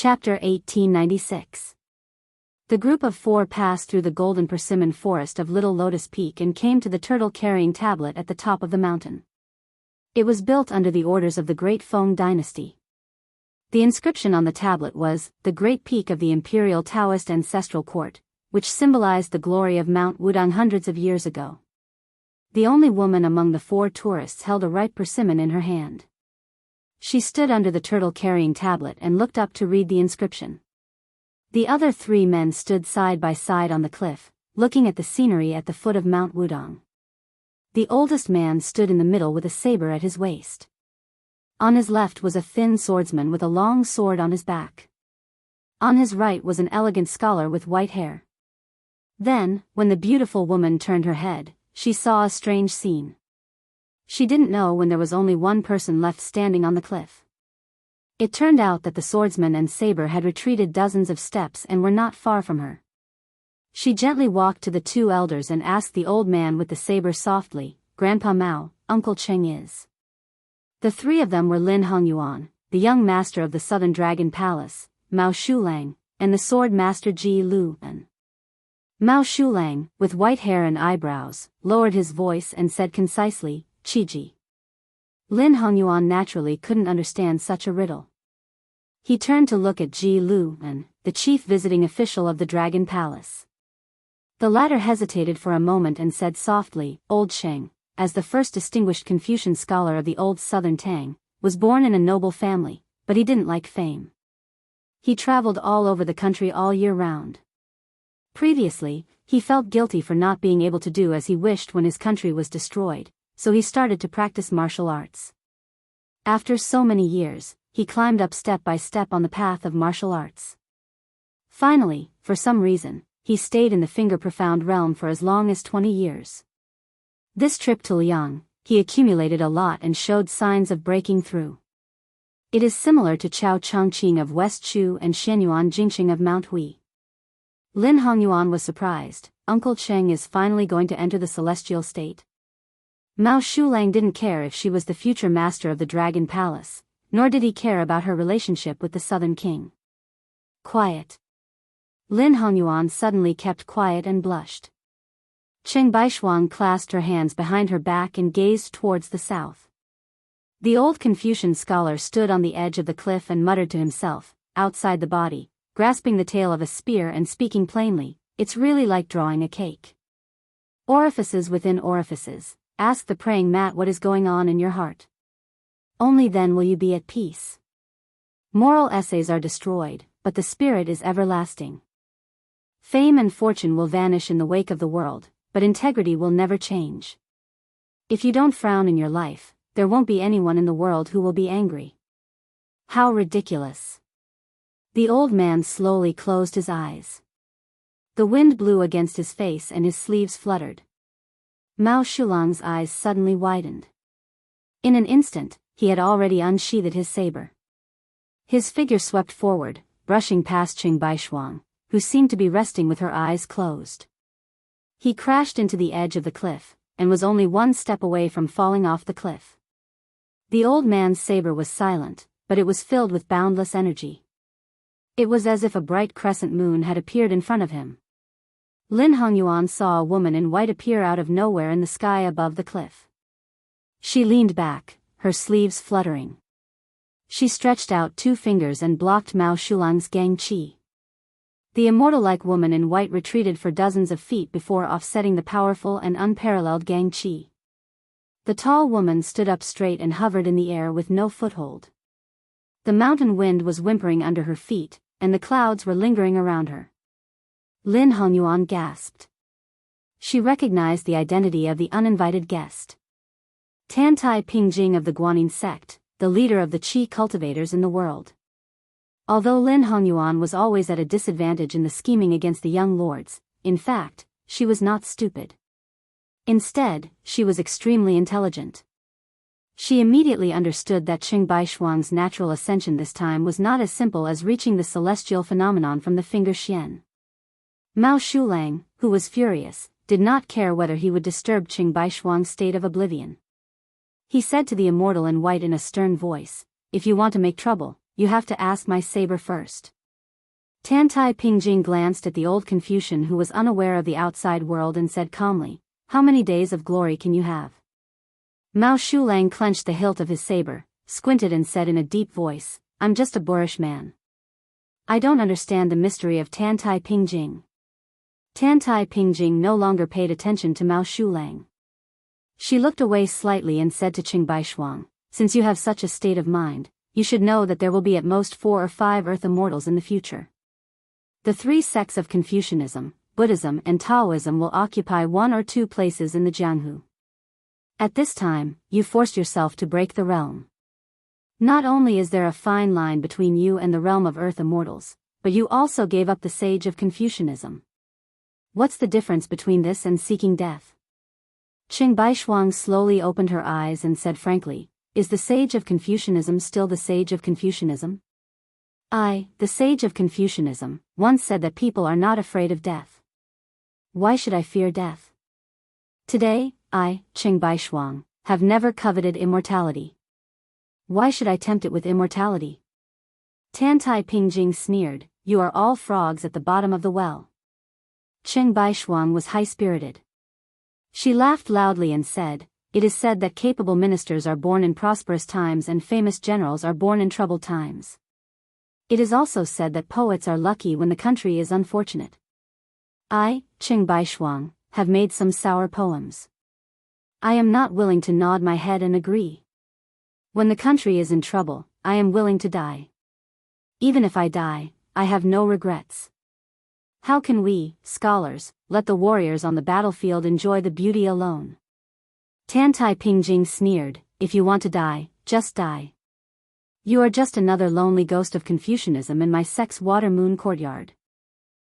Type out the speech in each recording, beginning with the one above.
Chapter 1896. The group of four passed through the golden persimmon forest of Little Lotus Peak and came to the turtle-carrying tablet at the top of the mountain. It was built under the orders of the Great Feng dynasty. The inscription on the tablet was, "The Great Peak of the Imperial Taoist Ancestral Court," which symbolized the glory of Mount Wudang hundreds of years ago. The only woman among the four tourists held a ripe persimmon in her hand. She stood under the turtle-carrying tablet and looked up to read the inscription. The other three men stood side by side on the cliff, looking at the scenery at the foot of Mount Wudang. The oldest man stood in the middle with a saber at his waist. On his left was a thin swordsman with a long sword on his back. On his right was an elegant scholar with white hair. Then, when the beautiful woman turned her head, she saw a strange scene. She didn't know when there was only one person left standing on the cliff. It turned out that the swordsman and saber had retreated dozens of steps and were not far from her. She gently walked to the two elders and asked the old man with the saber softly, "Grandpa Mao, Uncle Cheng is?" The three of them were Lin Hongyuan, the young master of the Southern Dragon Palace, Mao Shulang, and the sword master Ji Lu. Mao Shulang, with white hair and eyebrows, lowered his voice and said concisely, "Qiji." Lin Hongyuan naturally couldn't understand such a riddle. He turned to look at Ji Lu, the chief visiting official of the Dragon Palace. The latter hesitated for a moment and said softly, "Old Cheng, as the first distinguished Confucian scholar of the old Southern Tang, was born in a noble family, but he didn't like fame. He traveled all over the country all year round. Previously, he felt guilty for not being able to do as he wished when his country was destroyed, so he started to practice martial arts. After so many years, he climbed up step by step on the path of martial arts. Finally, for some reason, he stayed in the finger-profound realm for as long as 20 years. This trip to Liang, he accumulated a lot and showed signs of breaking through. It is similar to Chao Chongqing of West Chu and Shenyuan Jingqing of Mount Hui. Lin Hongyuan was surprised. Uncle Cheng is finally going to enter the celestial state? Mao Shulang didn't care if she was the future master of the Dragon Palace, nor did he care about her relationship with the Southern King. Quiet. Lin Hongyuan suddenly kept quiet and blushed. Cheng Baishuang clasped her hands behind her back and gazed towards the south. The old Confucian scholar stood on the edge of the cliff and muttered to himself, outside the body, grasping the tail of a spear and speaking plainly, "It's really like drawing a cake. Orifices within orifices. Ask the praying mat what is going on in your heart. Only then will you be at peace. Moral essays are destroyed, but the spirit is everlasting. Fame and fortune will vanish in the wake of the world, but integrity will never change. If you don't frown in your life, there won't be anyone in the world who will be angry." How ridiculous. The old man slowly closed his eyes. The wind blew against his face and his sleeves fluttered. Mao Shulang's eyes suddenly widened. In an instant, he had already unsheathed his saber. His figure swept forward, brushing past Cheng Baishuang, who seemed to be resting with her eyes closed. He crashed into the edge of the cliff, and was only one step away from falling off the cliff. The old man's saber was silent, but it was filled with boundless energy. It was as if a bright crescent moon had appeared in front of him. Lin Hongyuan saw a woman in white appear out of nowhere in the sky above the cliff. She leaned back, her sleeves fluttering. She stretched out two fingers and blocked Mao Shulang's Gang Qi. The immortal-like woman in white retreated for dozens of feet before offsetting the powerful and unparalleled Gang Qi. The tall woman stood up straight and hovered in the air with no foothold. The mountain wind was whimpering under her feet, and the clouds were lingering around her. Lin Hongyuan gasped. She recognized the identity of the uninvited guest. Tantai Pingjing of the Guanyin sect, the leader of the Qi cultivators in the world. Although Lin Hongyuan was always at a disadvantage in the scheming against the young lords, in fact, she was not stupid. Instead, she was extremely intelligent. She immediately understood that Cheng Baishuang's natural ascension this time was not as simple as reaching the celestial phenomenon from the finger Xian. Mao Shulang, who was furious, did not care whether he would disturb Cheng Baishuang's state of oblivion. He said to the immortal in white in a stern voice, "If you want to make trouble, you have to ask my saber first. Tantai Pingjing glanced at the old Confucian who was unaware of the outside world and said calmly, "How many days of glory can you have?" Mao Shulang clenched the hilt of his saber, squinted and said in a deep voice, "I'm just a boorish man. I don't understand the mystery of Tantai Pingjing." Tantai Pingjing no longer paid attention to Mao Shulang. She looked away slightly and said to Qing Baishuang, "Since you have such a state of mind, you should know that there will be at most 4 or 5 earth immortals in the future. The 3 sects of Confucianism, Buddhism and Taoism will occupy 1 or 2 places in the Jianghu. At this time, you forced yourself to break the realm. Not only is there a fine line between you and the realm of earth immortals, but you also gave up the sage of Confucianism. What's the difference between this and seeking death?" Qing Baishuang slowly opened her eyes and said frankly, "Is the sage of Confucianism still the sage of Confucianism? I, the sage of Confucianism, once said that people are not afraid of death. Why should I fear death? Today, I, Qing Baishuang, have never coveted immortality. Why should I tempt it with immortality?" Tantai Pingjing sneered, "You are all frogs at the bottom of the well." Qing Baishuang was high-spirited. She laughed loudly and said, "It is said that capable ministers are born in prosperous times and famous generals are born in troubled times. It is also said that poets are lucky when the country is unfortunate. I, Qing Baishuang, have made some sour poems. I am not willing to nod my head and agree. When the country is in trouble, I am willing to die. Even if I die, I have no regrets. How can we, scholars, let the warriors on the battlefield enjoy the beauty alone?" Tantai Pingjing sneered, "If you want to die, just die. You are just another lonely ghost of Confucianism in my sect's water moon courtyard."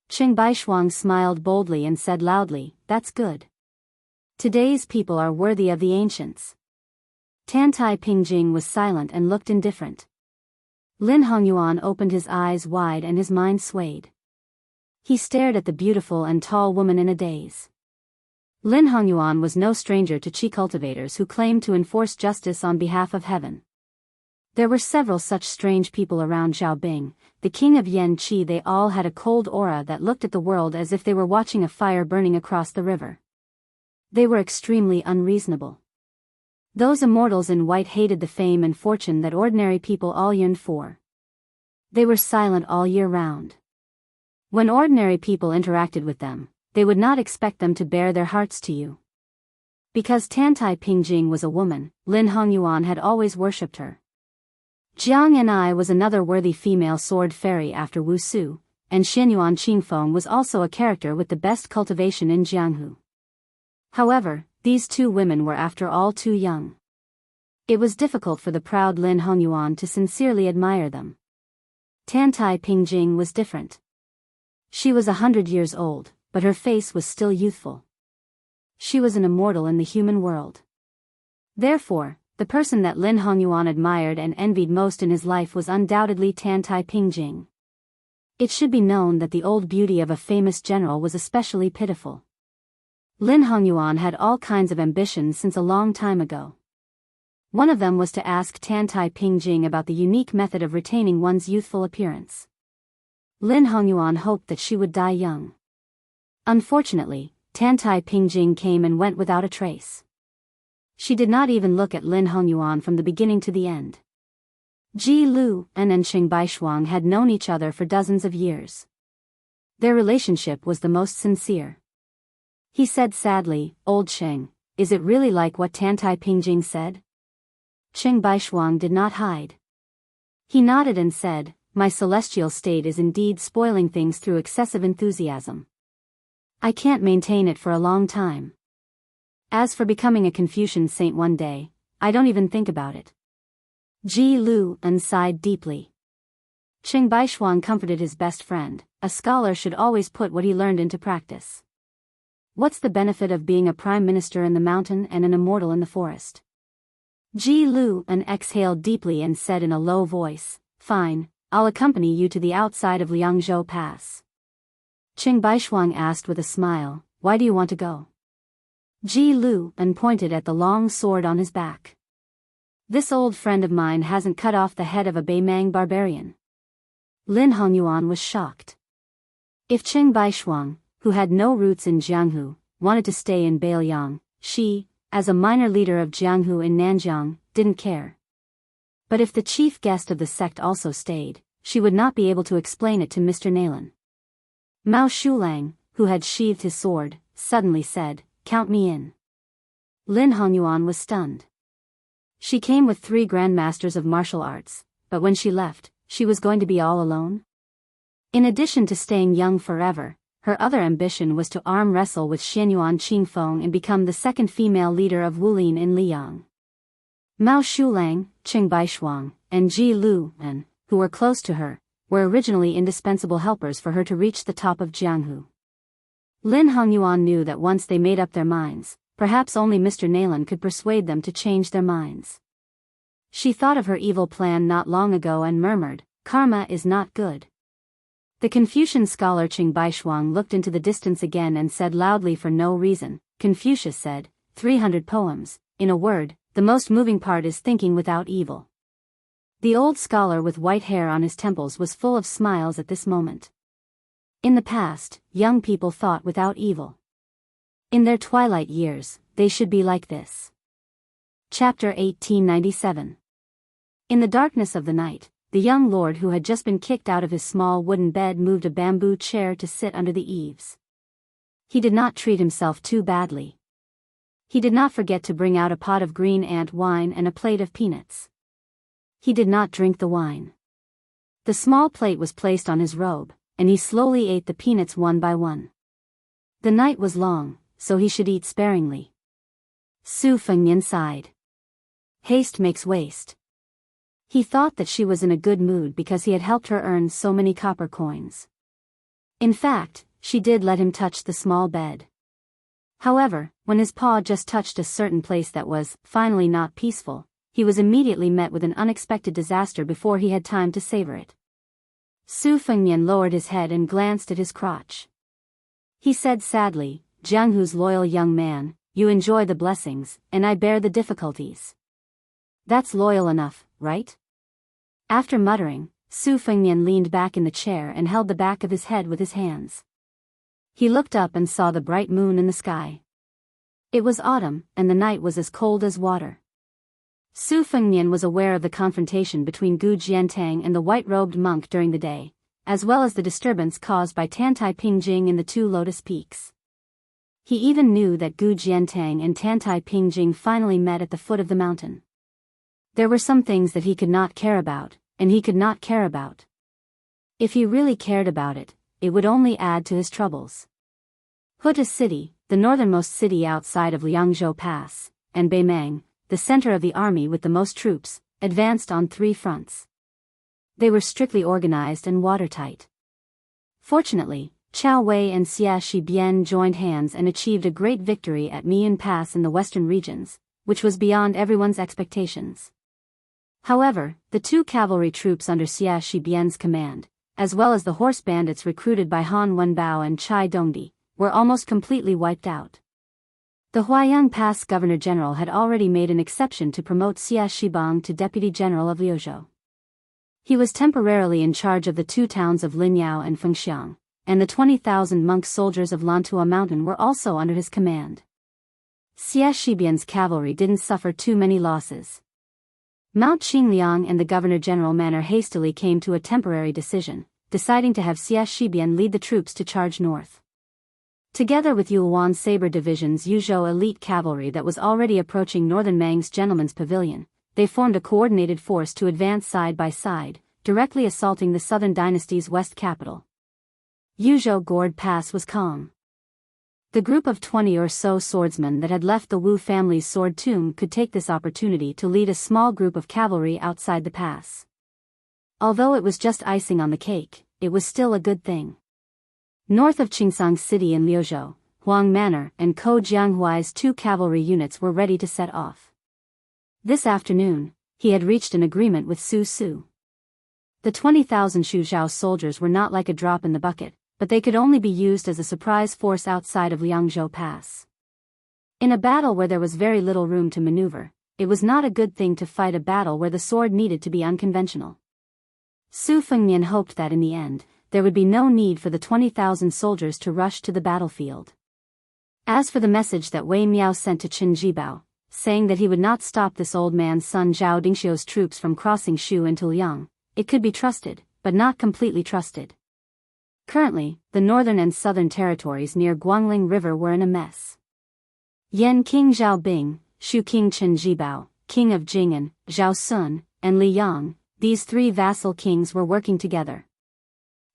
Qing Baishuang smiled boldly and said loudly, "That's good. Today's people are worthy of the ancients." Tantai Pingjing was silent and looked indifferent. Lin Hongyuan opened his eyes wide and his mind swayed. He stared at the beautiful and tall woman in a daze. Lin Hongyuan was no stranger to Qi cultivators who claimed to enforce justice on behalf of heaven. There were several such strange people around Xiaobing, the king of Yan Qi. They all had a cold aura that looked at the world as if they were watching a fire burning across the river. They were extremely unreasonable. Those immortals in white hated the fame and fortune that ordinary people all yearned for. They were silent all year round. When ordinary people interacted with them, they would not expect them to bare their hearts to you. Because Tantai Pingjing was a woman, Lin Hongyuan had always worshipped her. Jiang Yan'ai was another worthy female sword fairy after Wu Su, and Xinyuan Qingfeng was also a character with the best cultivation in Jianghu. However, these 2 women were after all too young. It was difficult for the proud Lin Hongyuan to sincerely admire them. Tantai Pingjing was different. She was 100 years old, but her face was still youthful. She was an immortal in the human world. Therefore, the person that Lin Hongyuan admired and envied most in his life was undoubtedly Tantai Pingjing. It should be known that the old beauty of a famous general was especially pitiful. Lin Hongyuan had all kinds of ambitions since a long time ago. One of them was to ask Tantai Pingjing about the unique method of retaining one's youthful appearance. Lin Hongyuan hoped that she would die young. Unfortunately, Tantai Pingjing came and went without a trace. She did not even look at Lin Hongyuan from the beginning to the end. Ji Lu and Qing Baishuang had known each other for dozens of years. Their relationship was the most sincere. He said sadly, "Old Qing, is it really like what Tantai Pingjing said?" Qing Baishuang did not hide. He nodded and said, "My celestial state is indeed spoiling things through excessive enthusiasm. I can't maintain it for a long time. As for becoming a Confucian saint one day, I don't even think about it." Ji Lu sighed deeply. Qing Baishuang comforted his best friend, "A scholar should always put what he learned into practice. What's the benefit of being a prime minister in the mountain and an immortal in the forest?" Ji Lu exhaled deeply and said in a low voice, "Fine, I'll accompany you to the outside of Liangzhou Pass." Qing Baishuang asked with a smile, "Why do you want to go?" Ji Lu pointed at the long sword on his back. This old friend of mine hasn't cut off the head of a Beimang barbarian. Lin Hongyuan was shocked. If Qing Baishuang, who had no roots in Jianghu, wanted to stay in Beiliang, she, as a minor leader of Jianghu in Nanjiang, didn't care. But if the chief guest of the sect also stayed, she would not be able to explain it to Mr. Naylan. Mao Shulang, who had sheathed his sword, suddenly said, "Count me in." Lin Hongyuan was stunned. She came with 3 grandmasters of martial arts, but when she left, she was going to be all alone? In addition to staying young forever, her other ambition was to arm wrestle with Xianyuan Qingfeng and become the second female leader of Wulin in Liang. Mao Shulang, Qing Baishuang, and Ji Luan, who were close to her, were originally indispensable helpers for her to reach the top of Jianghu. Lin Hongyuan knew that once they made up their minds, perhaps only Mr. Naylan could persuade them to change their minds. She thought of her evil plan not long ago and murmured, "Karma is not good." The Confucian scholar Qing Baishuang looked into the distance again and said loudly for no reason, Confucius said, 300 poems, in a word, the most moving part is thinking without evil. The old scholar with white hair on his temples was full of smiles at this moment. In the past, young people thought without evil. In their twilight years, they should be like this. Chapter 1897. In the darkness of the night, the young lord who had just been kicked out of his small wooden bed moved a bamboo chair to sit under the eaves. He did not treat himself too badly. He did not forget to bring out a pot of green ant wine and a plate of peanuts. He did not drink the wine. The small plate was placed on his robe, and he slowly ate the peanuts one by one. The night was long, so he should eat sparingly. Su Fengnian sighed. Haste makes waste. He thought that she was in a good mood because he had helped her earn so many copper coins. In fact, she did let him touch the small bed. However, when his paw just touched a certain place that was, finally, not peaceful, he was immediately met with an unexpected disaster before he had time to savor it. Su Fengnian lowered his head and glanced at his crotch. He said sadly, "Jianghu's loyal young man, you enjoy the blessings, and I bear the difficulties. That's loyal enough, right?" After muttering, Su Fengnian leaned back in the chair and held the back of his head with his hands. He looked up and saw the bright moon in the sky. It was autumn, and the night was as cold as water. Su Fengnian was aware of the confrontation between Gu Jiantang and the white-robed monk during the day, as well as the disturbance caused by Tantai Pingjing in the 2 lotus peaks. He even knew that Gu Jiantang and Tantai Pingjing finally met at the foot of the mountain. There were some things that he could not care about, and he could not care about. If he really cared about it, it would only add to his troubles. Huta City, the northernmost city outside of Liangzhou Pass, and Beimang, the center of the army with the most troops, advanced on 3 fronts. They were strictly organized and watertight. Fortunately, Chao Wei and Xia Shibian joined hands and achieved a great victory at Mian Pass in the western regions, which was beyond everyone's expectations. However, the 2 cavalry troops under Xia Shibian's command, as well as the horse bandits recruited by Han Wenbao and Chai Dongdi, were almost completely wiped out. The Huaiyang Pass Governor-General had already made an exception to promote Xia Shibang to Deputy General of Liuzhou. He was temporarily in charge of the 2 towns of Linyao and Fengxiang, and the 20,000 monk soldiers of Lantua Mountain were also under his command. Xia Shibian's cavalry didn't suffer too many losses. Mount Qingliang and the Governor-General Manor hastily came to a temporary decision, deciding to have Xia Shibian lead the troops to charge north. Together with Yulwan Saber Division's Yuzhou elite cavalry that was already approaching Northern Mang's Gentleman's Pavilion, they formed a coordinated force to advance side by side, directly assaulting the Southern Dynasty's west capital. Yuzhou Gourd Pass was calm. The group of 20 or so swordsmen that had left the Wu family's sword tomb could take this opportunity to lead a small group of cavalry outside the pass. Although it was just icing on the cake, it was still a good thing. North of Qingsang City in Liuzhou, Huang Manor and Ko Jianghuai's 2 cavalry units were ready to set off. This afternoon, he had reached an agreement with Su Su. The 20,000 Shuzhou soldiers were not like a drop in the bucket, but they could only be used as a surprise force outside of Liangzhou Pass. In a battle where there was very little room to maneuver, it was not a good thing to fight a battle where the sword needed to be unconventional. Su Fengnian hoped that in the end, there would be no need for the 20,000 soldiers to rush to the battlefield. As for the message that Wei Miao sent to Qin Jibao, saying that he would not stop this old man's son Zhao Dingxiu's troops from crossing Shu into Liang, it could be trusted, but not completely trusted. Currently, the northern and southern territories near Guangling River were in a mess. Yan King Zhao Bing, Shu King Qin Jibao, King of Jing'an, Zhao Sun, and Li Yang, these three vassal kings were working together.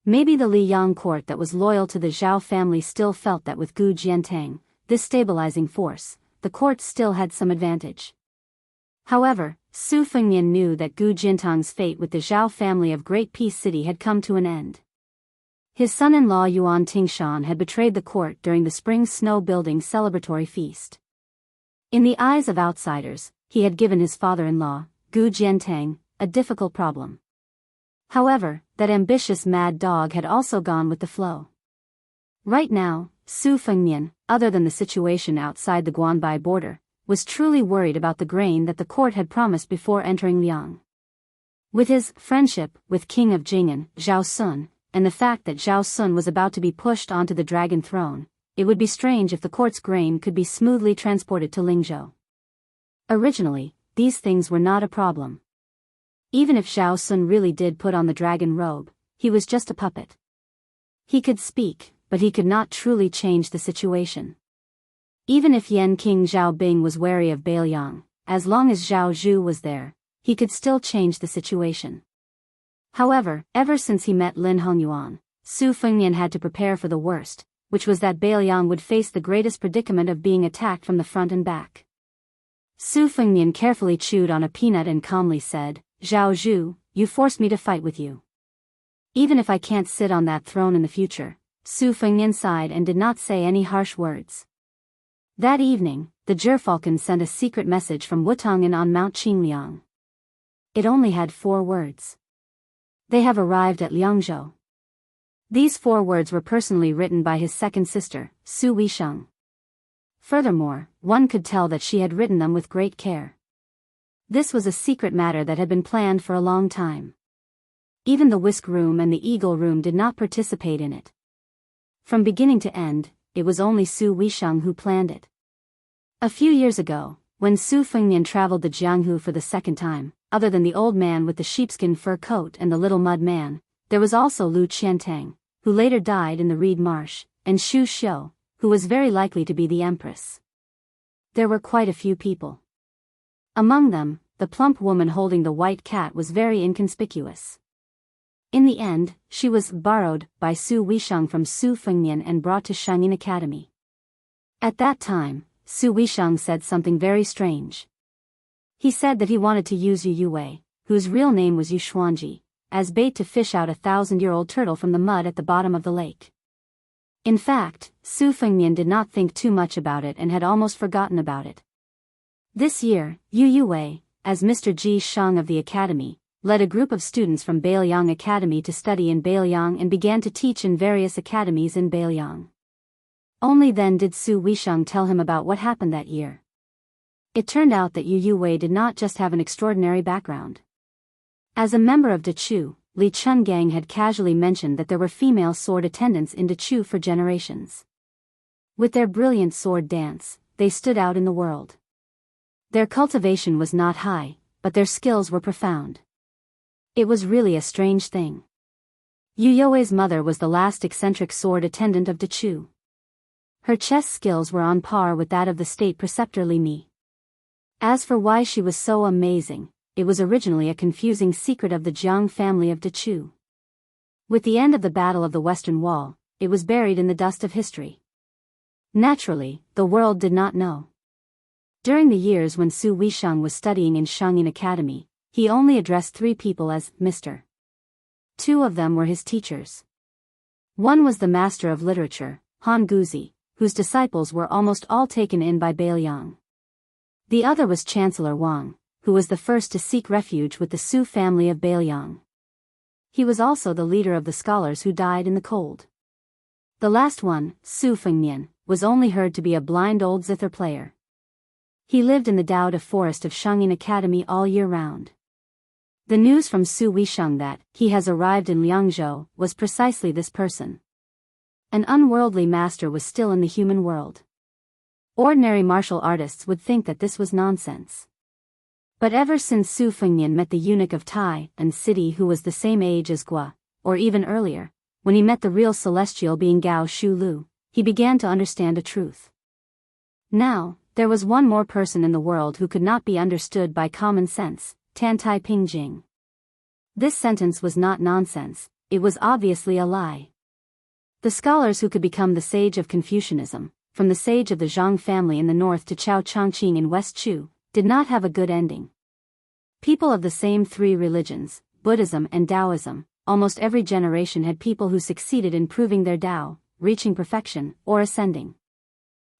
Maybe the Li Yang court that was loyal to the Zhao family still felt that with Gu Jiantang, this stabilizing force, the court still had some advantage. However, Su Fengnian knew that Gu Jiantang's fate with the Zhao family of Great Peace City had come to an end. His son-in-law Yuan Tingshan had betrayed the court during the spring snow-building celebratory feast. In the eyes of outsiders, he had given his father-in-law, Gu Jiantang, a difficult problem. However, that ambitious mad dog had also gone with the flow. Right now, Su Fengnian, other than the situation outside the Guanbai border, was truly worried about the grain that the court had promised before entering Liang. With his friendship with King of Jing'an, Zhao Sun, and the fact that Zhao Sun was about to be pushed onto the dragon throne, it would be strange if the court's grain could be smoothly transported to Lingzhou. Originally, these things were not a problem. Even if Zhao Sun really did put on the dragon robe, he was just a puppet. He could speak, but he could not truly change the situation. Even if Yan King Zhao Bing was wary of Beiliang, as long as Zhao Zhu was there, he could still change the situation. However, ever since he met Lin Hongyuan, Su Fengnian had to prepare for the worst, which was that Beiliang would face the greatest predicament of being attacked from the front and back. Su Fengnian carefully chewed on a peanut and calmly said, "Zhao Zhu, you forced me to fight with you. Even if I can't sit on that throne in the future." Su Fengnian sighed and did not say any harsh words. That evening, the Gerfalcon sent a secret message from Wutong'an on Mount Qingliang. It only had 4 words. "They have arrived at Liangzhou." These 4 words were personally written by his second sister, Su Weisheng. Furthermore, one could tell that she had written them with great care. This was a secret matter that had been planned for a long time. Even the Whisk Room and the Eagle Room did not participate in it. From beginning to end, it was only Su Weisheng who planned it. A few years ago, when Su Fengnian traveled to Jianghu for the second time, other than the old man with the sheepskin fur coat and the little mud man, there was also Lu Qiantang, who later died in the reed marsh, and Xu Xiu, who was very likely to be the empress. There were quite a few people. Among them, the plump woman holding the white cat was very inconspicuous. In the end, she was borrowed by Su Weisheng from Su Fengnian and brought to Shangyin Academy. At that time, Su Weisheng said something very strange. He said that he wanted to use Yu Yuwei, whose real name was Yu Xuanji, as bait to fish out a 1,000-year-old turtle from the mud at the bottom of the lake. In fact, Su Fengnian did not think too much about it and had almost forgotten about it. This year, Yu Yuwei, as Mr. Ji Shang of the academy, led a group of students from Beiliang Academy to study in Beiliang and began to teach in various academies in Beiliang. Only then did Su Weisheng tell him about what happened that year. It turned out that Yu Yuwei did not just have an extraordinary background. As a member of Dechu, Li Chungang had casually mentioned that there were female sword attendants in Dechu for generations. With their brilliant sword dance, they stood out in the world. Their cultivation was not high, but their skills were profound. It was really a strange thing. Yu Yuwei's mother was the last eccentric sword attendant of Dechu. Her chess skills were on par with that of the state preceptor Li Mi. As for why she was so amazing, it was originally a confusing secret of the Jiang family of Dechu. With the end of the Battle of the Western Wall, it was buried in the dust of history. Naturally, the world did not know. During the years when Su Weisheng was studying in Shangyin Academy, he only addressed 3 people as Mr. 2 of them were his teachers. One was the master of literature, Han Guzi, whose disciples were almost all taken in by Beiliang. The other was Chancellor Wang, who was the first to seek refuge with the Su family of Beiliang. He was also the leader of the scholars who died in the cold. The last one, Su Fengnian, was only heard to be a blind old zither player. He lived in the Dao De forest of Shangyin Academy all year round. The news from Su Weisheng that he has arrived in Liangzhou was precisely this person. An unworldly master was still in the human world. Ordinary martial artists would think that this was nonsense. But ever since Su Fengnian met the eunuch of Tai and City who was the same age as Gua, or even earlier, when he met the real celestial being Gao Shu Lu, he began to understand a truth. Now, there was one more person in the world who could not be understood by common sense, Tan Tai Ping Jing. This sentence was not nonsense, it was obviously a lie. The scholars who could become the sage of Confucianism, from the sage of the Zhang family in the north to Chao Changqing in West Chu, did not have a good ending. People of the same three religions, Buddhism and Taoism, almost every generation had people who succeeded in proving their Tao, reaching perfection, or ascending.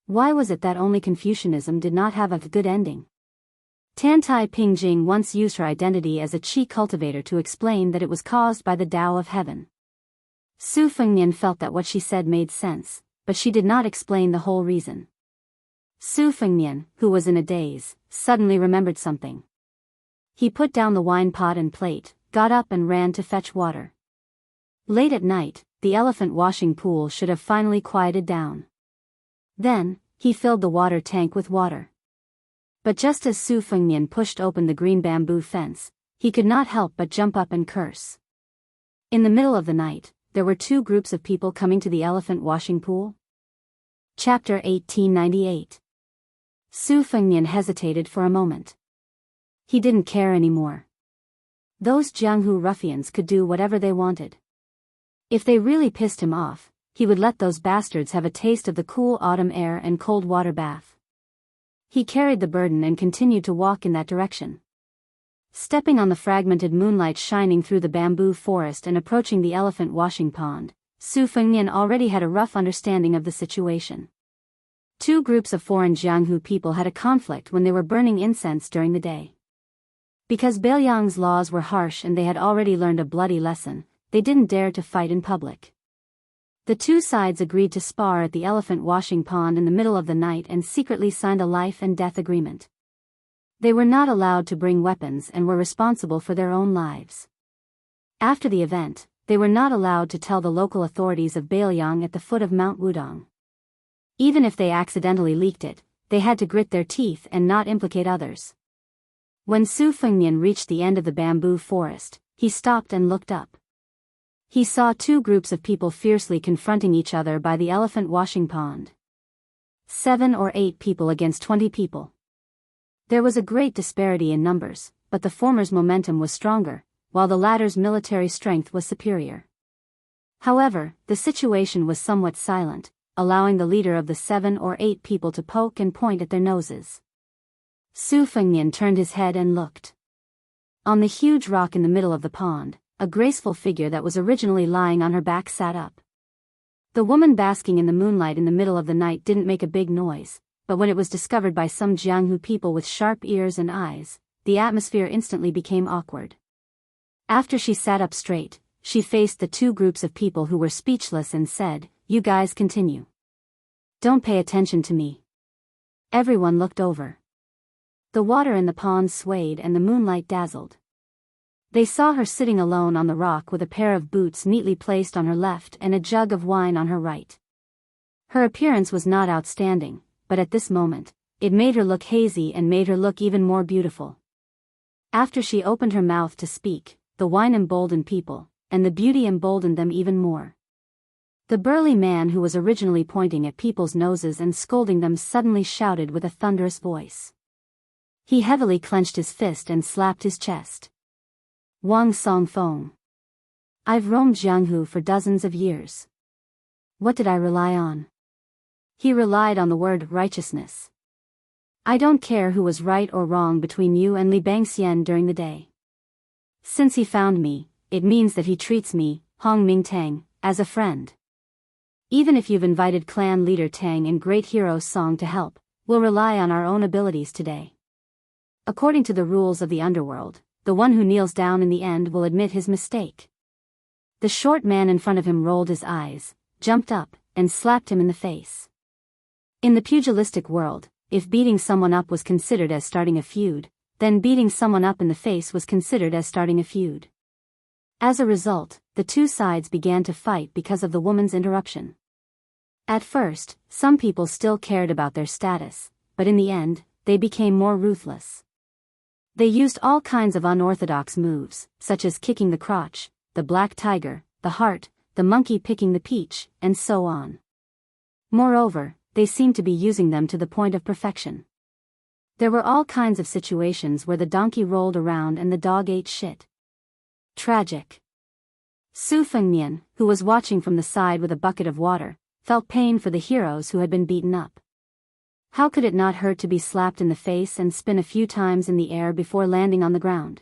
Why was it that only Confucianism did not have a good ending? Tan Tai Ping Jing once used her identity as a qi cultivator to explain that it was caused by the Tao of heaven. Su Fengnian felt that what she said made sense, but she did not explain the whole reason. Su Fengnian, who was in a daze, suddenly remembered something. He put down the wine pot and plate, got up and ran to fetch water. Late at night, the elephant washing pool should have finally quieted down. Then, he filled the water tank with water. But just as Su Fengnian pushed open the green bamboo fence, he could not help but jump up and curse. In the middle of the night, there were two groups of people coming to the elephant washing pool. Chapter 1898. Su Fengnian hesitated for a moment. He didn't care anymore. Those Jianghu ruffians could do whatever they wanted. If they really pissed him off, he would let those bastards have a taste of the cool autumn air and cold water bath. He carried the burden and continued to walk in that direction. Stepping on the fragmented moonlight shining through the bamboo forest and approaching the elephant washing pond, Su Fengnian already had a rough understanding of the situation. Two groups of foreign Jianghu people had a conflict when they were burning incense during the day. Because Beiliang's laws were harsh and they had already learned a bloody lesson, they didn't dare to fight in public. The two sides agreed to spar at the elephant washing pond in the middle of the night and secretly signed a life and death agreement. They were not allowed to bring weapons and were responsible for their own lives. After the event, they were not allowed to tell the local authorities of Beiliang at the foot of Mount Wudong. Even if they accidentally leaked it, they had to grit their teeth and not implicate others. When Su Fengnian reached the end of the bamboo forest, he stopped and looked up. He saw two groups of people fiercely confronting each other by the elephant washing pond. 7 or 8 people against 20 people. There was a great disparity in numbers, but the former's momentum was stronger, while the latter's military strength was superior. However, the situation was somewhat silent, allowing the leader of the 7 or 8 people to poke and point at their noses. Su Fengnian turned his head and looked. On the huge rock in the middle of the pond, a graceful figure that was originally lying on her back sat up. The woman basking in the moonlight in the middle of the night didn't make a big noise, but when it was discovered by some Jianghu people with sharp ears and eyes, the atmosphere instantly became awkward. After she sat up straight, she faced the two groups of people who were speechless and said, "You guys continue. Don't pay attention to me." Everyone looked over. The water in the pond swayed and the moonlight dazzled. They saw her sitting alone on the rock with a pair of boots neatly placed on her left and a jug of wine on her right. Her appearance was not outstanding, but at this moment, it made her look hazy and made her look even more beautiful. After she opened her mouth to speak, the wine emboldened people, and the beauty emboldened them even more. The burly man who was originally pointing at people's noses and scolding them suddenly shouted with a thunderous voice. He heavily clenched his fist and slapped his chest. "Wang Song Feng. I've roamed Jianghu for dozens of years. What did I rely on? He relied on the word righteousness. I don't care who was right or wrong between you and Li Bangxian during the day. Since he found me, it means that he treats me, Hong Ming Tang, as a friend. Even if you've invited clan leader Tang and great hero Song to help, we'll rely on our own abilities today. According to the rules of the underworld, the one who kneels down in the end will admit his mistake." The short man in front of him rolled his eyes, jumped up, and slapped him in the face. In the pugilistic world, if beating someone up was considered as starting a feud, then beating someone up in the face was considered as starting a feud. As a result, the two sides began to fight because of the woman's interruption. At first, some people still cared about their status, but in the end, they became more ruthless. They used all kinds of unorthodox moves, such as kicking the crotch, the black tiger, the heart, the monkey picking the peach, and so on. Moreover, they seemed to be using them to the point of perfection. There were all kinds of situations where the donkey rolled around and the dog ate shit. Tragic. Su Fengnian, who was watching from the side with a bucket of water, felt pain for the heroes who had been beaten up. How could it not hurt to be slapped in the face and spin a few times in the air before landing on the ground?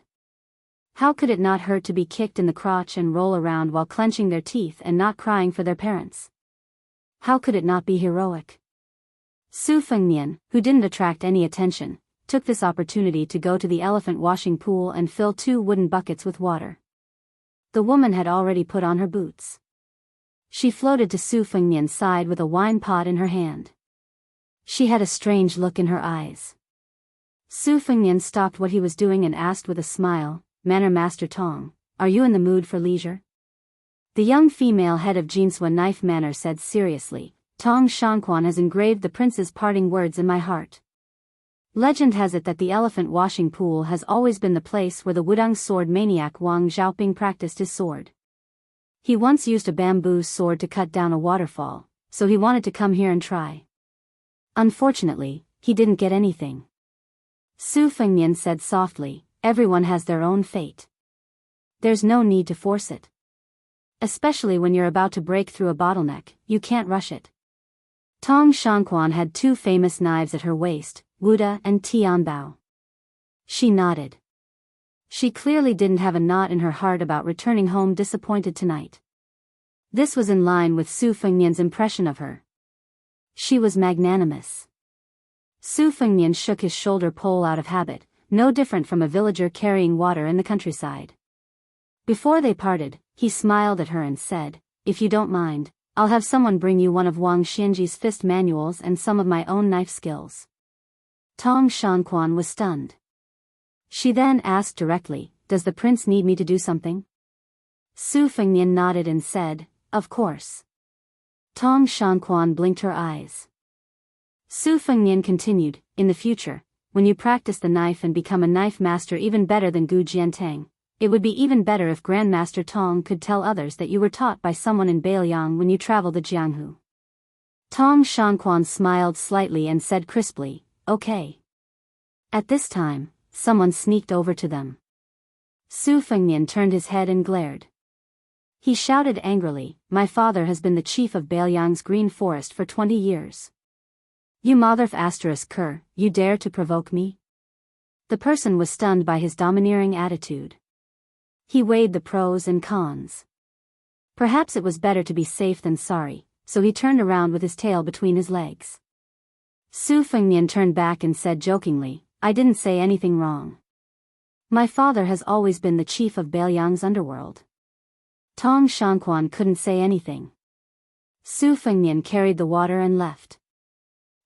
How could it not hurt to be kicked in the crotch and roll around while clenching their teeth and not crying for their parents? How could it not be heroic? Su Fengnian, who didn't attract any attention, took this opportunity to go to the elephant washing pool and fill 2 wooden buckets with water. The woman had already put on her boots. She floated to Su Fengnian's side with a wine pot in her hand. She had a strange look in her eyes. Su Fengnian stopped what he was doing and asked with a smile, "Manor Master Tong, are you in the mood for leisure?" The young female head of Jinsua Knife Manor said seriously, "Tong Shanquan has engraved the prince's parting words in my heart. Legend has it that the elephant washing pool has always been the place where the Wudang sword maniac Wang Xiaoping practiced his sword. He once used a bamboo sword to cut down a waterfall, so he wanted to come here and try. Unfortunately, he didn't get anything." Su Fengnian said softly, "Everyone has their own fate. There's no need to force it. Especially when you're about to break through a bottleneck, you can't rush it." Tong Shanquan had 2 famous knives at her waist, Wuda and Tianbao. She nodded. She clearly didn't have a knot in her heart about returning home disappointed tonight. This was in line with Su Fengnian's impression of her. She was magnanimous. Su Fengnian shook his shoulder pole out of habit, no different from a villager carrying water in the countryside. Before they parted, he smiled at her and said, "If you don't mind, I'll have someone bring you one of Wang Xianji's fist manuals and some of my own knife skills." Tong Shanquan was stunned. She then asked directly, "Does the prince need me to do something?" Su Fengnian nodded and said, "Of course." Tong Shanquan blinked her eyes. Su Fengnian continued, "In the future, when you practice the knife and become a knife master even better than Gu Jiantang, it would be even better if Grandmaster Tong could tell others that you were taught by someone in Beiliang when you travel to Jianghu." Tong Shanquan smiled slightly and said crisply, "Okay." At this time, someone sneaked over to them. Su Fengnian turned his head and glared. He shouted angrily, "My father has been the chief of Beiliang's Green Forest for 20 years. You motherf ***, you dare to provoke me?" The person was stunned by his domineering attitude. He weighed the pros and cons. Perhaps it was better to be safe than sorry, so he turned around with his tail between his legs. Su Fengnian turned back and said jokingly, "I didn't say anything wrong. My father has always been the chief of Beiliang's underworld." Tong Shanquan couldn't say anything. Su Fengnian carried the water and left.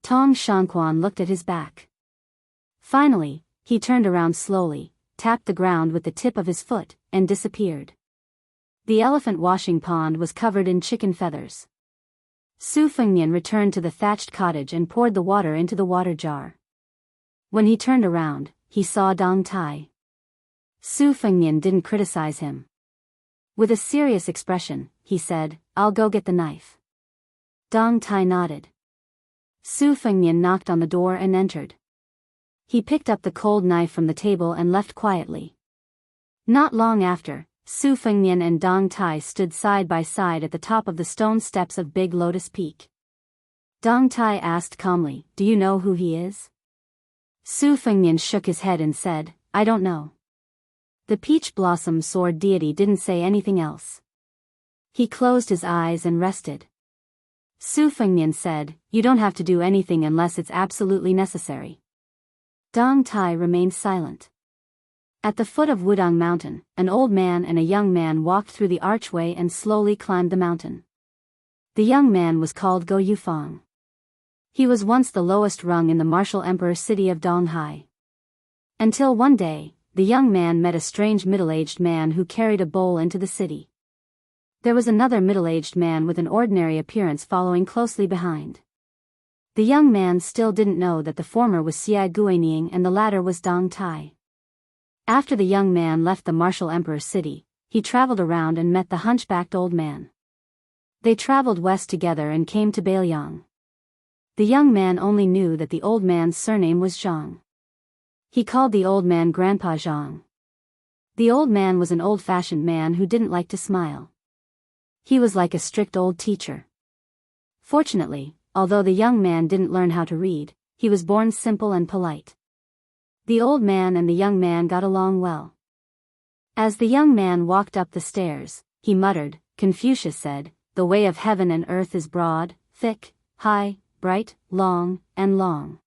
Tong Shanquan looked at his back. Finally, he turned around slowly, tapped the ground with the tip of his foot, and disappeared. The elephant washing pond was covered in chicken feathers. Su Fengnian returned to the thatched cottage and poured the water into the water jar. When he turned around, he saw Dong Tai. Su Fengnian didn't criticize him. With a serious expression, he said, "I'll go get the knife." Dong Tai nodded. Su Fengnian knocked on the door and entered. He picked up the cold knife from the table and left quietly. Not long after, Su Fengnian and Dong Tai stood side by side at the top of the stone steps of Big Lotus Peak. Dong Tai asked calmly, "Do you know who he is?" Su Fengnian shook his head and said, "I don't know." The peach blossom sword deity didn't say anything else. He closed his eyes and rested. Su Fengnian said, "You don't have to do anything unless it's absolutely necessary." Dong Tai remained silent. At the foot of Wudang Mountain, an old man and a young man walked through the archway and slowly climbed the mountain. The young man was called Go Yufang. He was once the lowest rung in the martial emperor city of Donghai. Until one day, the young man met a strange middle-aged man who carried a bowl into the city. There was another middle-aged man with an ordinary appearance following closely behind. The young man still didn't know that the former was Xia Guining and the latter was Dong Tai. After the young man left the martial emperor's city, he traveled around and met the hunchbacked old man. They traveled west together and came to Bailiang. The young man only knew that the old man's surname was Zhang. He called the old man Grandpa Zhang. The old man was an old-fashioned man who didn't like to smile. He was like a strict old teacher. Fortunately, although the young man didn't learn how to read, he was born simple and polite. The old man and the young man got along well. As the young man walked up the stairs, he muttered, "Confucius said, the way of heaven and earth is broad, thick, high, bright, long, and long."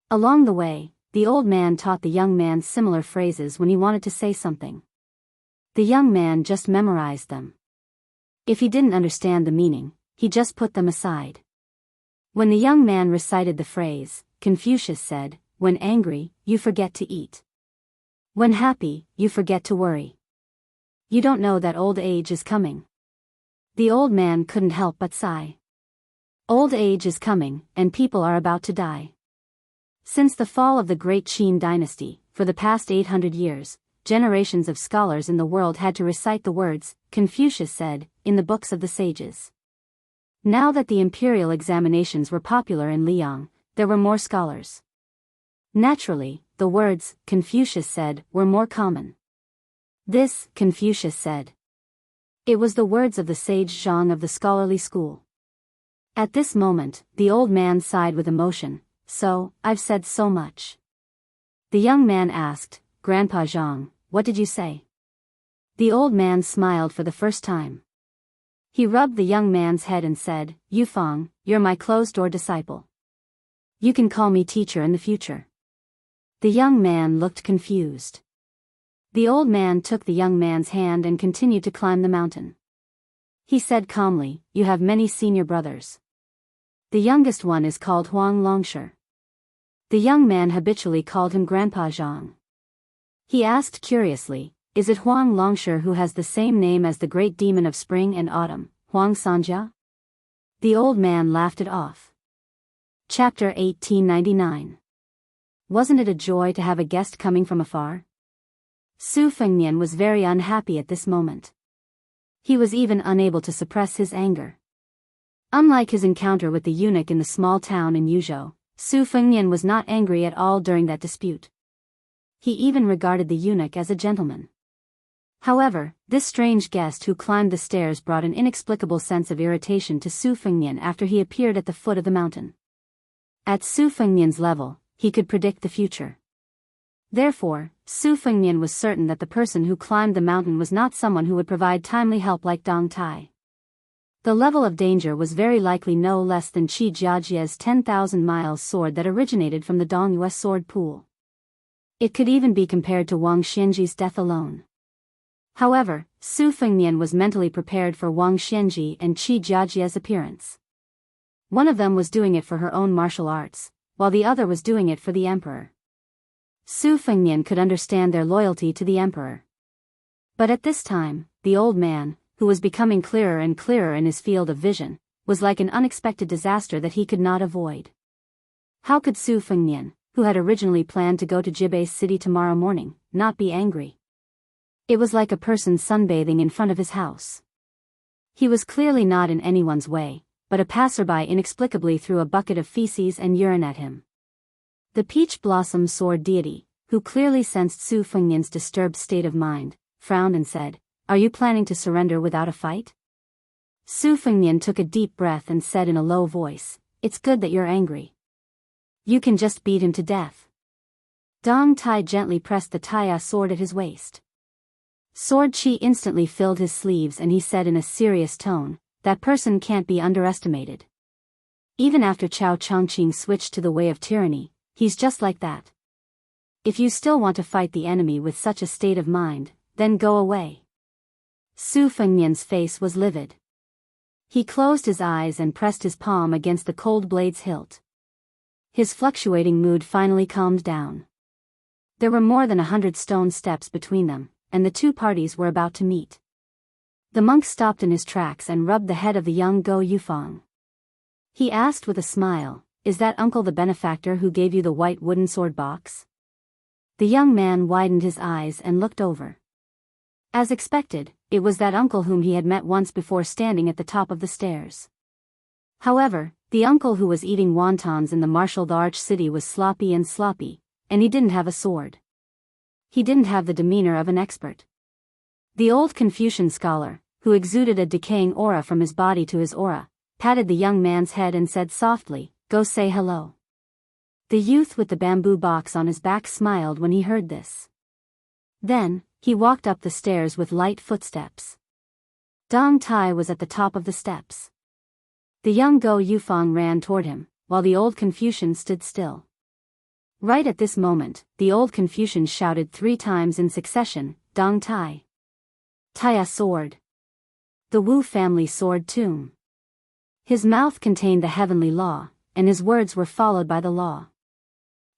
Along the way, the old man taught the young man similar phrases when he wanted to say something. The young man just memorized them. If he didn't understand the meaning, he just put them aside. When the young man recited the phrase, Confucius said, "When angry, you forget to eat. When happy, you forget to worry. You don't know that old age is coming." The old man couldn't help but sigh. Old age is coming, and people are about to die. Since the fall of the Great Qin dynasty, for the past 800 years, generations of scholars in the world had to recite the words, Confucius said, in the books of the sages. Now that the imperial examinations were popular in Liang, there were more scholars. Naturally, the words, Confucius said, were more common. This, Confucius said. It was the words of the sage Zhang of the scholarly school. At this moment, the old man sighed with emotion. "So, I've said so much." The young man asked, "Grandpa Zhang, what did you say?" The old man smiled for the first time. He rubbed the young man's head and said, "Yufeng, you're my closed-door disciple. You can call me teacher in the future." The young man looked confused. The old man took the young man's hand and continued to climb the mountain. He said calmly, "You have many senior brothers. The youngest one is called Huang Longshi." The young man habitually called him Grandpa Zhang. He asked curiously, "Is it Huang Longshi who has the same name as the great demon of spring and autumn, Huang Sanjia?" The old man laughed it off. Chapter 1899. Wasn't it a joy to have a guest coming from afar? Su Fengnian was very unhappy at this moment. He was even unable to suppress his anger. Unlike his encounter with the eunuch in the small town in Yuzhou, Su Fengnian was not angry at all during that dispute. He even regarded the eunuch as a gentleman. However, this strange guest who climbed the stairs brought an inexplicable sense of irritation to Su Fengnian after he appeared at the foot of the mountain. At Su Fengnian's level, he could predict the future. Therefore, Su Fengnian was certain that the person who climbed the mountain was not someone who would provide timely help like Dong Tai. The level of danger was very likely no less than Qi Jiajie's 10,000 miles sword that originated from the Dongyue sword pool. It could even be compared to Wang Xianji's death alone. However, Su Fengnian was mentally prepared for Wang Xianji and Qi Jiajie's appearance. One of them was doing it for her own martial arts, while the other was doing it for the emperor. Su Fengnian could understand their loyalty to the emperor. But at this time, the old man, who was becoming clearer and clearer in his field of vision, was like an unexpected disaster that he could not avoid. How could Su Fengnian, who had originally planned to go to Jibei's city tomorrow morning, not be angry? It was like a person sunbathing in front of his house. He was clearly not in anyone's way, but a passerby inexplicably threw a bucket of feces and urine at him. The peach blossom sword deity, who clearly sensed Su Fengnian's disturbed state of mind, frowned and said, "Are you planning to surrender without a fight?" Su Fengnian took a deep breath and said in a low voice, "It's good that you're angry. You can just beat him to death." Dong Tai gently pressed the Taiya sword at his waist. Sword Qi instantly filled his sleeves and he said in a serious tone, "That person can't be underestimated. Even after Chao Chongqing switched to the way of tyranny, he's just like that. If you still want to fight the enemy with such a state of mind, then go away." Su Fengnian's face was livid. He closed his eyes and pressed his palm against the cold blade's hilt. His fluctuating mood finally calmed down. There were more than 100 stone steps between them, and the two parties were about to meet. The monk stopped in his tracks and rubbed the head of the young Go Yufeng. He asked with a smile, "Is that uncle the benefactor who gave you the white wooden sword box?" The young man widened his eyes and looked over. As expected, it was that uncle whom he had met once before standing at the top of the stairs. However, the uncle who was eating wontons in the martial arts city was sloppy, and he didn't have a sword. He didn't have the demeanor of an expert. The old Confucian scholar, who exuded a decaying aura from his body to his aura, patted the young man's head and said softly, "Go say hello." The youth with the bamboo box on his back smiled when he heard this. Then, he walked up the stairs with light footsteps. Dong Tai was at the top of the steps. The young Go Yufeng ran toward him, while the old Confucian stood still. Right at this moment, the old Confucian shouted 3 times in succession, "Dong Tai! Tai a sword! The Wu family sword tomb!" His mouth contained the heavenly law, and his words were followed by the law.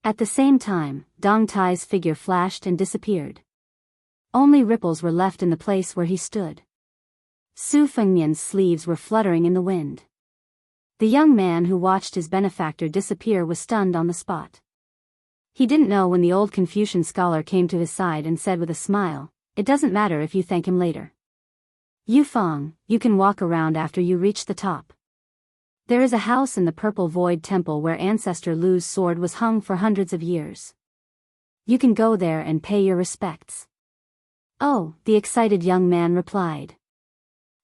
At the same time, Dong Tai's figure flashed and disappeared. Only ripples were left in the place where he stood. Su Fengnian's sleeves were fluttering in the wind. The young man who watched his benefactor disappear was stunned on the spot. He didn't know when the old Confucian scholar came to his side and said with a smile, "It doesn't matter if you thank him later. Yufeng, you can walk around after you reach the top. There is a house in the Purple Void Temple where Ancestor Lu's sword was hung for hundreds of years. You can go there and pay your respects." "Oh," the excited young man replied.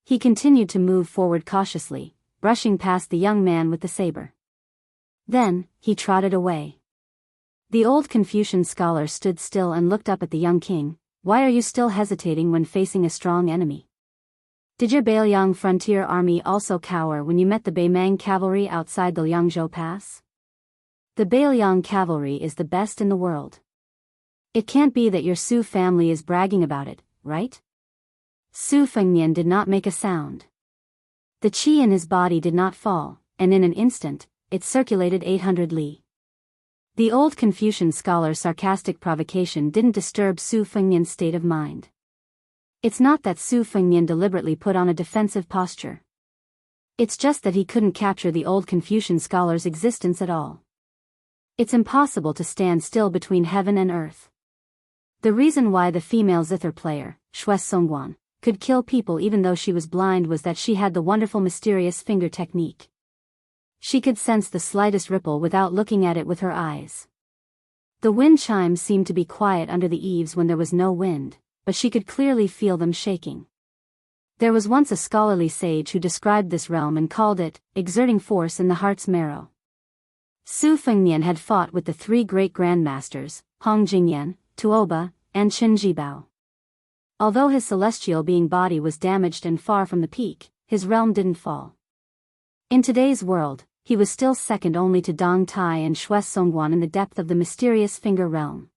He continued to move forward cautiously, brushing past the young man with the saber. Then, he trotted away. The old Confucian scholar stood still and looked up at the young king. "Why are you still hesitating when facing a strong enemy? Did your Beiliang frontier army also cower when you met the Beimang cavalry outside the Liangzhou Pass? The Beiliang cavalry is the best in the world. It can't be that your Su family is bragging about it, right?" Su Fengnian did not make a sound. The qi in his body did not fall, and in an instant, it circulated 800 li. The old Confucian scholar's sarcastic provocation didn't disturb Su Fengnian's state of mind. It's not that Su Fengnian deliberately put on a defensive posture. It's just that he couldn't capture the old Confucian scholar's existence at all. It's impossible to stand still between heaven and earth. The reason why the female zither player, Shues Songguan, could kill people even though she was blind was that she had the wonderful mysterious finger technique. She could sense the slightest ripple without looking at it with her eyes. The wind chimes seemed to be quiet under the eaves when there was no wind, but she could clearly feel them shaking. There was once a scholarly sage who described this realm and called it, exerting force in the heart's marrow. Su Fengnian had fought with the 3 great grandmasters, Hong Jingyan, Tuoba, and Qin Jibao. Although his celestial being body was damaged and far from the peak, his realm didn't fall. In today's world, he was still second only to Dong Tai and Shues Songguan in the depth of the mysterious finger realm.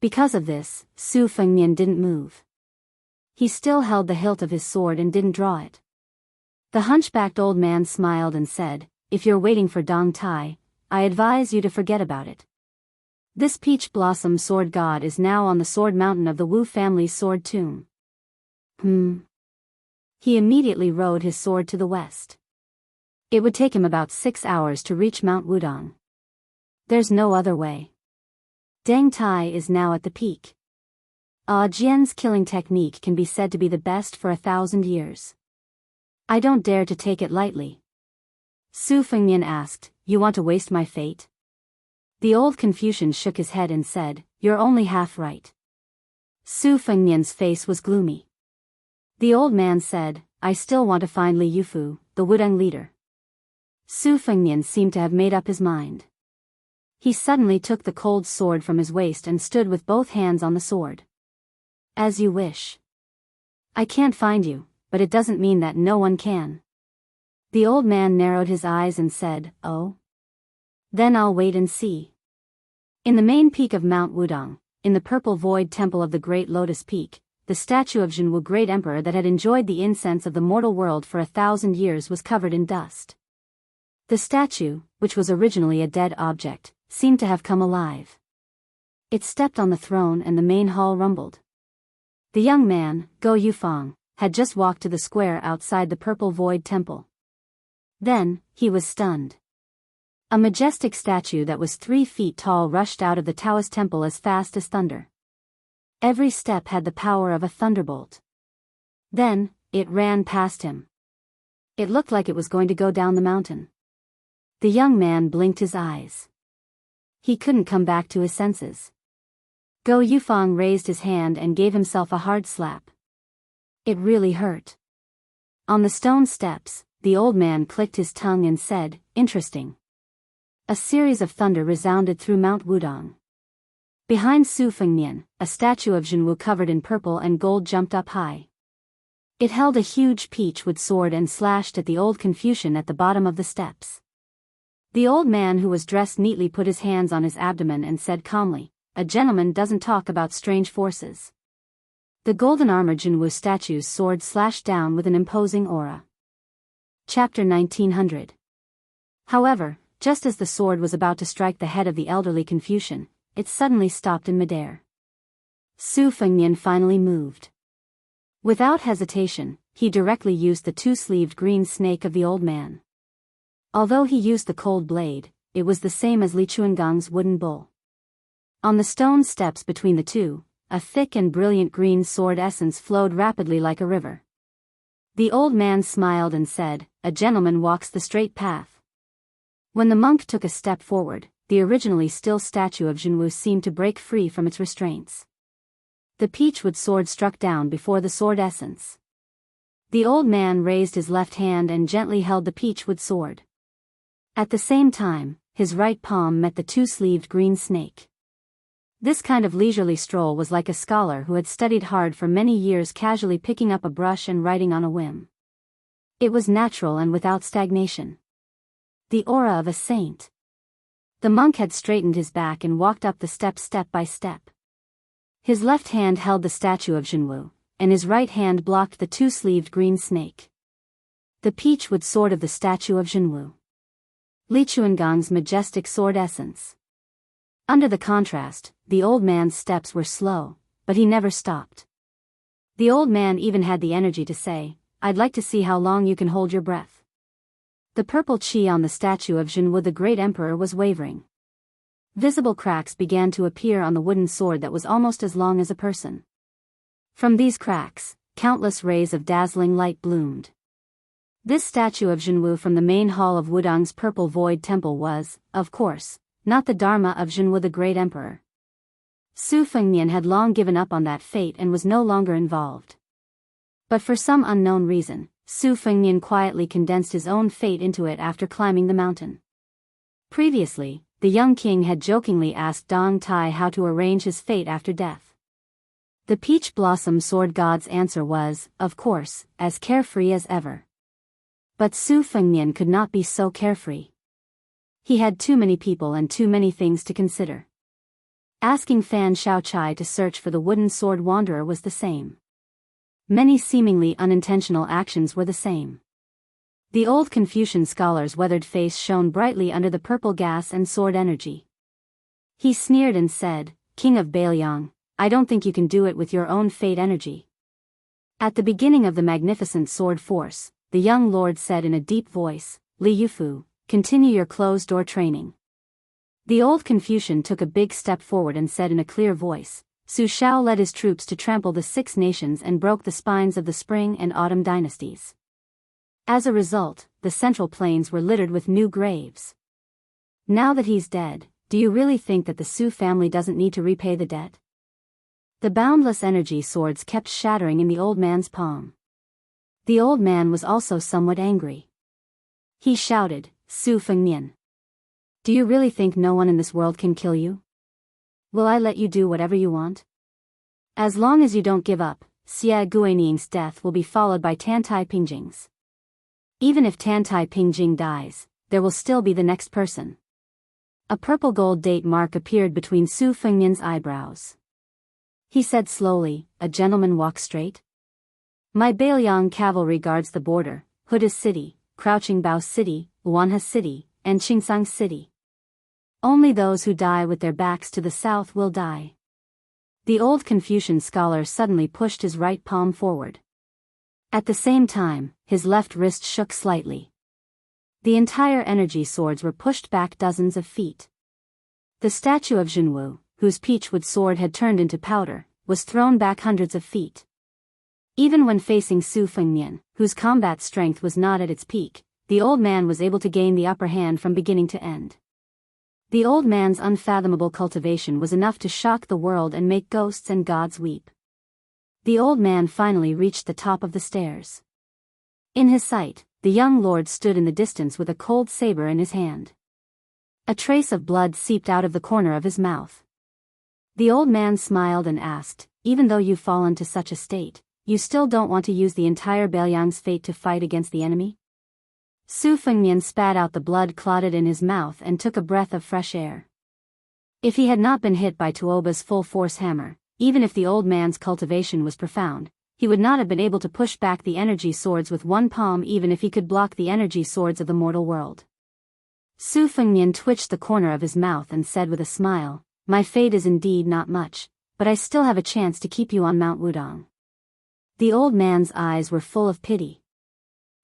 Because of this, Su Fengnian didn't move. He still held the hilt of his sword and didn't draw it. The hunchbacked old man smiled and said, "If you're waiting for Dong Tai, I advise you to forget about it. This peach blossom sword god is now on the sword mountain of the Wu family's sword tomb." He immediately rode his sword to the west. It would take him about 6 hours to reach Mount Wudong. There's no other way. Deng Tai is now at the peak. Jian's killing technique can be said to be the best for 1,000 years. I don't dare to take it lightly. Su Fengnian asked, "You want to waste my fate?" The old Confucian shook his head and said, "You're only half right." Su Fengnian's face was gloomy. The old man said, "I still want to find Li Yufu, the Wudong leader." Su Fengnian seemed to have made up his mind. He suddenly took the cold sword from his waist and stood with both hands on the sword. "As you wish. I can't find you, but it doesn't mean that no one can." The old man narrowed his eyes and said, "Oh? Then I'll wait and see." In the main peak of Mount Wudong, in the Purple Void Temple of the Great Lotus Peak, the statue of Jinwu Great Emperor that had enjoyed the incense of the mortal world for 1,000 years was covered in dust. The statue, which was originally a dead object, seemed to have come alive. It stepped on the throne and the main hall rumbled. The young man, Go Yufang, had just walked to the square outside the Purple Void Temple. Then, he was stunned. A majestic statue that was 3 feet tall rushed out of the Taoist temple as fast as thunder. Every step had the power of a thunderbolt. Then, it ran past him. It looked like it was going to go down the mountain. The young man blinked his eyes. He couldn't come back to his senses. Go Yufang raised his hand and gave himself a hard slap. It really hurt. On the stone steps, the old man clicked his tongue and said, "Interesting." A series of thunder resounded through Mount Wudong. Behind Su Fengnian, a statue of Jinwu covered in purple and gold jumped up high. It held a huge peachwood sword and slashed at the old Confucian at the bottom of the steps. The old man who was dressed neatly put his hands on his abdomen and said calmly, "A gentleman doesn't talk about strange forces." The golden armored Jinwu statue's sword slashed down with an imposing aura. Chapter 1900. However, just as the sword was about to strike the head of the elderly Confucian, it suddenly stopped in midair. Su Fengnian finally moved. Without hesitation, he directly used the 2-sleeved green snake of the old man. Although he used the cold blade, it was the same as Li Chuangang's wooden bull. On the stone steps between the two, a thick and brilliant green sword essence flowed rapidly like a river. The old man smiled and said, "A gentleman walks the straight path." When the monk took a step forward, the originally still statue of Jinwu seemed to break free from its restraints. The peachwood sword struck down before the sword essence. The old man raised his left hand and gently held the peachwood sword. At the same time, his right palm met the 2-sleeved green snake. This kind of leisurely stroll was like a scholar who had studied hard for many years casually picking up a brush and writing on a whim. It was natural and without stagnation. The aura of a saint. The monk had straightened his back and walked up the steps step by step. His left hand held the statue of Jinwu, and his right hand blocked the 2-sleeved green snake. The peachwood sword of the statue of Jinwu. Li Chuangang's majestic sword essence. Under the contrast, the old man's steps were slow, but he never stopped. The old man even had the energy to say, "I'd like to see how long you can hold your breath." The purple qi on the statue of Jinwu the Great Emperor was wavering. Visible cracks began to appear on the wooden sword that was almost as long as a person. From these cracks, countless rays of dazzling light bloomed. This statue of Jinwu from the main hall of Wudong's Purple Void Temple was, of course, not the Dharma of Jinwu the Great Emperor. Su Fengnian had long given up on that fate and was no longer involved. But for some unknown reason, Su Fengnian quietly condensed his own fate into it after climbing the mountain. Previously, the young king had jokingly asked Dong Tai how to arrange his fate after death. The peach blossom sword god's answer was, of course, as carefree as ever. But Su Fengnian could not be so carefree. He had too many people and too many things to consider. Asking Fan Shaochai to search for the wooden sword wanderer was the same. Many seemingly unintentional actions were the same. The old Confucian scholar's weathered face shone brightly under the purple gas and sword energy. He sneered and said, "King of Bailiang, I don't think you can do it with your own fate energy." At the beginning of the magnificent sword force, the young lord said in a deep voice, "Li Yufu, continue your closed-door training." The old Confucian took a big step forward and said in a clear voice, "Su Shao led his troops to trample the 6 nations and broke the spines of the Spring and Autumn dynasties. As a result, the Central Plains were littered with new graves. Now that he's dead, do you really think that the Su family doesn't need to repay the debt?" The boundless energy swords kept shattering in the old man's palm. The old man was also somewhat angry. He shouted, "Su Fengnian, do you really think no one in this world can kill you? Will I let you do whatever you want? As long as you don't give up, Xie Guaniying's death will be followed by Tantai Pingjing's. Even if Tantai Pingjing dies, there will still be the next person." A purple gold date mark appeared between Su Fengnian's eyebrows. He said slowly, a gentleman walks straight. My Bailiang cavalry guards the border, Huda City, Crouching Bao City, Wanha City, and Chingsang City. Only those who die with their backs to the south will die. The old Confucian scholar suddenly pushed his right palm forward. At the same time, his left wrist shook slightly. The entire energy swords were pushed back dozens of feet. The statue of Jinwu, whose peachwood sword had turned into powder, was thrown back hundreds of feet. Even when facing Su Fengnian, whose combat strength was not at its peak, the old man was able to gain the upper hand from beginning to end. The old man's unfathomable cultivation was enough to shock the world and make ghosts and gods weep. The old man finally reached the top of the stairs. In his sight, the young lord stood in the distance with a cold saber in his hand. A trace of blood seeped out of the corner of his mouth. The old man smiled and asked, even though you've fallen to such a state, you still don't want to use the entire Bailiang's fate to fight against the enemy? Su Fengnian spat out the blood clotted in his mouth and took a breath of fresh air. If he had not been hit by Tuoba's full-force hammer, even if the old man's cultivation was profound, he would not have been able to push back the energy swords with one palm even if he could block the energy swords of the mortal world. Su Fengnian twitched the corner of his mouth and said with a smile, my fate is indeed not much, but I still have a chance to keep you on Mount Wudong. The old man's eyes were full of pity.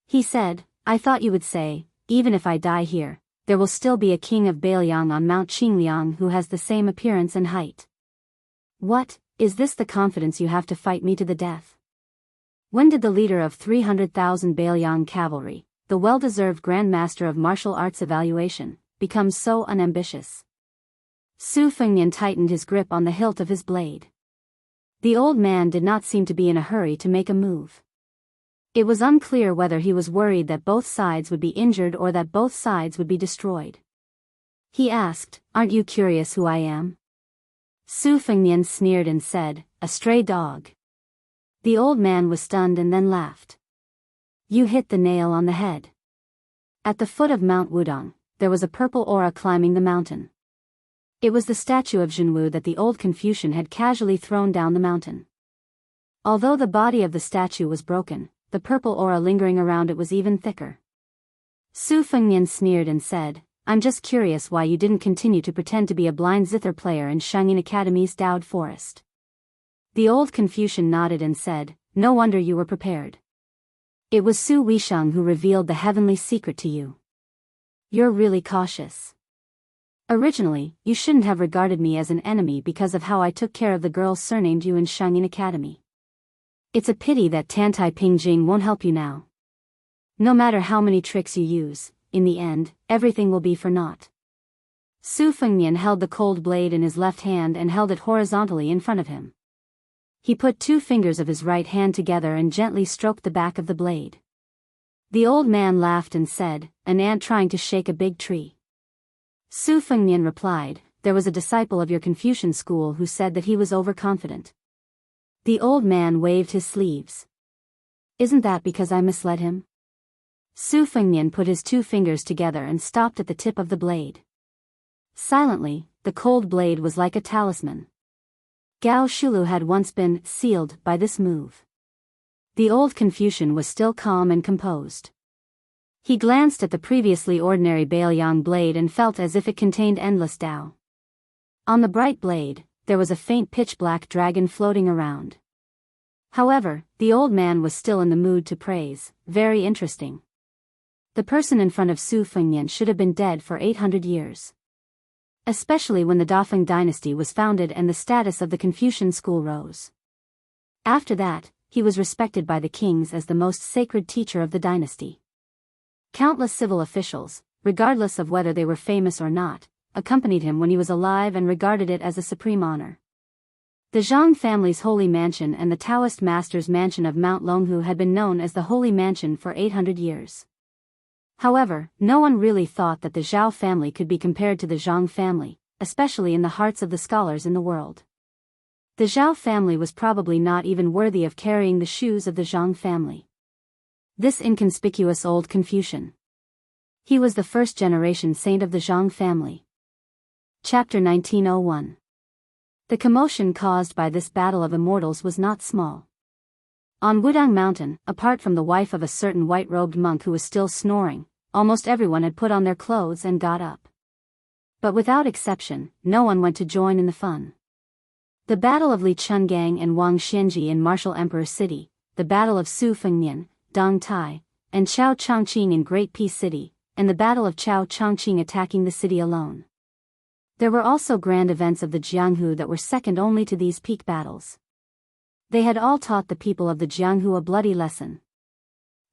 He said, I thought you would say, even if I die here, there will still be a king of Bailiang on Mount Qingliang who has the same appearance and height. What, is this the confidence you have to fight me to the death? When did the leader of 300,000 Bailiang cavalry, the well-deserved Grand Master of Martial Arts Evaluation, become so unambitious? Su Fengnian tightened his grip on the hilt of his blade. The old man did not seem to be in a hurry to make a move. It was unclear whether he was worried that both sides would be injured or that both sides would be destroyed. He asked, aren't you curious who I am? Su Fengnian sneered and said, a stray dog. The old man was stunned and then laughed. You hit the nail on the head. At the foot of Mount Wudong, there was a purple aura climbing the mountain. It was the statue of Jinwu that the old Confucian had casually thrown down the mountain. Although the body of the statue was broken, the purple aura lingering around it was even thicker. Su Fengnian sneered and said, I'm just curious why you didn't continue to pretend to be a blind zither player in Shangyin Academy's Dowd Forest. The old Confucian nodded and said, no wonder you were prepared. It was Su Weisheng who revealed the heavenly secret to you. You're really cautious. Originally, you shouldn't have regarded me as an enemy because of how I took care of the girl surnamed you in Shangyin Academy. It's a pity that Tantai Pingjing won't help you now. No matter how many tricks you use, in the end, everything will be for naught. Su Fengnian held the cold blade in his left hand and held it horizontally in front of him. He put 2 fingers of his right hand together and gently stroked the back of the blade. The old man laughed and said, an ant trying to shake a big tree. Su Fengnian replied, there was a disciple of your Confucian school who said that he was overconfident. The old man waved his sleeves. Isn't that because I misled him? Su Fengnian put his 2 fingers together and stopped at the tip of the blade. Silently, the cold blade was like a talisman. Gao Shulu had once been sealed by this move. The old Confucian was still calm and composed. He glanced at the previously ordinary Bailiang blade and felt as if it contained endless Tao. On the bright blade, there was a faint pitch-black dragon floating around. However, the old man was still in the mood to praise, very interesting. The person in front of Su Fengnian should have been dead for 800 years. Especially when the Dafeng dynasty was founded and the status of the Confucian school rose. After that, he was respected by the kings as the most sacred teacher of the dynasty. Countless civil officials, regardless of whether they were famous or not, accompanied him when he was alive and regarded it as a supreme honor. The Zhang family's holy mansion and the Taoist master's mansion of Mount Longhu had been known as the Holy Mansion for 800 years. However, no one really thought that the Zhao family could be compared to the Zhang family, especially in the hearts of the scholars in the world. The Zhao family was probably not even worthy of carrying the shoes of the Zhang family. This inconspicuous old Confucian. He was the first-generation saint of the Zhang family. Chapter 1901. The commotion caused by this battle of immortals was not small. On Wudang Mountain, apart from the wife of a certain white-robed monk who was still snoring, almost everyone had put on their clothes and got up. But without exception, no one went to join in the fun. The Battle of Li Chungang and Wang Xianji in Martial Emperor City, the Battle of Su Fengnian, Dong Tai, and Chao Chongqing in Great Peace City, and the Battle of Chao Chongqing attacking the city alone. There were also grand events of the Jianghu that were second only to these peak battles. They had all taught the people of the Jianghu a bloody lesson.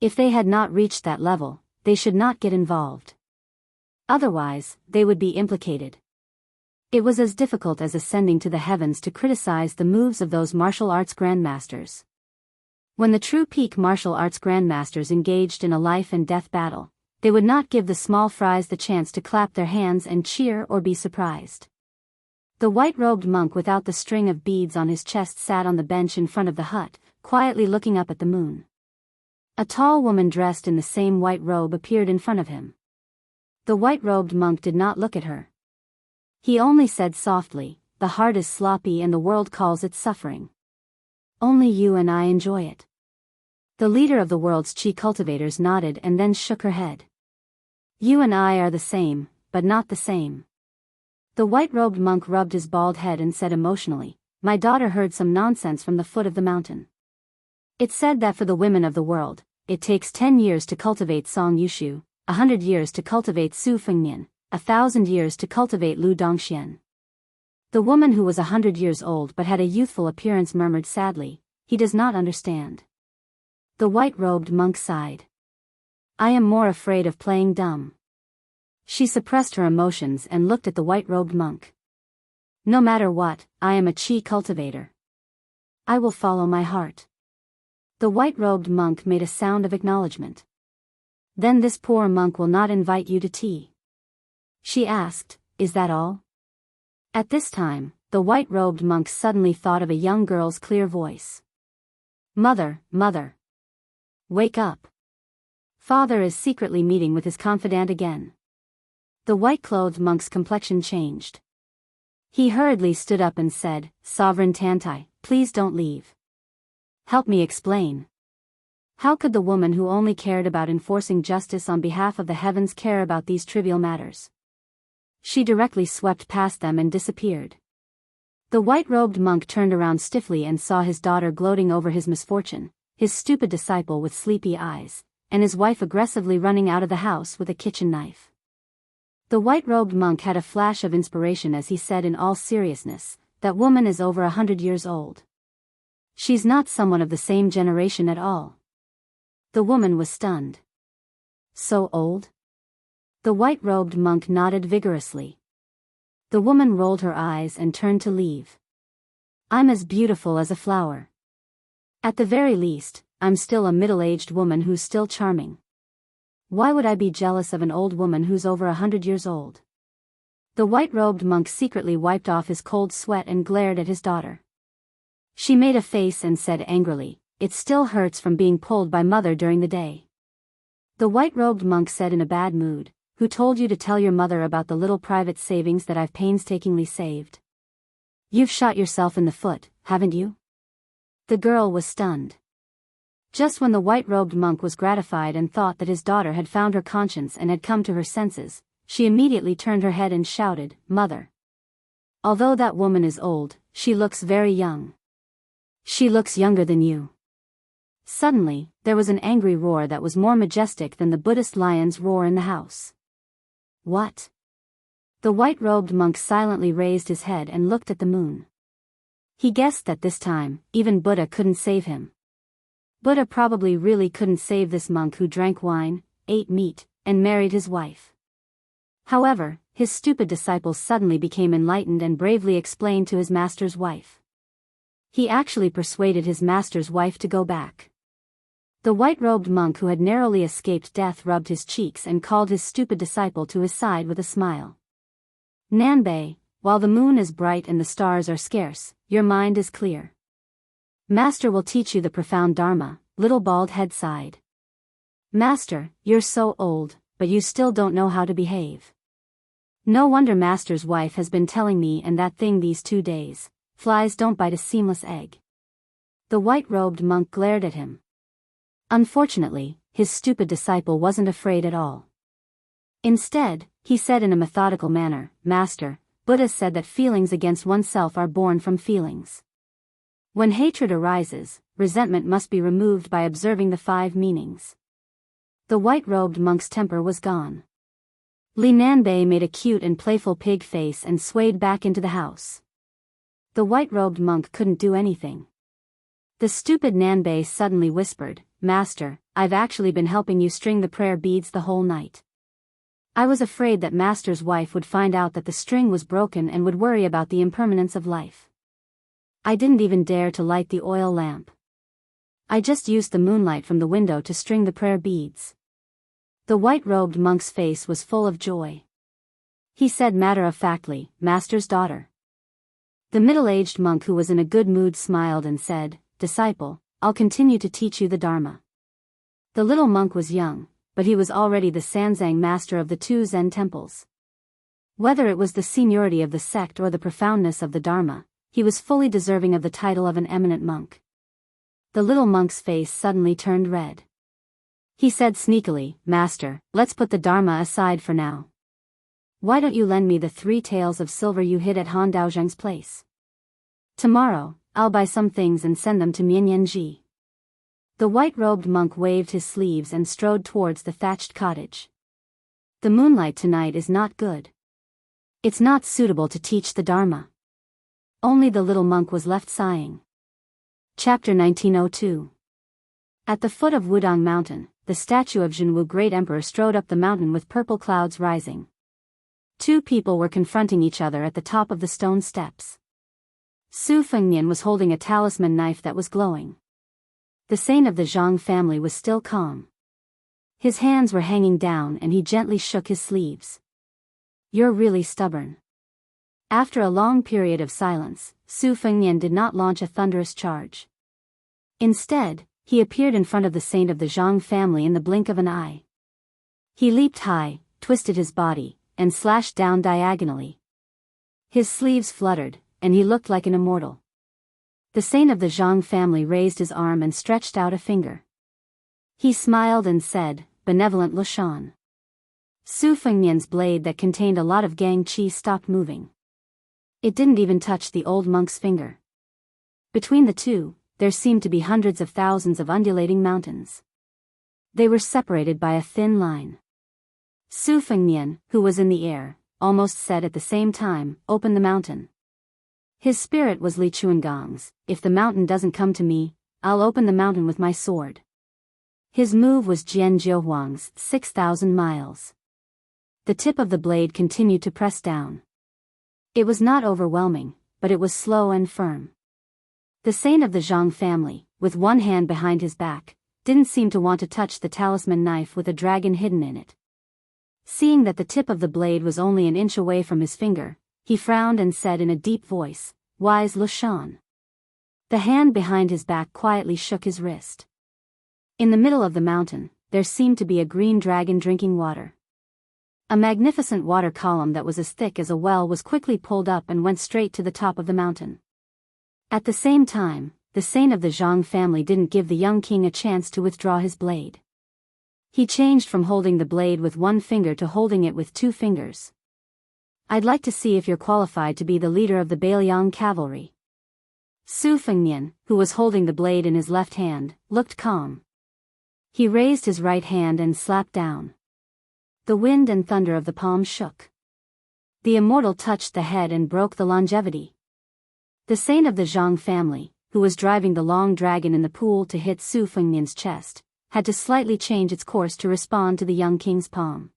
If they had not reached that level, they should not get involved. Otherwise, they would be implicated. It was as difficult as ascending to the heavens to criticize the moves of those martial arts grandmasters. When the true peak martial arts grandmasters engaged in a life and death battle, they would not give the small fries the chance to clap their hands and cheer or be surprised. The white-robed monk without the string of beads on his chest sat on the bench in front of the hut, quietly looking up at the moon. A tall woman dressed in the same white robe appeared in front of him. The white-robed monk did not look at her. He only said softly, "The heart is sloppy and the world calls it suffering. Only you and I enjoy it." The leader of the world's chi cultivators nodded and then shook her head. "You and I are the same, but not the same." The white-robed monk rubbed his bald head and said emotionally, "My daughter heard some nonsense from the foot of the mountain. It said that for the women of the world, it takes 10 years to cultivate Song Yushu, 100 years to cultivate Su Fengnian, 1,000 years to cultivate Lu Dongxian." The woman who was 100 years old but had a youthful appearance murmured sadly, "He does not understand." The white-robed monk sighed. "I am more afraid of playing dumb." She suppressed her emotions and looked at the white-robed monk. "No matter what, I am a chi cultivator. I will follow my heart." The white-robed monk made a sound of acknowledgement. "Then this poor monk will not invite you to tea?" She asked, "Is that all?" At this time, the white-robed monk suddenly thought of a young girl's clear voice. "Mother, mother. Wake up. Father is secretly meeting with his confidant again." The white-clothed monk's complexion changed. He hurriedly stood up and said, "Sovereign Tantai, please don't leave. Help me explain." How could the woman who only cared about enforcing justice on behalf of the heavens care about these trivial matters? She directly swept past them and disappeared. The white-robed monk turned around stiffly and saw his daughter gloating over his misfortune, his stupid disciple with sleepy eyes, and his wife aggressively running out of the house with a kitchen knife. The white-robed monk had a flash of inspiration as he said in all seriousness, "That woman is over 100 years old. She's not someone of the same generation at all." The woman was stunned. "So old?" The white-robed monk nodded vigorously. The woman rolled her eyes and turned to leave. "I'm as beautiful as a flower. At the very least, I'm still a middle-aged woman who's still charming. Why would I be jealous of an old woman who's over 100 years old?" The white-robed monk secretly wiped off his cold sweat and glared at his daughter. She made a face and said angrily, "It still hurts from being pulled by mother during the day." The white-robed monk said in a bad mood, "Who told you to tell your mother about the little private savings that I've painstakingly saved? You've shot yourself in the foot, haven't you?" The girl was stunned. Just when the white-robed monk was gratified and thought that his daughter had found her conscience and had come to her senses, she immediately turned her head and shouted, "Mother! Although that woman is old, she looks very young. She looks younger than you." Suddenly, there was an angry roar that was more majestic than the Buddhist lion's roar in the house. "What?" The white-robed monk silently raised his head and looked at the moon. He guessed that this time, even Buddha couldn't save him. Buddha probably really couldn't save this monk who drank wine, ate meat, and married his wife. However, his stupid disciple suddenly became enlightened and bravely explained to his master's wife. He actually persuaded his master's wife to go back. The white-robed monk who had narrowly escaped death rubbed his cheeks and called his stupid disciple to his side with a smile. "Nanbei, while the moon is bright and the stars are scarce, your mind is clear. Master will teach you the profound Dharma." Little bald head sighed. "Master, you're so old, but you still don't know how to behave. No wonder Master's wife has been telling me and that thing these 2 days. flies don't bite a seamless egg. The white-robed monk glared at him. Unfortunately, his stupid disciple wasn't afraid at all. Instead, he said in a methodical manner, "Master, Buddha said that feelings against oneself are born from feelings. When hatred arises, resentment must be removed by observing the 5 meanings." The white-robed monk's temper was gone. Li Nanbei made a cute and playful pig face and swayed back into the house. The white-robed monk couldn't do anything. The stupid Nanbei suddenly whispered, "Master, I've actually been helping you string the prayer beads the whole night. I was afraid that Master's wife would find out that the string was broken and would worry about the impermanence of life. I didn't even dare to light the oil lamp. I just used the moonlight from the window to string the prayer beads." The white-robed monk's face was full of joy. He said matter-of-factly, "Master's daughter." The middle-aged monk who was in a good mood smiled and said, "Disciple, I'll continue to teach you the Dharma." The little monk was young, but he was already the Sanzang master of the 2 Zen temples. Whether it was the seniority of the sect or the profoundness of the Dharma, he was fully deserving of the title of an eminent monk. The little monk's face suddenly turned red. He said sneakily, "Master, let's put the Dharma aside for now. Why don't you lend me the 3 taels of silver you hid at Han Daozheng's place? Tomorrow, I'll buy some things and send them to Mianyanji." The white-robed monk waved his sleeves and strode towards the thatched cottage. "The moonlight tonight is not good. It's not suitable to teach the Dharma." Only the little monk was left sighing. Chapter 1902. At the foot of Wudong Mountain, the statue of Zhenwu Great Emperor strode up the mountain with purple clouds rising. 2 people were confronting each other at the top of the stone steps. Su Fengnian was holding a talisman knife that was glowing. The saint of the Zhang family was still calm. His hands were hanging down and he gently shook his sleeves. "You're really stubborn." After a long period of silence, Su Fengnian did not launch a thunderous charge. Instead, he appeared in front of the saint of the Zhang family in the blink of an eye. He leaped high, twisted his body, and slashed down diagonally. His sleeves fluttered, and he looked like an immortal. The saint of the Zhang family raised his arm and stretched out a finger. He smiled and said, "Benevolent Lushan." Su Fengnian's blade that contained a lot of gang qi stopped moving. It didn't even touch the old monk's finger. Between the two, there seemed to be hundreds of thousands of undulating mountains. They were separated by a thin line. Su Fengnian, who was in the air, almost said at the same time, "Open the mountain." His spirit was Li Chuangong's, "If the mountain doesn't come to me, I'll open the mountain with my sword." His move was Jian Jiuhuang's, 6,000 miles. The tip of the blade continued to press down. It was not overwhelming, but it was slow and firm. The saint of the Zhang family, with one hand behind his back, didn't seem to want to touch the talisman knife with a dragon hidden in it. Seeing that the tip of the blade was only an inch away from his finger, he frowned and said in a deep voice, "Wise Lushan." The hand behind his back quietly shook his wrist. In the middle of the mountain, there seemed to be a green dragon drinking water. A magnificent water column that was as thick as a well was quickly pulled up and went straight to the top of the mountain. At the same time, the saint of the Zhang family didn't give the young king a chance to withdraw his blade. He changed from holding the blade with one finger to holding it with 2 fingers. "I'd like to see if you're qualified to be the leader of the Bailiang cavalry." Su Fengnian, who was holding the blade in his left hand, looked calm. He raised his right hand and slapped down. The wind and thunder of the palm shook. The immortal touched the head and broke the longevity. The saint of the Zhang family, who was driving the long dragon in the pool to hit Su Fengnian's chest, had to slightly change its course to respond to the young king's palm.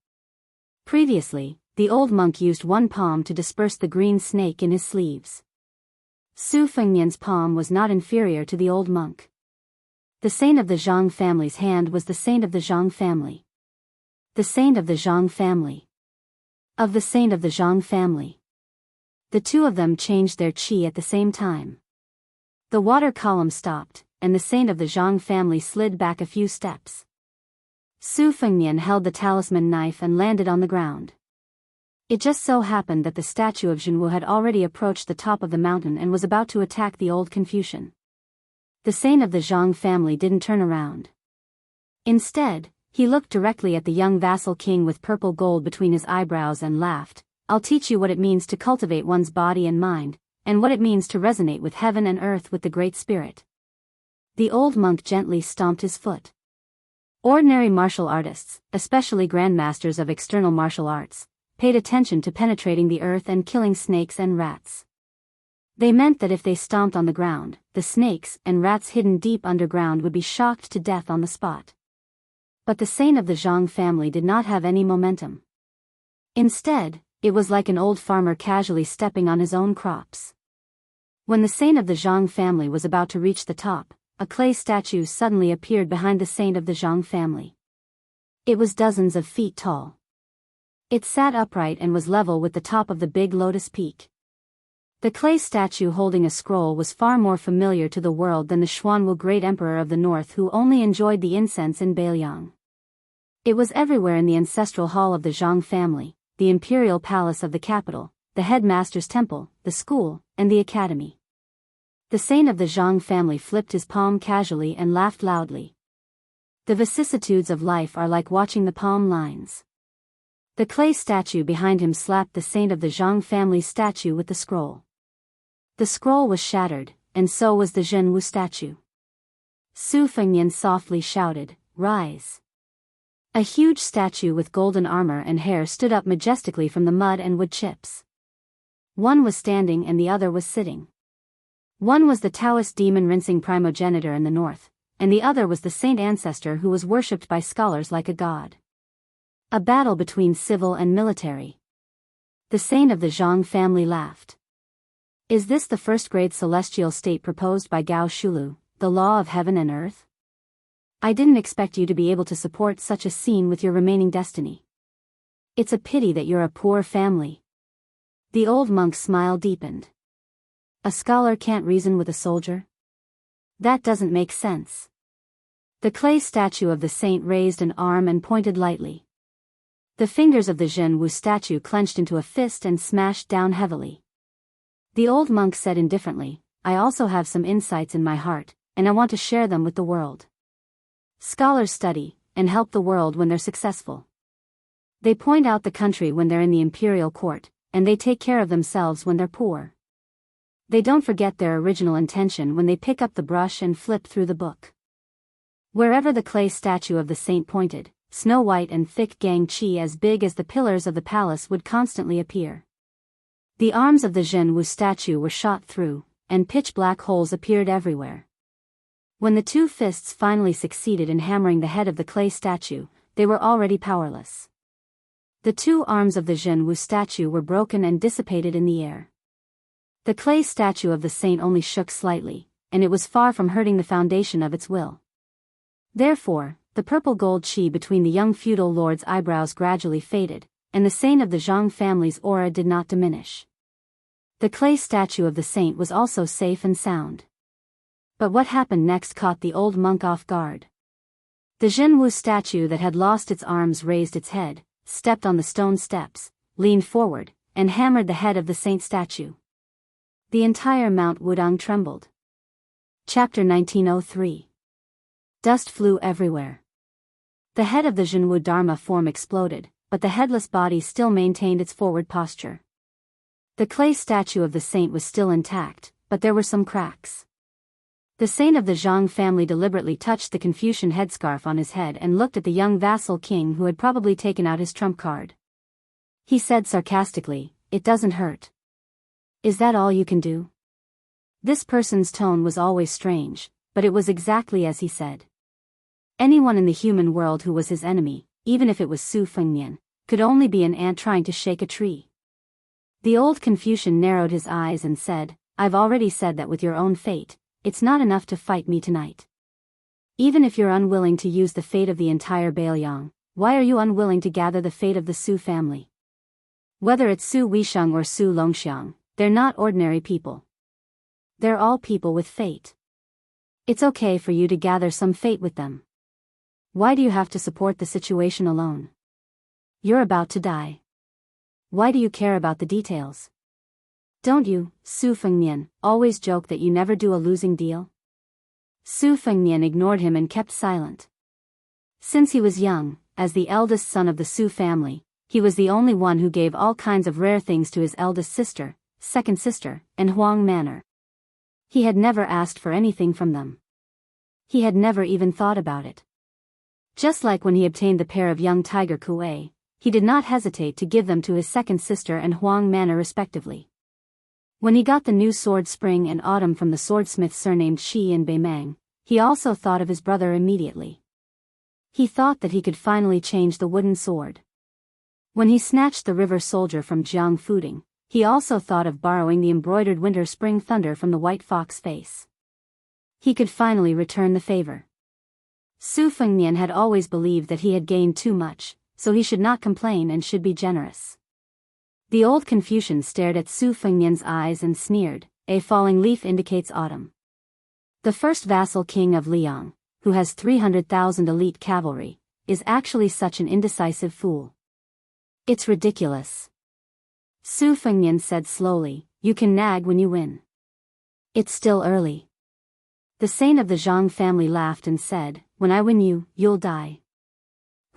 Previously, the old monk used one palm to disperse the green snake in his sleeves. Su Fengnian's palm was not inferior to the old monk. The saint of the Zhang family's hand was the saint of the Zhang family. The saint of the Zhang family. Of the saint of the Zhang family. The 2 of them changed their qi at the same time. The water column stopped, and the saint of the Zhang family slid back a few steps. Su Fengnian held the talisman knife and landed on the ground. It just so happened that the statue of Zhenwu had already approached the top of the mountain and was about to attack the old Confucian. The saint of the Zhang family didn't turn around. Instead, he looked directly at the young vassal king with purple gold between his eyebrows and laughed. I'll teach you what it means to cultivate one's body and mind, and what it means to resonate with heaven and earth with the Great Spirit. The old monk gently stomped his foot. Ordinary martial artists, especially grandmasters of external martial arts, paid attention to penetrating the earth and killing snakes and rats. They meant that if they stomped on the ground, the snakes and rats hidden deep underground would be shocked to death on the spot. But the saint of the Zhang family did not have any momentum. Instead, it was like an old farmer casually stepping on his own crops. When the saint of the Zhang family was about to reach the top, a clay statue suddenly appeared behind the saint of the Zhang family. It was dozens of feet tall. It sat upright and was level with the top of the big lotus peak. The clay statue holding a scroll was far more familiar to the world than the Xuanwu great emperor of the north who only enjoyed the incense in Beiliang. It was everywhere in the ancestral hall of the Zhang family, the imperial palace of the capital, the headmaster's temple, the school, and the academy. The saint of the Zhang family flipped his palm casually and laughed loudly. The vicissitudes of life are like watching the palm lines. The clay statue behind him slapped the saint of the Zhang family's statue with the scroll. The scroll was shattered, and so was the Zhenwu statue. Su Fengnian softly shouted, "Rise!" A huge statue with golden armor and hair stood up majestically from the mud and wood chips. One was standing and the other was sitting. One was the Taoist demon rinsing primogenitor in the north, and the other was the saint ancestor who was worshipped by scholars like a god. A battle between civil and military. The saint of the Zhang family laughed. Is this the first-grade celestial state proposed by Gao Shulu, the law of heaven and earth? I didn't expect you to be able to support such a scene with your remaining destiny. It's a pity that you're a poor family. The old monk's smile deepened. A scholar can't reason with a soldier? That doesn't make sense. The clay statue of the saint raised an arm and pointed lightly. The fingers of the Zhenwu statue clenched into a fist and smashed down heavily. The old monk said indifferently, I also have some insights in my heart, and I want to share them with the world. Scholars study, and help the world when they're successful. They point out the country when they're in the imperial court, and they take care of themselves when they're poor. They don't forget their original intention when they pick up the brush and flip through the book. Wherever the clay statue of the saint pointed, snow white and thick gang chi as big as the pillars of the palace would constantly appear. The arms of the Zhenwu statue were shot through, and pitch-black holes appeared everywhere. When the two fists finally succeeded in hammering the head of the clay statue, they were already powerless. The two arms of the Zhenwu statue were broken and dissipated in the air. The clay statue of the saint only shook slightly, and it was far from hurting the foundation of its will. Therefore, the purple gold chi between the young feudal lord's eyebrows gradually faded, and the saint of the Zhang family's aura did not diminish. The clay statue of the saint was also safe and sound. But what happened next caught the old monk off guard. The Zhenwu statue that had lost its arms raised its head, stepped on the stone steps, leaned forward, and hammered the head of the saint statue. The entire Mount Wudang trembled. Chapter 1903. Dust flew everywhere. The head of the Zhenwu Dharma form exploded, but the headless body still maintained its forward posture. The clay statue of the saint was still intact, but there were some cracks. The saint of the Zhang family deliberately touched the Confucian headscarf on his head and looked at the young vassal king who had probably taken out his trump card. He said sarcastically, "It doesn't hurt. Is that all you can do?" This person's tone was always strange, but it was exactly as he said. Anyone in the human world who was his enemy, even if it was Su Fengnian, could only be an ant trying to shake a tree. The old Confucian narrowed his eyes and said, "I've already said that with your own fate, it's not enough to fight me tonight. Even if you're unwilling to use the fate of the entire Beiliang, why are you unwilling to gather the fate of the Su family? Whether it's Su Weisheng or Su Longxiang, they're not ordinary people. They're all people with fate. It's okay for you to gather some fate with them. Why do you have to support the situation alone? You're about to die. Why do you care about the details? Don't you, Su Fengnian, always joke that you never do a losing deal? Su Fengnian ignored him and kept silent. Since he was young, as the eldest son of the Su family, he was the only one who gave all kinds of rare things to his eldest sister, second sister, and Huang Manor. He had never asked for anything from them. He had never even thought about it. Just like when he obtained the pair of young tiger Kuei, he did not hesitate to give them to his second sister and Huang Manor respectively. When he got the new sword Spring and Autumn from the swordsmith surnamed Shi in Beimang, he also thought of his brother immediately. He thought that he could finally change the wooden sword. When he snatched the river soldier from Jiang Fuding, he also thought of borrowing the embroidered winter spring thunder from the white fox face. He could finally return the favor. Su Fengnian had always believed that he had gained too much, so he should not complain and should be generous. The old Confucian stared at Su Fengnian's eyes and sneered. A falling leaf indicates autumn. The first vassal king of Liang, who has 300,000 elite cavalry, is actually such an indecisive fool. It's ridiculous. Su Fengnian said slowly, you can nag when you win. It's still early. The saint of the Zhang family laughed and said, when I win you, you'll die.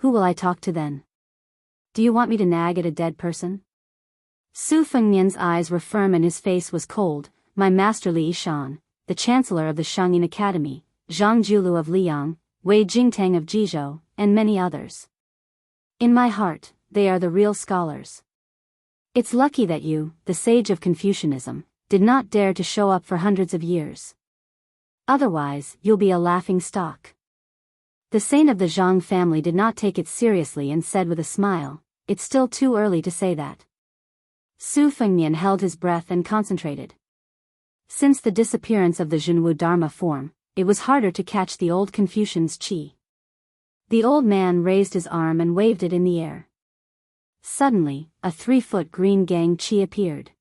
Who will I talk to then? Do you want me to nag at a dead person? Su Fengnian's eyes were firm and his face was cold. My master Li Yishan, the chancellor of the Shangyin Academy, Zhang Julu of Liang, Wei Jingtang of Jizhou, and many others. In my heart, they are the real scholars. It's lucky that you, the sage of Confucianism, did not dare to show up for hundreds of years. Otherwise, you'll be a laughing stock. The saint of the Zhang family did not take it seriously and said with a smile, it's still too early to say that. Su Fengnian held his breath and concentrated. Since the disappearance of the Zhenwu Dharma form, it was harder to catch the old Confucian's qi. The old man raised his arm and waved it in the air. Suddenly, a 3-foot green gang qi appeared.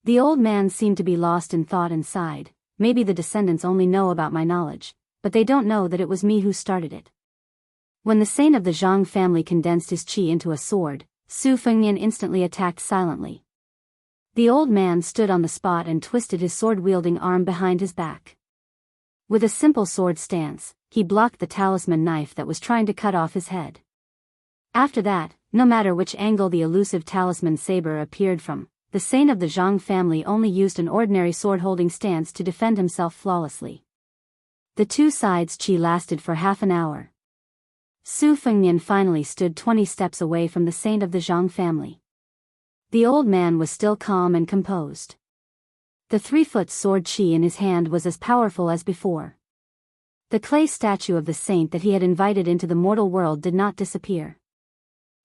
The old man seemed to be lost in thought and sighed, maybe the descendants only know about my knowledge, but they don't know that it was me who started it. When the saint of the Zhang family condensed his qi into a sword, Su Fengnian instantly attacked silently. The old man stood on the spot and twisted his sword-wielding arm behind his back. With a simple sword stance, he blocked the talisman knife that was trying to cut off his head. After that, no matter which angle the elusive talisman saber appeared from, the saint of the Zhang family only used an ordinary sword-holding stance to defend himself flawlessly. The two sides' qi lasted for half an hour. Su Fengnian finally stood 20 steps away from the saint of the Zhang family. The old man was still calm and composed. The 3-foot sword qi in his hand was as powerful as before. The clay statue of the saint that he had invited into the mortal world did not disappear.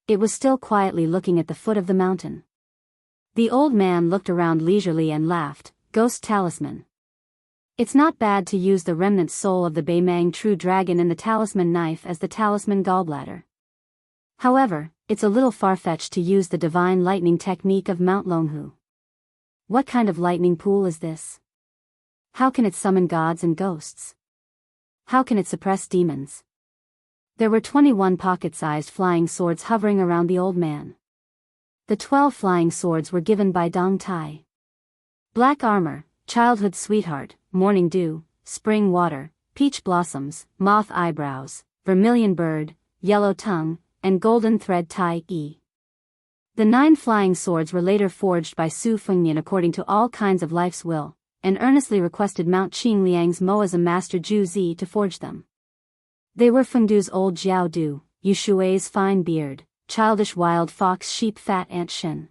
It was still quietly looking at the foot of the mountain. The old man looked around leisurely and laughed, ghost talisman. It's not bad to use the remnant soul of the Beimang true dragon and the talisman knife as the talisman gallbladder. However, it's a little far-fetched to use the divine lightning technique of Mount Longhu. What kind of lightning pool is this? How can it summon gods and ghosts? How can it suppress demons? There were 21 pocket-sized flying swords hovering around the old man. The 12 flying swords were given by Dong Tai. Black armor, childhood sweetheart, morning dew, spring water, peach blossoms, moth eyebrows, vermilion bird, yellow tongue, and golden thread tai yi. The 9 flying swords were later forged by Su Fengnian according to all kinds of life's will, and earnestly requested Mount Qingliang's Moazam master Zhu Zi to forge them. They were Fengdu's old Jiao Du, Yushui's fine beard, childish wild fox sheep fat ant Shen.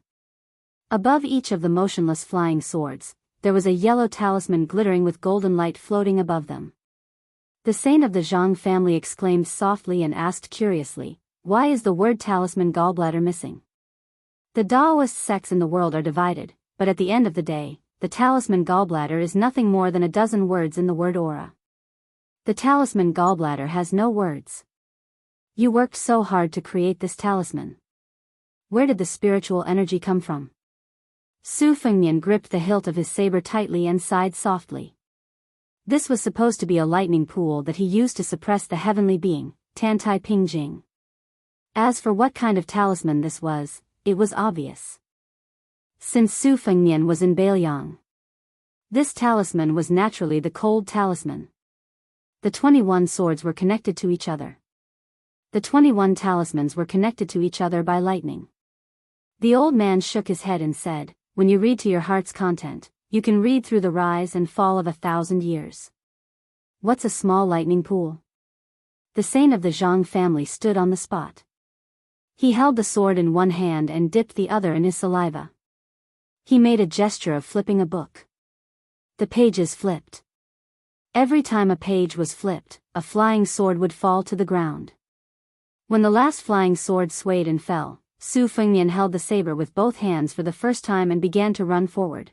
Above each of the motionless flying swords, there was a yellow talisman glittering with golden light floating above them. The saint of the Zhang family exclaimed softly and asked curiously, why is the word talisman gallbladder missing? The Taoist sects in the world are divided, but at the end of the day, the talisman gallbladder is nothing more than a dozen words in the word aura. The talisman gallbladder has no words. You worked so hard to create this talisman. Where did the spiritual energy come from? Su Fengnian gripped the hilt of his saber tightly and sighed softly. This was supposed to be a lightning pool that he used to suppress the heavenly being, Tan Tai Ping Jing. As for what kind of talisman this was, it was obvious. Since Su Fengnian was in Bailiang, this talisman was naturally the cold talisman. The 21 swords were connected to each other. The 21 talismans were connected to each other by lightning. The old man shook his head and said, "When you read to your heart's content, you can read through the rise and fall of 1,000 years. What's a small lightning pool?" The saint of the Zhang family stood on the spot. He held the sword in one hand and dipped the other in his saliva. He made a gesture of flipping a book. The pages flipped. Every time a page was flipped, a flying sword would fall to the ground. When the last flying sword swayed and fell, Su Fengnian held the saber with both hands for the first time and began to run forward.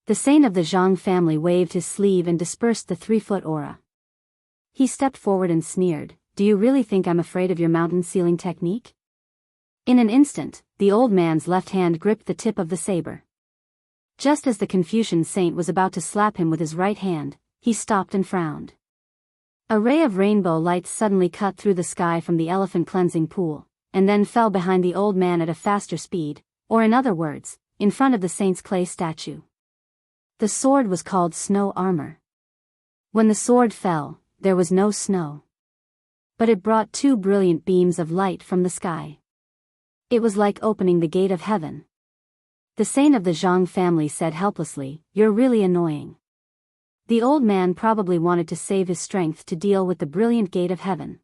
The saint of the Zhang family waved his sleeve and dispersed the 3-foot aura. He stepped forward and sneered, "Do you really think I'm afraid of your mountain sealing technique?" In an instant, the old man's left hand gripped the tip of the saber. Just as the Confucian saint was about to slap him with his right hand, he stopped and frowned. A ray of rainbow light suddenly cut through the sky from the elephant cleansing pool, and then fell behind the old man at a faster speed, or in other words, in front of the saint's clay statue. The sword was called snow armor. When the sword fell, there was no snow. But it brought 2 brilliant beams of light from the sky. It was like opening the gate of heaven. The saint of the Zhang family said helplessly, "You're really annoying." The old man probably wanted to save his strength to deal with the brilliant gate of heaven.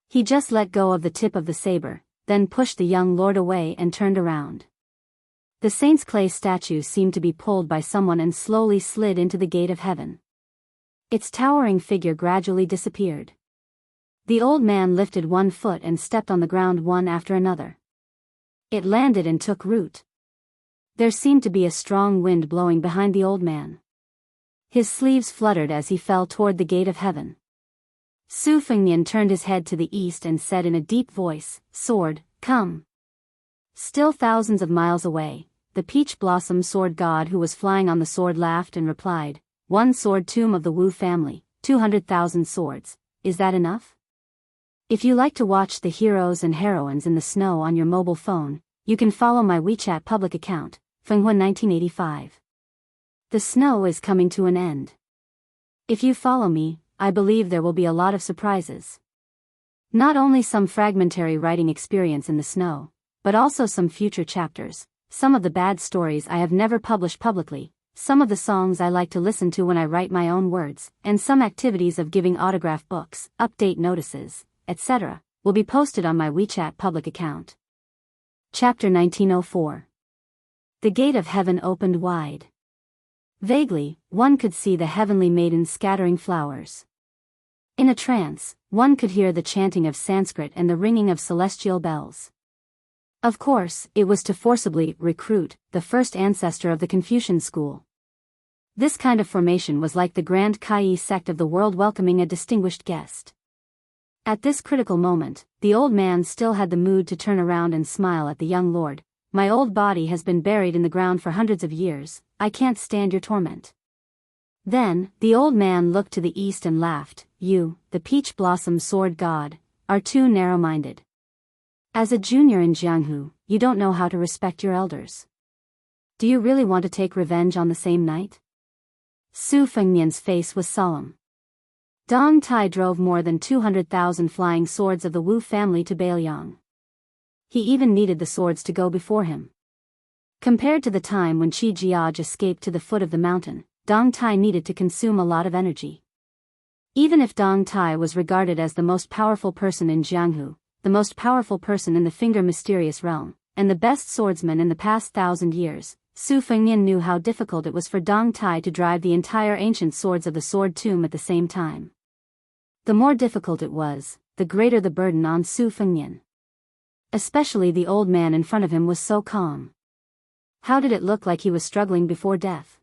He just let go of the tip of the saber, then pushed the young lord away and turned around. The saint's clay statue seemed to be pulled by someone and slowly slid into the gate of heaven. Its towering figure gradually disappeared. The old man lifted one foot and stepped on the ground one after another. It landed and took root. There seemed to be a strong wind blowing behind the old man. His sleeves fluttered as he fell toward the gate of heaven. Su Fengnian turned his head to the east and said in a deep voice, "Sword, come." Still thousands of miles away, the peach blossom sword god who was flying on the sword laughed and replied, "One sword tomb of the Wu family, 200,000 swords, is that enough?" If you like to watch the heroes and heroines in the snow on your mobile phone, you can follow my WeChat public account, Fenghuan 1985. The snow is coming to an end. If you follow me, I believe there will be a lot of surprises. Not only some fragmentary writing experience in the snow, but also some future chapters, some of the bad stories I have never published publicly, some of the songs I like to listen to when I write my own words, and some activities of giving autograph books, update notices, etc., will be posted on my WeChat public account. Chapter 1904. The gate of heaven opened wide. Vaguely, one could see the heavenly maidens scattering flowers. In a trance, one could hear the chanting of Sanskrit and the ringing of celestial bells. Of course, it was to forcibly recruit the first ancestor of the Confucian school. This kind of formation was like the Grand Kai sect of the world welcoming a distinguished guest. At this critical moment, the old man still had the mood to turn around and smile at the young lord. "My old body has been buried in the ground for hundreds of years, I can't stand your torment." Then, the old man looked to the east and laughed, "You, the peach blossom sword god, are too narrow-minded. As a junior in Jianghu, you don't know how to respect your elders. Do you really want to take revenge on the same night?" Su Fengnian's face was solemn. Dong Tai drove more than 200,000 flying swords of the Wu family to Bailiang. He even needed the swords to go before him. Compared to the time when Qi Jiaj escaped to the foot of the mountain, Dong Tai needed to consume a lot of energy. Even if Dong Tai was regarded as the most powerful person in Jianghu, the most powerful person in the Finger Mysterious realm, and the best swordsman in the past 1,000 years, Su Fengnian knew how difficult it was for Dong Tai to drive the entire ancient swords of the sword tomb at the same time. The more difficult it was, the greater the burden on Su Fengnian. Especially the old man in front of him was so calm. How did it look like he was struggling before death?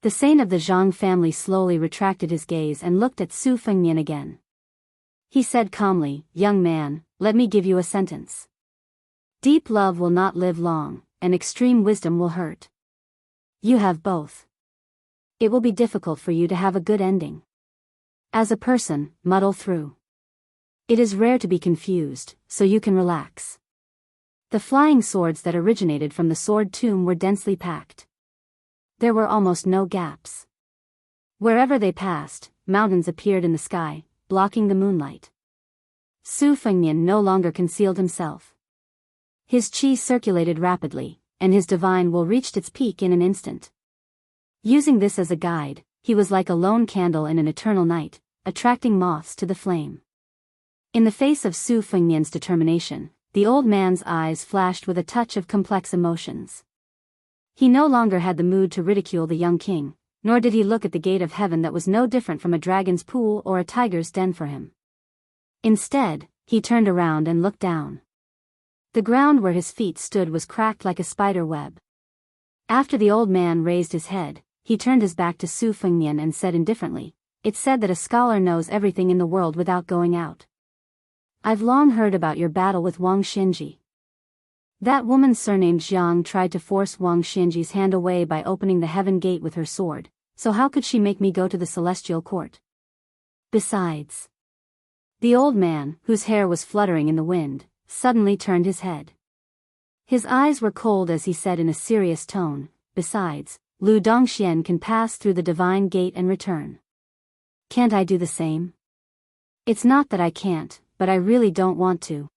The saint of the Zhang family slowly retracted his gaze and looked at Su Fengnian again. He said calmly, "Young man, let me give you a sentence. Deep love will not live long, and extreme wisdom will hurt. You have both. It will be difficult for you to have a good ending. As a person, muddle through. It is rare to be confused, so you can relax. The flying swords that originated from the sword tomb were densely packed. There were almost no gaps. Wherever they passed, mountains appeared in the sky, blocking the moonlight. Su Fengnian no longer concealed himself. His chi circulated rapidly, and his divine will reached its peak in an instant. Using this as a guide, he was like a lone candle in an eternal night, attracting moths to the flame. In the face of Su Fengnian's determination, the old man's eyes flashed with a touch of complex emotions. He no longer had the mood to ridicule the young king, nor did he look at the gate of heaven that was no different from a dragon's pool or a tiger's den for him. Instead, he turned around and looked down. The ground where his feet stood was cracked like a spider web. After the old man raised his head, he turned his back to Su Fengnian and said indifferently, "It's said that a scholar knows everything in the world without going out. I've long heard about your battle with Wang Xinji. That woman surnamed Jiang tried to force Wang Xinji's hand away by opening the heaven gate with her sword, so how could she make me go to the celestial court? Besides..." The old man, whose hair was fluttering in the wind, suddenly turned his head. His eyes were cold as he said in a serious tone, "Besides, Lu Dongxian can pass through the divine gate and return. Can't I do the same? It's not that I can't, but I really don't want to."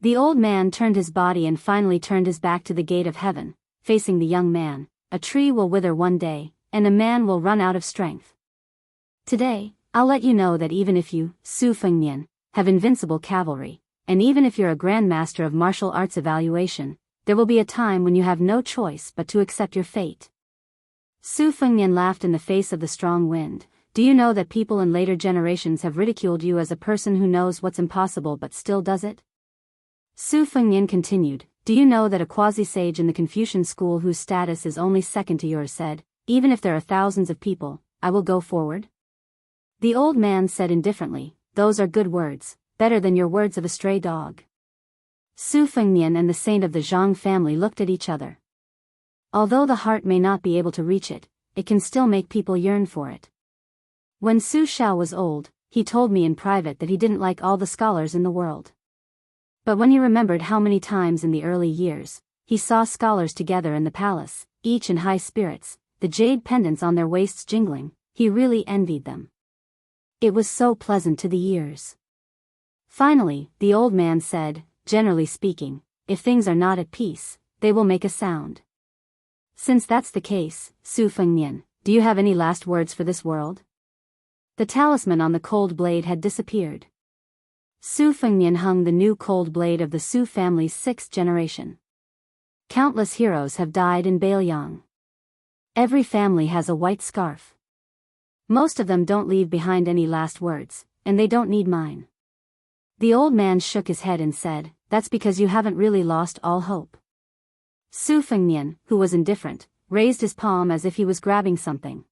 The old man turned his body and finally turned his back to the gate of heaven, facing the young man. "A tree will wither one day, and a man will run out of strength. Today, I'll let you know that even if you, Su Fengnian, have invincible cavalry, and even if you're a grandmaster of martial arts evaluation, there will be a time when you have no choice but to accept your fate." Su Fengnian laughed in the face of the strong wind. "Do you know that people in later generations have ridiculed you as a person who knows what's impossible but still does it?" Su Fengnian continued, "Do you know that a quasi-sage in the Confucian school whose status is only second to yours said, 'Even if there are thousands of people, I will go forward'?" The old man said indifferently, "Those are good words, better than your words of a stray dog." Su Fengnian and the saint of the Zhang family looked at each other. Although the heart may not be able to reach it, it can still make people yearn for it. When Su Xiao was old, he told me in private that he didn't like all the scholars in the world. But when he remembered how many times in the early years, he saw scholars together in the palace, each in high spirits, the jade pendants on their waists jingling, he really envied them. It was so pleasant to the ears. Finally, the old man said, "Generally speaking, if things are not at peace, they will make a sound. Since that's the case, Su Fengnian, do you have any last words for this world?" The talisman on the cold blade had disappeared. Su Fengnian hung the new cold blade of the Su family's 6th generation. Countless heroes have died in Bailiang. Every family has a white scarf. Most of them don't leave behind any last words, and they don't need mine. The old man shook his head and said, "That's because you haven't really lost all hope." Su Fengnian, who was indifferent, raised his palm as if he was grabbing something.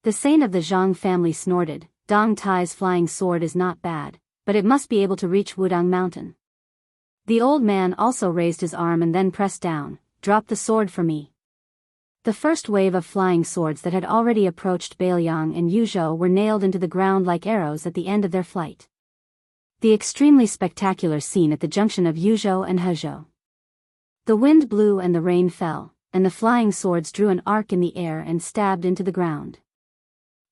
The saint of the Zhang family snorted, "Dong Tai's flying sword is not bad, but it must be able to reach Wudang Mountain." The old man also raised his arm and then pressed down, "Drop the sword for me." The first wave of flying swords that had already approached Bailiang and Yuzhou were nailed into the ground like arrows at the end of their flight. The extremely spectacular scene at the junction of Yuzhou and Hezhou. The wind blew and the rain fell, and the flying swords drew an arc in the air and stabbed into the ground.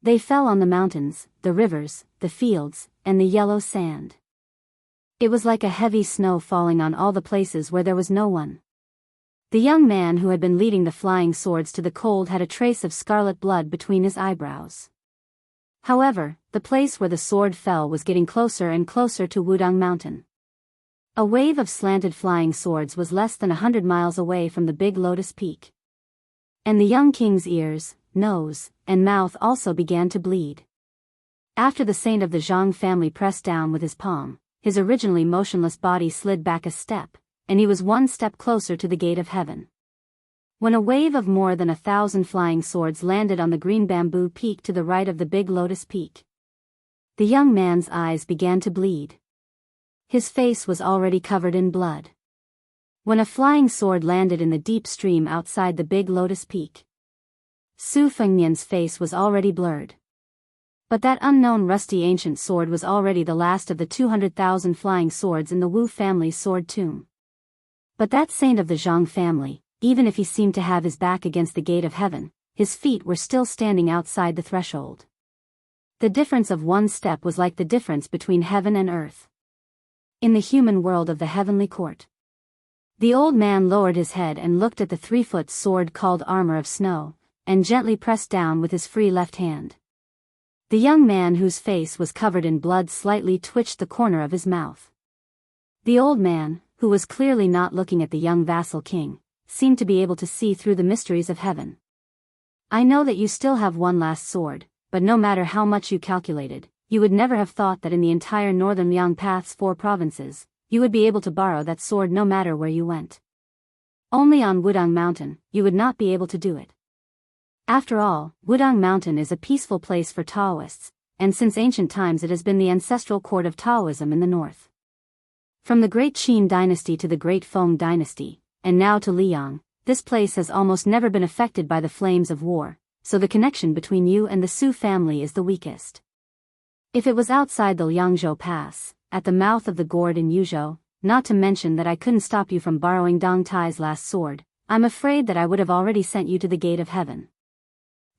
They fell on the mountains, the rivers, the fields, and the yellow sand. It was like a heavy snow falling on all the places where there was no one. The young man who had been leading the flying swords to the cold had a trace of scarlet blood between his eyebrows. However, the place where the sword fell was getting closer and closer to Wudang Mountain. A wave of slanted flying swords was less than 100 miles away from the big lotus peak. And the young king's ears, nose, and mouth also began to bleed. After the saint of the Zhang family pressed down with his palm, his originally motionless body slid back a step, and he was one step closer to the gate of heaven. When a wave of more than 1,000 flying swords landed on the green bamboo peak to the right of the big lotus peak, the young man's eyes began to bleed. His face was already covered in blood. When a flying sword landed in the deep stream outside the big lotus peak, Su Fengnian's face was already blurred. But that unknown rusty ancient sword was already the last of the 200,000 flying swords in the Wu family's sword tomb. But that saint of the Zhang family, even if he seemed to have his back against the gate of heaven, his feet were still standing outside the threshold. The difference of one step was like the difference between heaven and earth. In the human world of the heavenly court. The old man lowered his head and looked at the 3-foot sword called armor of snow, and gently pressed down with his free left hand. The young man, whose face was covered in blood, slightly twitched the corner of his mouth. The old man, who was clearly not looking at the young vassal king, seemed to be able to see through the mysteries of heaven. I know that you still have one last sword, but no matter how much you calculated, you would never have thought that in the entire northern Liang Path's 4 provinces, you would be able to borrow that sword no matter where you went. Only on Wudang Mountain, you would not be able to do it. After all, Wudang Mountain is a peaceful place for Taoists, and since ancient times it has been the ancestral court of Taoism in the north. From the Great Qin dynasty to the Great Feng dynasty, and now to Liang, this place has almost never been affected by the flames of war, so the connection between you and the Su family is the weakest. If it was outside the Liangzhou Pass, at the mouth of the gourd in Yuzhou, not to mention that I couldn't stop you from borrowing Dong Tai's last sword, I'm afraid that I would have already sent you to the gate of heaven.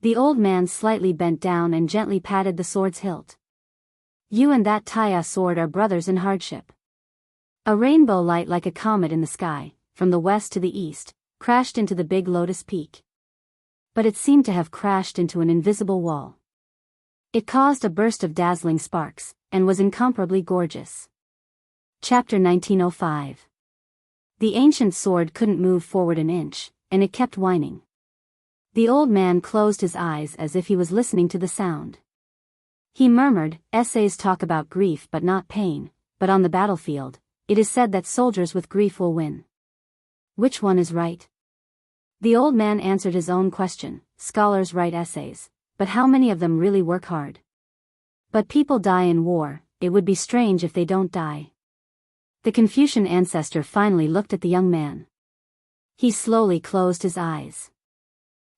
The old man slightly bent down and gently patted the sword's hilt. You and that Taiya sword are brothers in hardship. A rainbow light like a comet in the sky, from the west to the east, crashed into the big lotus peak. But it seemed to have crashed into an invisible wall. It caused a burst of dazzling sparks, and was incomparably gorgeous. Chapter 1905. The ancient sword couldn't move forward an inch, and it kept whining. The old man closed his eyes as if he was listening to the sound. He murmured, "Essays talk about grief but not pain, but on the battlefield, it is said that soldiers with grief will win. Which one is right?" The old man answered his own question. Scholars write essays, but how many of them really work hard? But people die in war, it would be strange if they don't die. The Confucian ancestor finally looked at the young man. He slowly closed his eyes.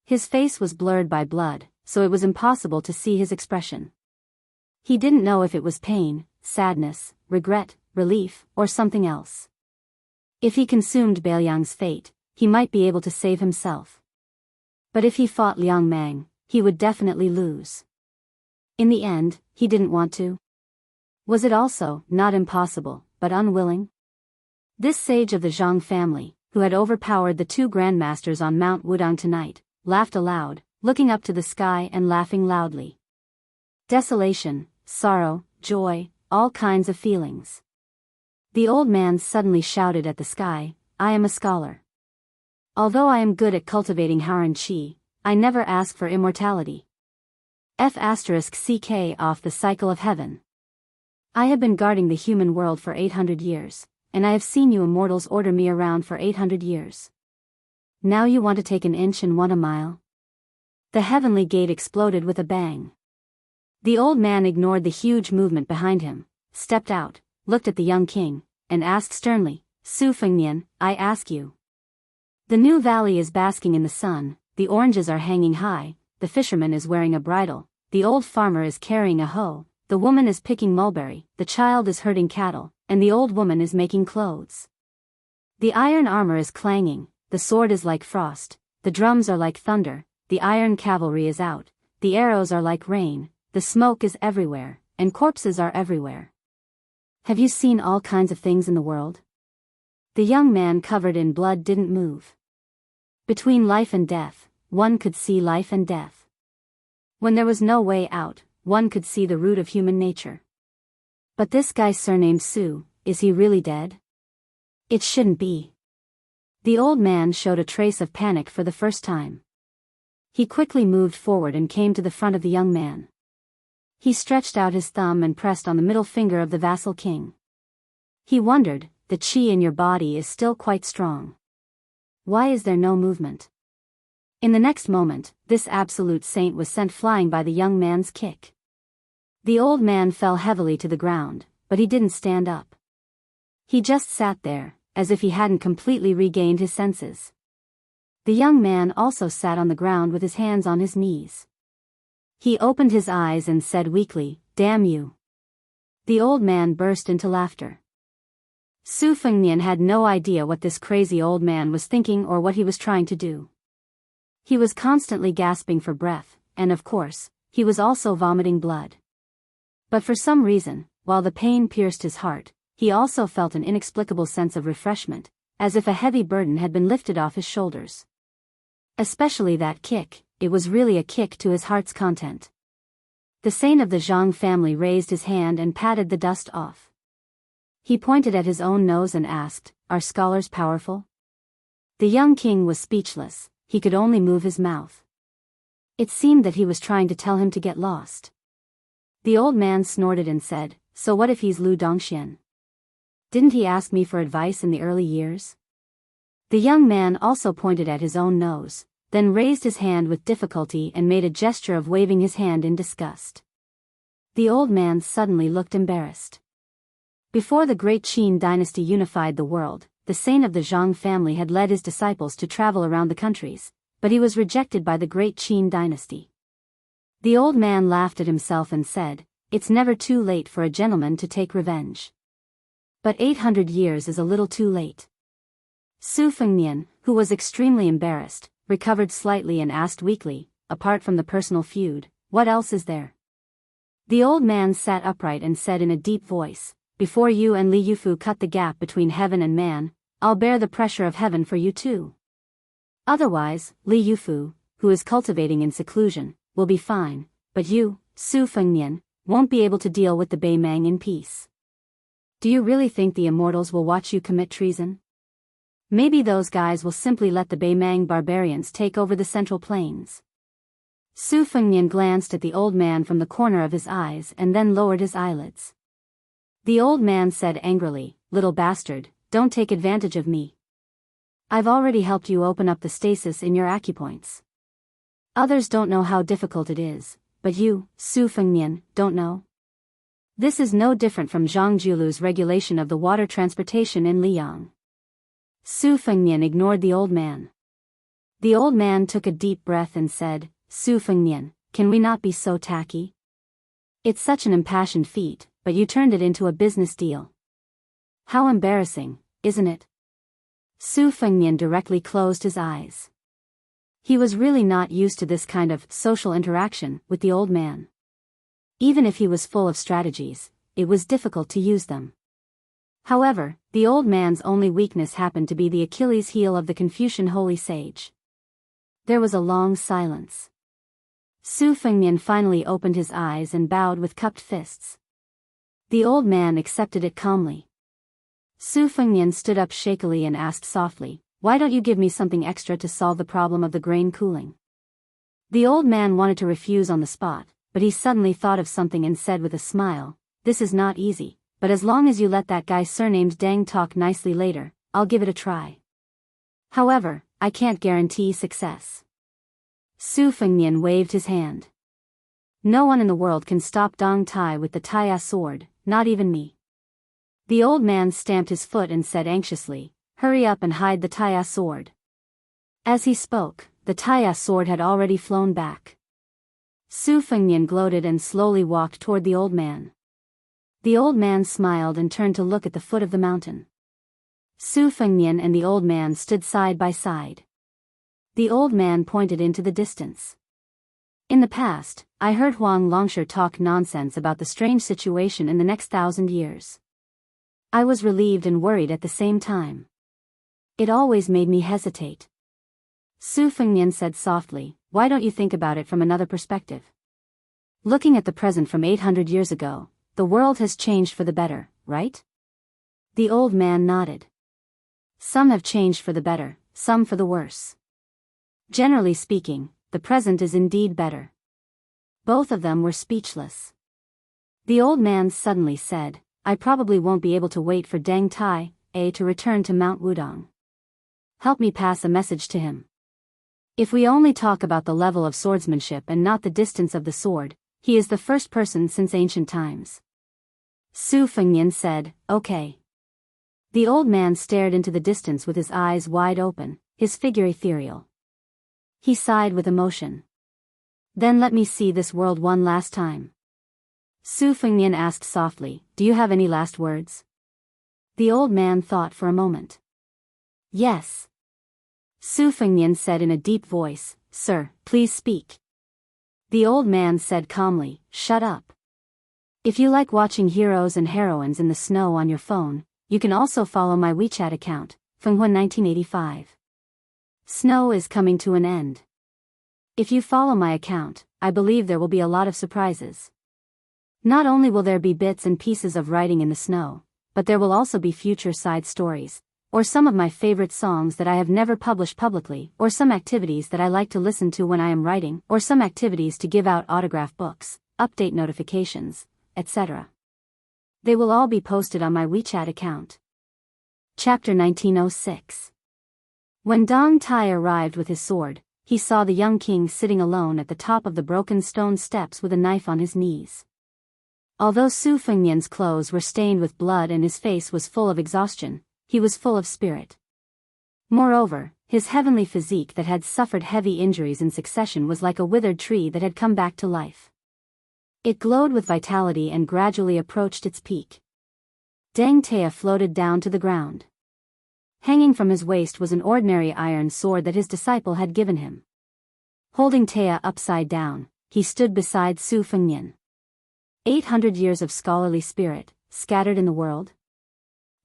His face was blurred by blood, so it was impossible to see his expression. He didn't know if it was pain, sadness, regret, relief, or something else. If he consumed Beiliang's fate, he might be able to save himself. But if he fought Liang Mang, he would definitely lose. In the end, he didn't want to. Was it also, not impossible, but unwilling? This sage of the Zhang family, who had overpowered the 2 grandmasters on Mount Wudang tonight, laughed aloud, looking up to the sky and laughing loudly. Desolation, sorrow, joy, all kinds of feelings. The old man suddenly shouted at the sky, "I am a scholar. Although I am good at cultivating Haran Qi, I never ask for immortality. F***ck off the cycle of heaven. I have been guarding the human world for 800 years, and I have seen you immortals order me around for 800 years. Now you want to take an inch and want a mile?" The heavenly gate exploded with a bang. The old man ignored the huge movement behind him, stepped out, looked at the young king, and asked sternly, "Su Fengnian, I ask you. The new valley is basking in the sun, the oranges are hanging high, the fisherman is wearing a bridle, the old farmer is carrying a hoe, the woman is picking mulberry, the child is herding cattle, and the old woman is making clothes. The iron armor is clanging, the sword is like frost, the drums are like thunder, the iron cavalry is out, the arrows are like rain, the smoke is everywhere, and corpses are everywhere. Have you seen all kinds of things in the world?" The young man covered in blood didn't move. Between life and death, one could see life and death. When there was no way out, one could see the root of human nature. But this guy surnamed Su, is he really dead? It shouldn't be. The old man showed a trace of panic for the first time. He quickly moved forward and came to the front of the young man. He stretched out his thumb and pressed on the middle finger of the vassal king. He wondered, the qi in your body is still quite strong. Why is there no movement? In the next moment, this absolute saint was sent flying by the young man's kick. The old man fell heavily to the ground, but he didn't stand up. He just sat there, as if he hadn't completely regained his senses. The young man also sat on the ground with his hands on his knees. He opened his eyes and said weakly, "Damn you." The old man burst into laughter. Su Fengnian had no idea what this crazy old man was thinking or what he was trying to do. He was constantly gasping for breath, and of course, he was also vomiting blood. But for some reason, while the pain pierced his heart, he also felt an inexplicable sense of refreshment, as if a heavy burden had been lifted off his shoulders. Especially that kick, it was really a kick to his heart's content. The saint of the Zhang family raised his hand and patted the dust off. He pointed at his own nose and asked, "Are scholars powerful?" The young king was speechless, he could only move his mouth. It seemed that he was trying to tell him to get lost. The old man snorted and said, "So what if he's Lu Dongxian? Didn't he ask me for advice in the early years?" The young man also pointed at his own nose, then raised his hand with difficulty and made a gesture of waving his hand in disgust. The old man suddenly looked embarrassed. Before the great Qin dynasty unified the world, the saint of the Zhang family had led his disciples to travel around the countries, but he was rejected by the great Qin dynasty. The old man laughed at himself and said, "It's never too late for a gentleman to take revenge. But 800 years is a little too late." Su Fengnian, who was extremely embarrassed, recovered slightly and asked weakly, "Apart from the personal feud, what else is there?" The old man sat upright and said in a deep voice, "Before you and Li Yufu cut the gap between heaven and man, I'll bear the pressure of heaven for you too. Otherwise, Li Yufu, who is cultivating in seclusion, will be fine, but you, Su Fengnian, won't be able to deal with the Beimang in peace. Do you really think the immortals will watch you commit treason? Maybe those guys will simply let the Beimang barbarians take over the Central Plains." Su Fengnian glanced at the old man from the corner of his eyes and then lowered his eyelids. The old man said angrily, "Little bastard, don't take advantage of me. I've already helped you open up the stasis in your acupoints. Others don't know how difficult it is, but you, Su Fengnian, don't know. This is no different from Zhang Julu's regulation of the water transportation in Liyang." Su Fengnian ignored the old man. The old man took a deep breath and said, "Su Fengnian, can we not be so tacky? It's such an impassioned feat, but you turned it into a business deal. How embarrassing, isn't it?" Su Fengnian directly closed his eyes. He was really not used to this kind of social interaction with the old man. Even if he was full of strategies, it was difficult to use them. However, the old man's only weakness happened to be the Achilles heel of the Confucian holy sage. There was a long silence. Su Fengnian finally opened his eyes and bowed with cupped fists. The old man accepted it calmly. Su Fengnian stood up shakily and asked softly, "Why don't you give me something extra to solve the problem of the grain cooling?" The old man wanted to refuse on the spot, but he suddenly thought of something and said with a smile, "This is not easy, but as long as you let that guy surnamed Deng talk nicely later, I'll give it a try. However, I can't guarantee success." Su Fengnian waved his hand. "No one in the world can stop Dong Tai with the Taiya sword, not even me." The old man stamped his foot and said anxiously, "Hurry up and hide the Taiya sword." As he spoke, the Taiya sword had already flown back. Su Fengnian gloated and slowly walked toward the old man. The old man smiled and turned to look at the foot of the mountain. Su Fengnian and the old man stood side by side. The old man pointed into the distance. "In the past, I heard Huang Longsher talk nonsense about the strange situation in the next 1,000 years. I was relieved and worried at the same time. It always made me hesitate." Su Fengnian said softly, "Why don't you think about it from another perspective? Looking at the present from 800 years ago, the world has changed for the better, right?" The old man nodded. "Some have changed for the better, some for the worse. Generally speaking, the present is indeed better." Both of them were speechless. The old man suddenly said, "I probably won't be able to wait for Deng Tai, to return to Mount Wudong. Help me pass a message to him. If we only talk about the level of swordsmanship and not the distance of the sword, he is the first person since ancient times." Su Fengnian said, "Okay." The old man stared into the distance with his eyes wide open, his figure ethereal. He sighed with emotion. "Then let me see this world one last time." Su Fengnian asked softly, "Do you have any last words?" The old man thought for a moment. Yes. Su Fengnian said in a deep voice, Sir, please speak. The old man said calmly, Shut up. If you like watching heroes and heroines in the snow on your phone, you can also follow my WeChat account, Fenghuan 1985. Snow is coming to an end. If you follow my account, I believe there will be a lot of surprises. Not only will there be bits and pieces of writing in the snow, but there will also be future side stories, or some of my favorite songs that I have never published publicly, or some activities that I like to listen to when I am writing, or some activities to give out autograph books, update notifications, etc. They will all be posted on my WeChat account. Chapter 1906. When Dong Tai arrived with his sword, he saw the young king sitting alone at the top of the broken stone steps with a knife on his knees. Although Su Fengnian's clothes were stained with blood and his face was full of exhaustion, he was full of spirit. Moreover, his heavenly physique that had suffered heavy injuries in succession was like a withered tree that had come back to life. It glowed with vitality and gradually approached its peak. Deng Tea floated down to the ground. Hanging from his waist was an ordinary iron sword that his disciple had given him. Holding Tea upside down, he stood beside Su Fengnian. 800 years of scholarly spirit, scattered in the world?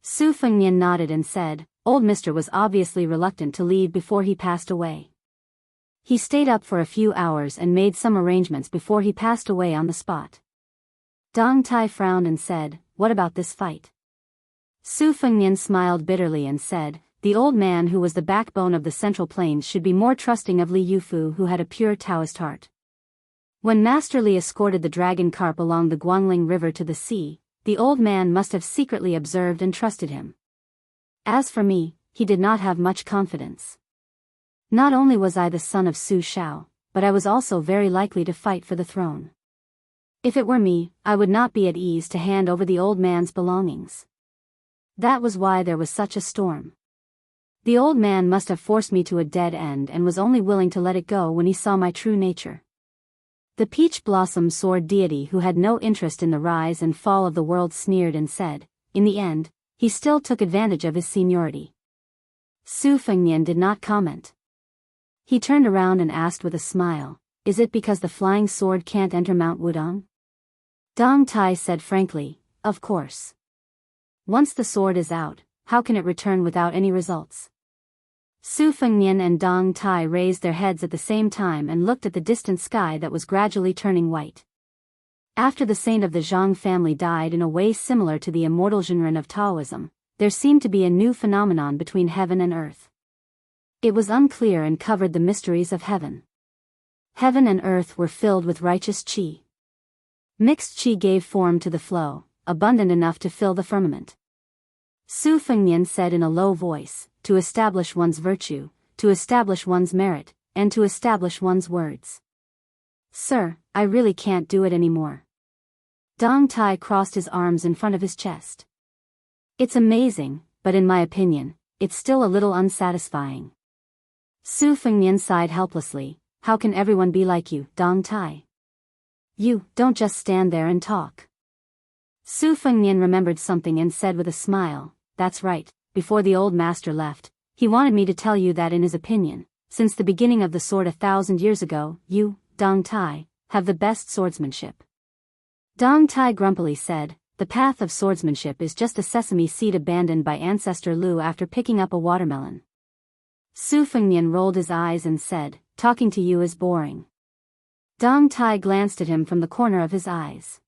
Su Fengnian nodded and said, Old Mister was obviously reluctant to leave before he passed away. He stayed up for a few hours and made some arrangements before he passed away on the spot. Dong Tai frowned and said, What about this fight? Su Fengnian smiled bitterly and said, The old man who was the backbone of the Central Plains should be more trusting of Li Yufu, who had a pure Taoist heart. When Master Li escorted the dragon carp along the Guangling River to the sea, the old man must have secretly observed and trusted him. As for me, he did not have much confidence. Not only was I the son of Su Shao, but I was also very likely to fight for the throne. If it were me, I would not be at ease to hand over the old man's belongings. That was why there was such a storm. The old man must have forced me to a dead end and was only willing to let it go when he saw my true nature. The peach blossom sword deity who had no interest in the rise and fall of the world sneered and said, in the end, he still took advantage of his seniority. Su Fengnian did not comment. He turned around and asked with a smile, Is it because the flying sword can't enter Mount Wudong? Dong Tai said frankly, Of course. Once the sword is out, how can it return without any results? Su Fengnian and Dong Tai raised their heads at the same time and looked at the distant sky that was gradually turning white. After the saint of the Zhang family died in a way similar to the immortal Zhenren of Taoism, there seemed to be a new phenomenon between heaven and earth. It was unclear and covered the mysteries of heaven. Heaven and earth were filled with righteous qi. Mixed qi gave form to the flow, abundant enough to fill the firmament. Su Fengnian said in a low voice, to establish one's virtue, to establish one's merit, and to establish one's words. Sir, I really can't do it anymore. Dong Tai crossed his arms in front of his chest. It's amazing, but in my opinion, it's still a little unsatisfying. Su Fengnian sighed helplessly, How can everyone be like you, Dong Tai? You, don't just stand there and talk. Su Fengnian remembered something and said with a smile, That's right, before the old master left, he wanted me to tell you that in his opinion, since the beginning of the sword 1,000 years ago, you, Dong Tai, have the best swordsmanship. Dong Tai grumpily said, The path of swordsmanship is just a sesame seed abandoned by ancestor Lu after picking up a watermelon. Su Fengnian rolled his eyes and said, Talking to you is boring. Dong Tai glanced at him from the corner of his eyes.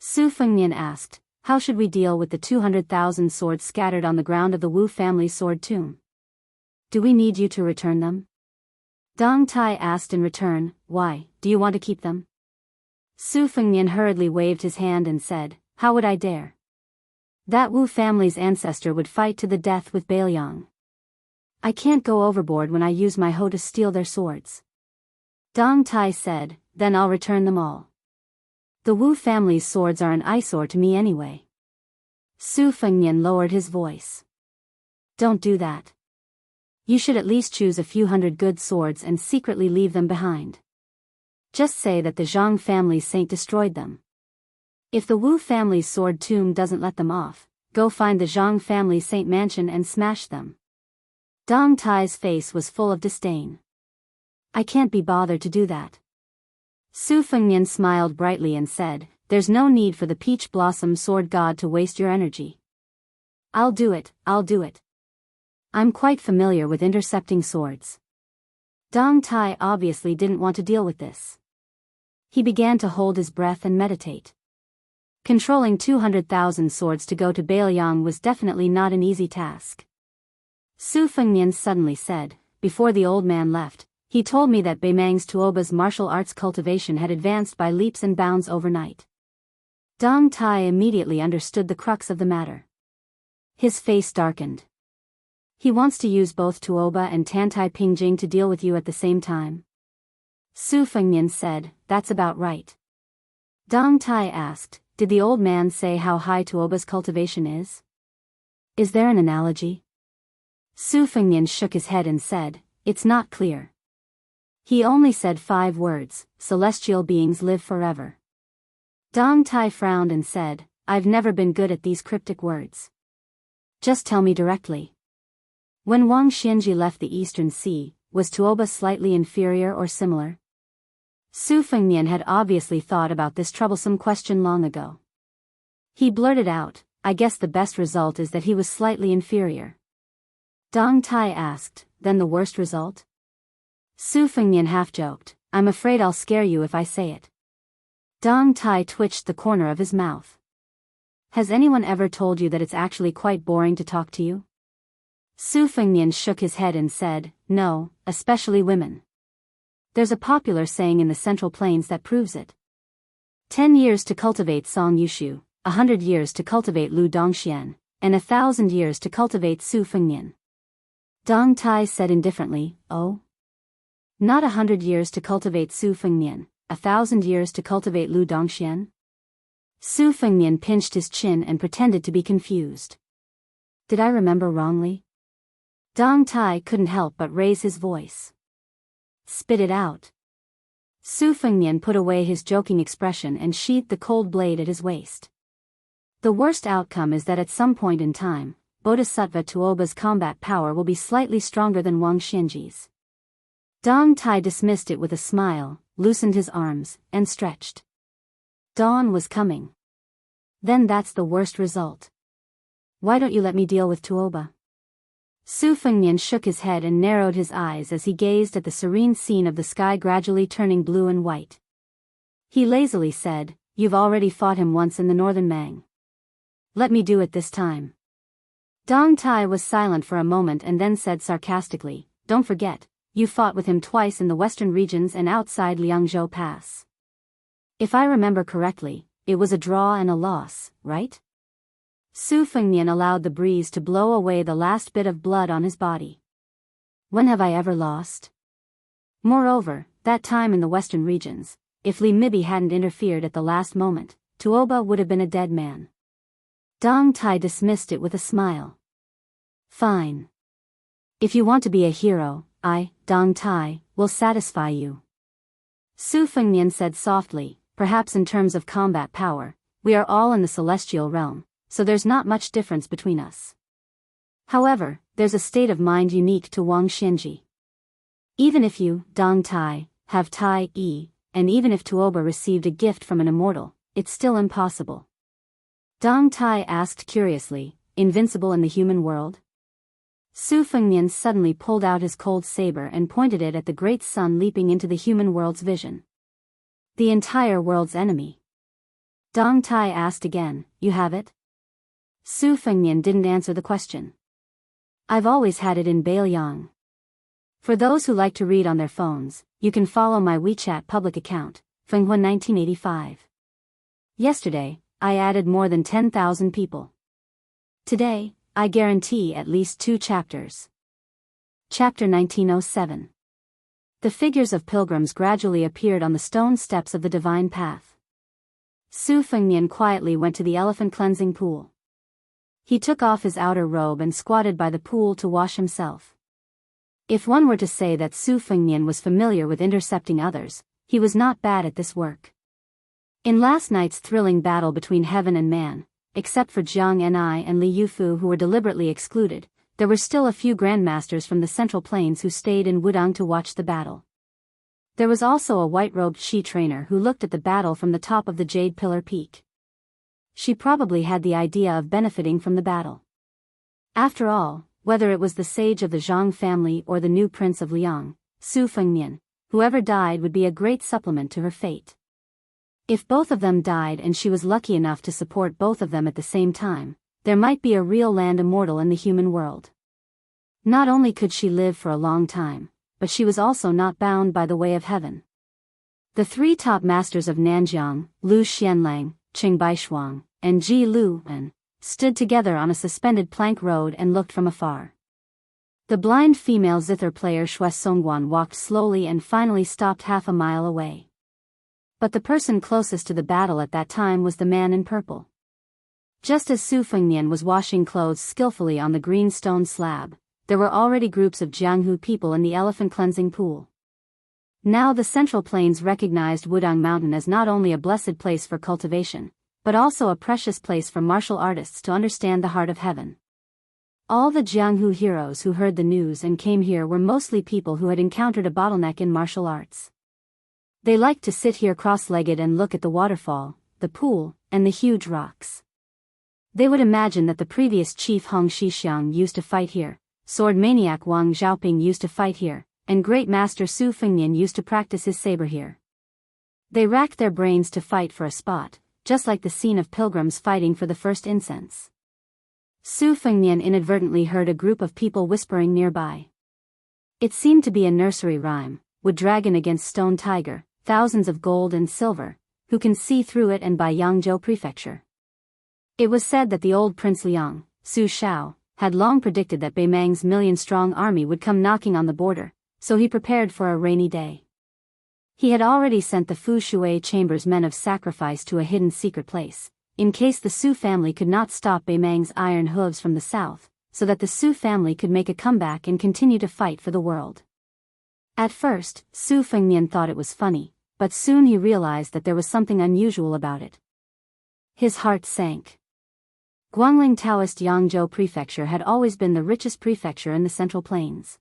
Su Fengnian asked, How should we deal with the 200,000 swords scattered on the ground of the Wu family's sword tomb? Do we need you to return them? Dong Tai asked in return, Why, do you want to keep them? Su Fengnian hurriedly waved his hand and said, How would I dare? That Wu family's ancestor would fight to the death with Bailiang. I can't go overboard when I use my hoe to steal their swords. Dong Tai said, Then I'll return them all. The Wu family's swords are an eyesore to me anyway. Su Fengnian lowered his voice. Don't do that. You should at least choose a few hundred good swords and secretly leave them behind. Just say that the Zhang family's saint destroyed them. If the Wu family's sword tomb doesn't let them off, go find the Zhang family Saint Mansion and smash them. Dong Tai's face was full of disdain. I can't be bothered to do that. Su Fengnian smiled brightly and said, there's no need for the peach blossom sword god to waste your energy. I'll do it. I'm quite familiar with intercepting swords. Dong Tai obviously didn't want to deal with this. He began to hold his breath and meditate. Controlling 200,000 swords to go to Bailiang was definitely not an easy task. Su Fengnian suddenly said, before the old man left, he told me that Beimang's Tuoba's martial arts cultivation had advanced by leaps and bounds overnight. Dong Tai immediately understood the crux of the matter. His face darkened. He wants to use both Tuoba and Tantai Pingjing to deal with you at the same time. Su Fengnian said, that's about right. Dong Tai asked, did the old man say how high Tuoba's cultivation is? Is there an analogy? Su Fengnian shook his head and said, it's not clear. He only said 5 words, celestial beings live forever. Dong Tai frowned and said, I've never been good at these cryptic words. Just tell me directly. When Wang Xianji left the Eastern Sea, was Tuoba slightly inferior or similar? Su Fengnian had obviously thought about this troublesome question long ago. He blurted out, I guess the best result is that he was slightly inferior. Dong Tai asked, then the worst result? Su Fengnian half-joked, I'm afraid I'll scare you if I say it. Dong Tai twitched the corner of his mouth. Has anyone ever told you that it's actually quite boring to talk to you? Su Fengnian shook his head and said, no, especially women. There's a popular saying in the Central Plains that proves it. 10 years to cultivate Song Yushu, 100 years to cultivate Lu Dongxian, and 1,000 years to cultivate Su Fengnian. Dong Tai said indifferently, oh? Not 100 years to cultivate Su Fengnian, 1,000 years to cultivate Lu Dongxian? Su Fengnian pinched his chin and pretended to be confused. Did I remember wrongly? Dong Tai couldn't help but raise his voice. Spit it out. Su Fengnian put away his joking expression and sheathed the cold blade at his waist. The worst outcome is that at some point in time, Bodhisattva Tuoba's combat power will be slightly stronger than Wang Xianji's. Dong Tai dismissed it with a smile, loosened his arms, and stretched. Dawn was coming. Then that's the worst result. Why don't you let me deal with Tuoba? Su Fengnian shook his head and narrowed his eyes as he gazed at the serene scene of the sky gradually turning blue and white. He lazily said, you've already fought him once in the Northern Mang. Let me do it this time. Dong Tai was silent for a moment and then said sarcastically, don't forget, you fought with him twice in the western regions and outside Liangzhou Pass. If I remember correctly, it was a draw and a loss, right? Su Fengnian allowed the breeze to blow away the last bit of blood on his body. When have I ever lost? Moreover, that time in the western regions, if Li Mibi hadn't interfered at the last moment, Tuoba would have been a dead man. Dong Tai dismissed it with a smile. Fine. If you want to be a hero, I, Dong Tai, will satisfy you. Su Fengnian said softly, perhaps in terms of combat power, we are all in the celestial realm, so there's not much difference between us. However, there's a state of mind unique to Wang Xianji. Even if you, Dong Tai, have Tai Yi, and even if Tuoba received a gift from an immortal, it's still impossible. Dong Tai asked curiously, invincible in the human world? Su Fengnian suddenly pulled out his cold saber and pointed it at the great sun leaping into the human world's vision. The entire world's enemy. Dong Tai asked again, you have it? Su Fengnian didn't answer the question. I've always had it in Bailiang. For those who like to read on their phones, you can follow my WeChat public account, Fenghua 1985. Yesterday, I added more than 10,000 people. Today, I guarantee at least 2 chapters. Chapter 1907. The figures of pilgrims gradually appeared on the stone steps of the divine path. Su Fengnian quietly went to the elephant cleansing pool. He took off his outer robe and squatted by the pool to wash himself. If one were to say that Su Fengnian was familiar with intercepting others, he was not bad at this work. In last night's thrilling battle between heaven and man, except for Jiang Ni and Li Yufu, who were deliberately excluded, there were still a few grandmasters from the Central Plains who stayed in Wudang to watch the battle. There was also a white-robed Shi trainer who looked at the battle from the top of the Jade Pillar Peak. She probably had the idea of benefiting from the battle. After all, whether it was the sage of the Zhang family or the new prince of Liang, Su Fengnian, whoever died would be a great supplement to her fate. If both of them died and she was lucky enough to support both of them at the same time, there might be a real land immortal in the human world. Not only could she live for a long time, but she was also not bound by the way of heaven. The three top masters of Nanjiang, Lu Xianlang, Qing Baishuang, and Ji Luan, stood together on a suspended plank road and looked from afar. The blind female zither player Xue Songguan walked slowly and finally stopped half a mile away. But the person closest to the battle at that time was the man in purple. Just as Su Fengnian was washing clothes skillfully on the green stone slab, there were already groups of Jianghu people in the elephant cleansing pool. Now the Central Plains recognized Wudang Mountain as not only a blessed place for cultivation, but also a precious place for martial artists to understand the heart of heaven. All the Jianghu heroes who heard the news and came here were mostly people who had encountered a bottleneck in martial arts. They liked to sit here cross-legged and look at the waterfall, the pool, and the huge rocks. They would imagine that the previous chief Hong Shixiang used to fight here, sword maniac Wang Xiaoping used to fight here, and great master Su Fengnian used to practice his saber here. They racked their brains to fight for a spot, just like the scene of pilgrims fighting for the first incense. Su Fengnian inadvertently heard a group of people whispering nearby. It seemed to be a nursery rhyme, wood dragon against stone tiger, thousands of gold and silver, who can see through it, and by Yangzhou Prefecture. It was said that the old Prince Liang, Su Shao, had long predicted that Beimang's million-strong army would come knocking on the border, so he prepared for a rainy day. He had already sent the Fu Shui Chamber's men of sacrifice to a hidden secret place, in case the Su family could not stop Beimang's iron hooves from the south, so that the Su family could make a comeback and continue to fight for the world. At first, Su Fengnian thought it was funny, but soon he realized that there was something unusual about it. His heart sank. Guangling Taoist Yangzhou Prefecture had always been the richest prefecture in the Central Plains.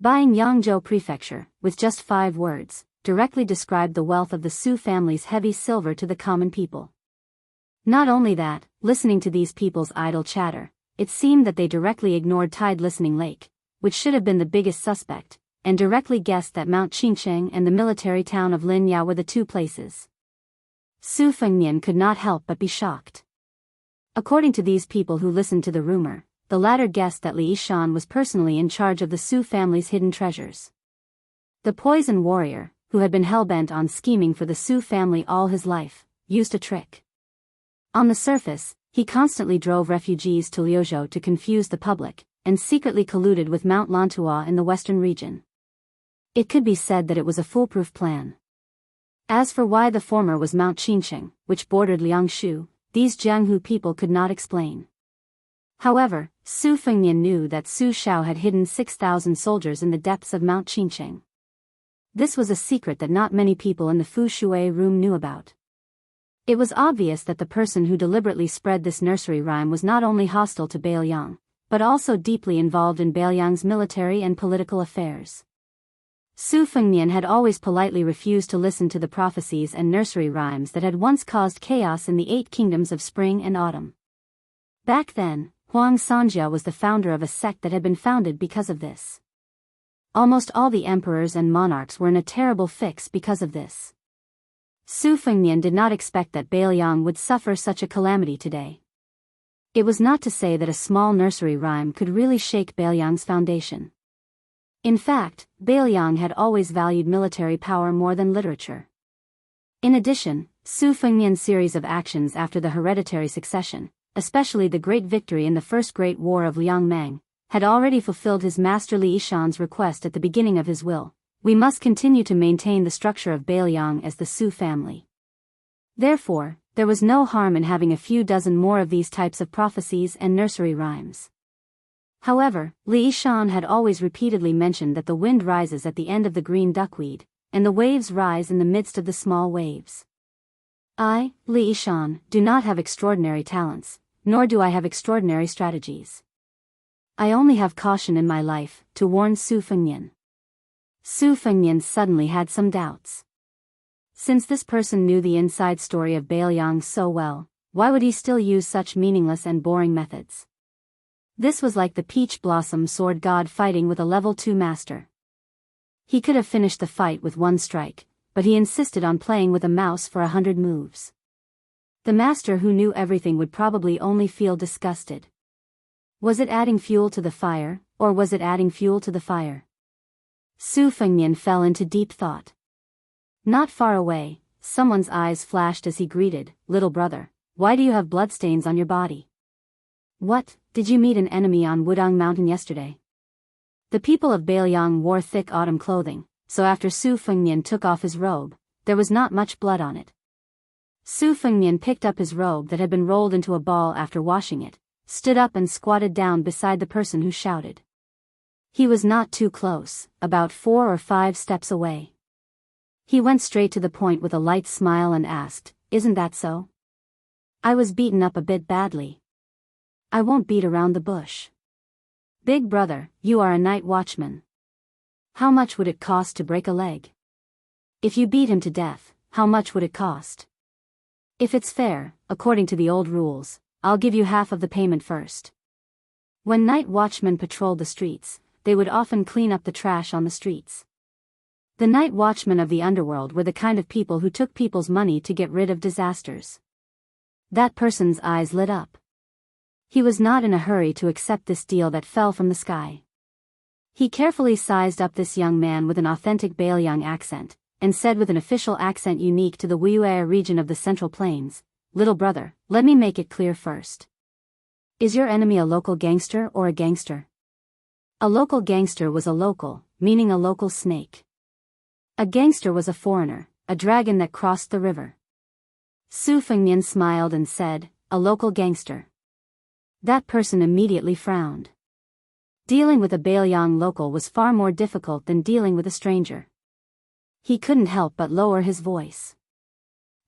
Buying Yangzhou Prefecture, with just 5 words, directly described the wealth of the Su family's heavy silver to the common people. Not only that, listening to these people's idle chatter, it seemed that they directly ignored Tide Listening Lake, which should have been the biggest suspect, and directly guessed that Mount Qingcheng and the military town of Linyao were the 2 places. Su Fengnian could not help but be shocked. According to these people who listened to the rumor, the latter guessed that Li Yishan was personally in charge of the Su family's hidden treasures. The poison warrior, who had been hell-bent on scheming for the Su family all his life, used a trick. On the surface, he constantly drove refugees to Liuzhou to confuse the public, and secretly colluded with Mount Lantua in the western region. It could be said that it was a foolproof plan. As for why the former was Mount Qingcheng, which bordered Liangshu, these Jianghu people could not explain. However, Su Fengnian knew that Su Shao had hidden 6,000 soldiers in the depths of Mount Qingcheng. This was a secret that not many people in the Fu Shui room knew about. It was obvious that the person who deliberately spread this nursery rhyme was not only hostile to Beiliang, but also deeply involved in Beiliang's military and political affairs. Su Fengnian had always politely refused to listen to the prophecies and nursery rhymes that had once caused chaos in the 8 kingdoms of spring and autumn. Back then, Huang Sanjia was the founder of a sect that had been founded because of this. Almost all the emperors and monarchs were in a terrible fix because of this. Su Fengnian did not expect that Beiliang would suffer such a calamity today. It was not to say that a small nursery rhyme could really shake Beiliang's foundation. In fact, Beiliang had always valued military power more than literature. In addition, Su Fengnian's series of actions after the hereditary succession, especially the great victory in the First Great War of Liangmang, had already fulfilled his master Li Yishan's request at the beginning of his will: we must continue to maintain the structure of Beiliang as the Su family. Therefore, there was no harm in having a few dozen more of these types of prophecies and nursery rhymes. However, Li Yishan had always repeatedly mentioned that the wind rises at the end of the green duckweed, and the waves rise in the midst of the small waves. I, Li Yishan, do not have extraordinary talents, nor do I have extraordinary strategies. I only have caution in my life, to warn Su Fengnian. Su Fengnian suddenly had some doubts. Since this person knew the inside story of Bailiang so well, why would he still use such meaningless and boring methods? This was like the peach blossom sword god fighting with a level 2 master. He could have finished the fight with one strike, but he insisted on playing with a mouse for 100 moves. The master who knew everything would probably only feel disgusted. Was it adding fuel to the fire, or was it adding fuel to the fire? Su Fengnian fell into deep thought. Not far away, someone's eyes flashed as he greeted, "Little brother, why do you have bloodstains on your body? What, did you meet an enemy on Wudang Mountain yesterday?" The people of Bailiang wore thick autumn clothing, so after Su Fengnian took off his robe, there was not much blood on it. Su Fengnian picked up his robe that had been rolled into a ball after washing it, stood up and squatted down beside the person who shouted. He was not too close, about 4 or 5 steps away. He went straight to the point with a light smile and asked, "Isn't that so? I was beaten up a bit badly. I won't beat around the bush. Big brother, you are a night watchman. How much would it cost to break a leg? If you beat him to death, how much would it cost? If it's fair, according to the old rules, I'll give you half of the payment first." When night watchmen patrolled the streets, they would often clean up the trash on the streets. The night watchmen of the underworld were the kind of people who took people's money to get rid of disasters. That person's eyes lit up. He was not in a hurry to accept this deal that fell from the sky. He carefully sized up this young man with an authentic Bailiang accent, and said with an official accent unique to the Wuyue region of the Central Plains, "Little brother, let me make it clear first. Is your enemy a local gangster or a gangster?" A local gangster was a local, meaning a local snake. A gangster was a foreigner, a dragon that crossed the river. Su Fengnian smiled and said, "A local gangster." That person immediately frowned. Dealing with a Bailiang local was far more difficult than dealing with a stranger. He couldn't help but lower his voice.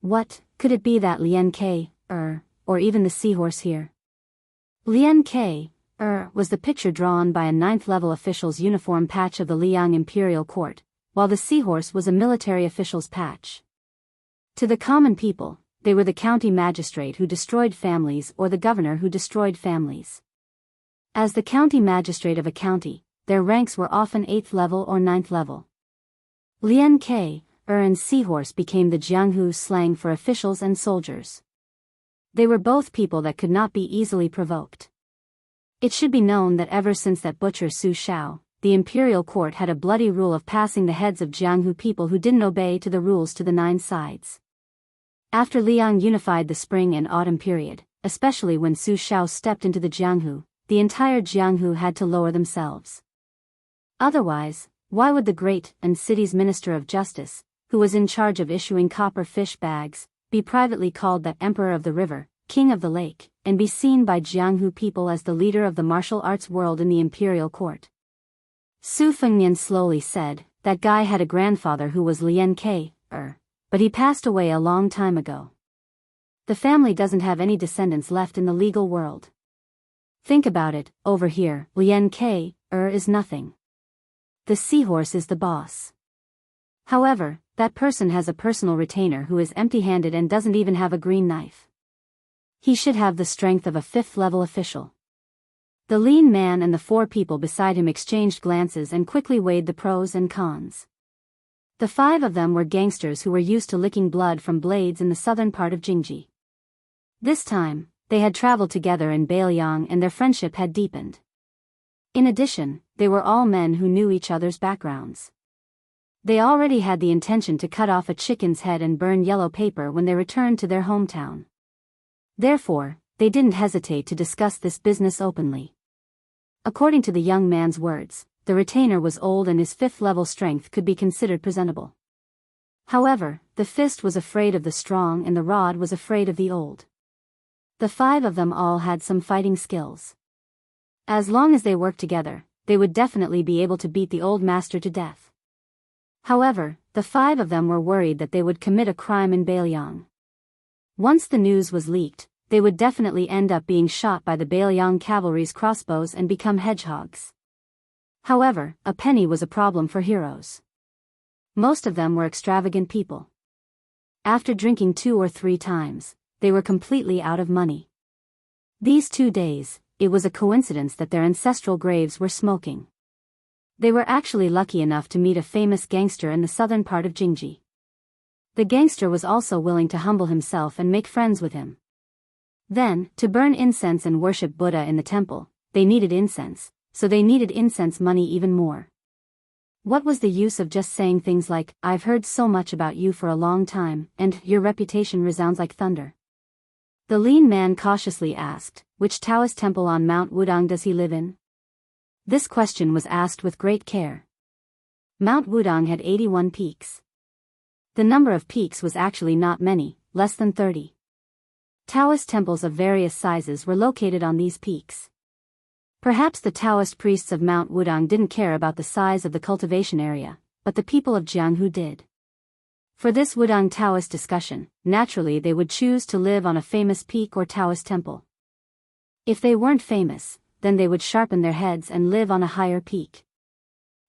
What, could it be that Lian Ke, or even the seahorse here? Lian Ke, was the picture drawn by a 9th-level official's uniform patch of the Liang Imperial Court, while the seahorse was a military official's patch. To the common people, they were the county magistrate who destroyed families or the governor who destroyed families. As the county magistrate of a county, their ranks were often 8th level or 9th level. Lian Ke, and seahorse became the Jianghu slang for officials and soldiers. They were both people that could not be easily provoked. It should be known that ever since that butcher Su Xiao, the imperial court had a bloody rule of passing the heads of Jianghu people who didn't obey to the rules to the 9 sides. After Liang unified the spring and autumn period, especially when Su Xiao stepped into the Jianghu, the entire Jianghu had to lower themselves. Otherwise, why would the great and city's minister of justice, who was in charge of issuing copper fish bags, be privately called the emperor of the river, king of the lake, and be seen by Jianghu people as the leader of the martial arts world in the imperial court? Su Fengnian slowly said, "That guy had a grandfather who was Lian Ke, but he passed away a long time ago. The family doesn't have any descendants left in the legal world. Think about it, over here, Lian Ke, is nothing. The seahorse is the boss. However, that person has a personal retainer who is empty-handed and doesn't even have a green knife. He should have the strength of a 5th-level official." The lean man and the 4 people beside him exchanged glances and quickly weighed the pros and cons. The 5 of them were gangsters who were used to licking blood from blades in the southern part of Jingji. This time, they had traveled together in Bailiang and their friendship had deepened. In addition, they were all men who knew each other's backgrounds. They already had the intention to cut off a chicken's head and burn yellow paper when they returned to their hometown. Therefore, they didn't hesitate to discuss this business openly. According to the young man's words, the retainer was old and his 5th-level strength could be considered presentable. However, the fist was afraid of the strong and the rod was afraid of the old. The 5 of them all had some fighting skills. As long as they worked together, they would definitely be able to beat the old master to death. However, the 5 of them were worried that they would commit a crime in Bailiang. Once the news was leaked, they would definitely end up being shot by the Bailiang cavalry's crossbows and become hedgehogs. However, a penny was a problem for heroes. Most of them were extravagant people. After drinking 2 or 3 times, they were completely out of money. These 2 days, it was a coincidence that their ancestral graves were smoking. They were actually lucky enough to meet a famous gangster in the southern part of Jingji. The gangster was also willing to humble himself and make friends with him. Then, to burn incense and worship Buddha in the temple, they needed incense, so they needed incense money even more. What was the use of just saying things like, "I've heard so much about you for a long time, and your reputation resounds like thunder"? The lean man cautiously asked, "Which Taoist temple on Mount Wudang does he live in?" This question was asked with great care. Mount Wudang had 81 peaks. The number of peaks was actually not many, less than 30. Taoist temples of various sizes were located on these peaks. Perhaps the Taoist priests of Mount Wudang didn't care about the size of the cultivation area, but the people of Jianghu did. For this Wudang Taoist discussion, naturally they would choose to live on a famous peak or Taoist temple. If they weren't famous, then they would sharpen their heads and live on a higher peak.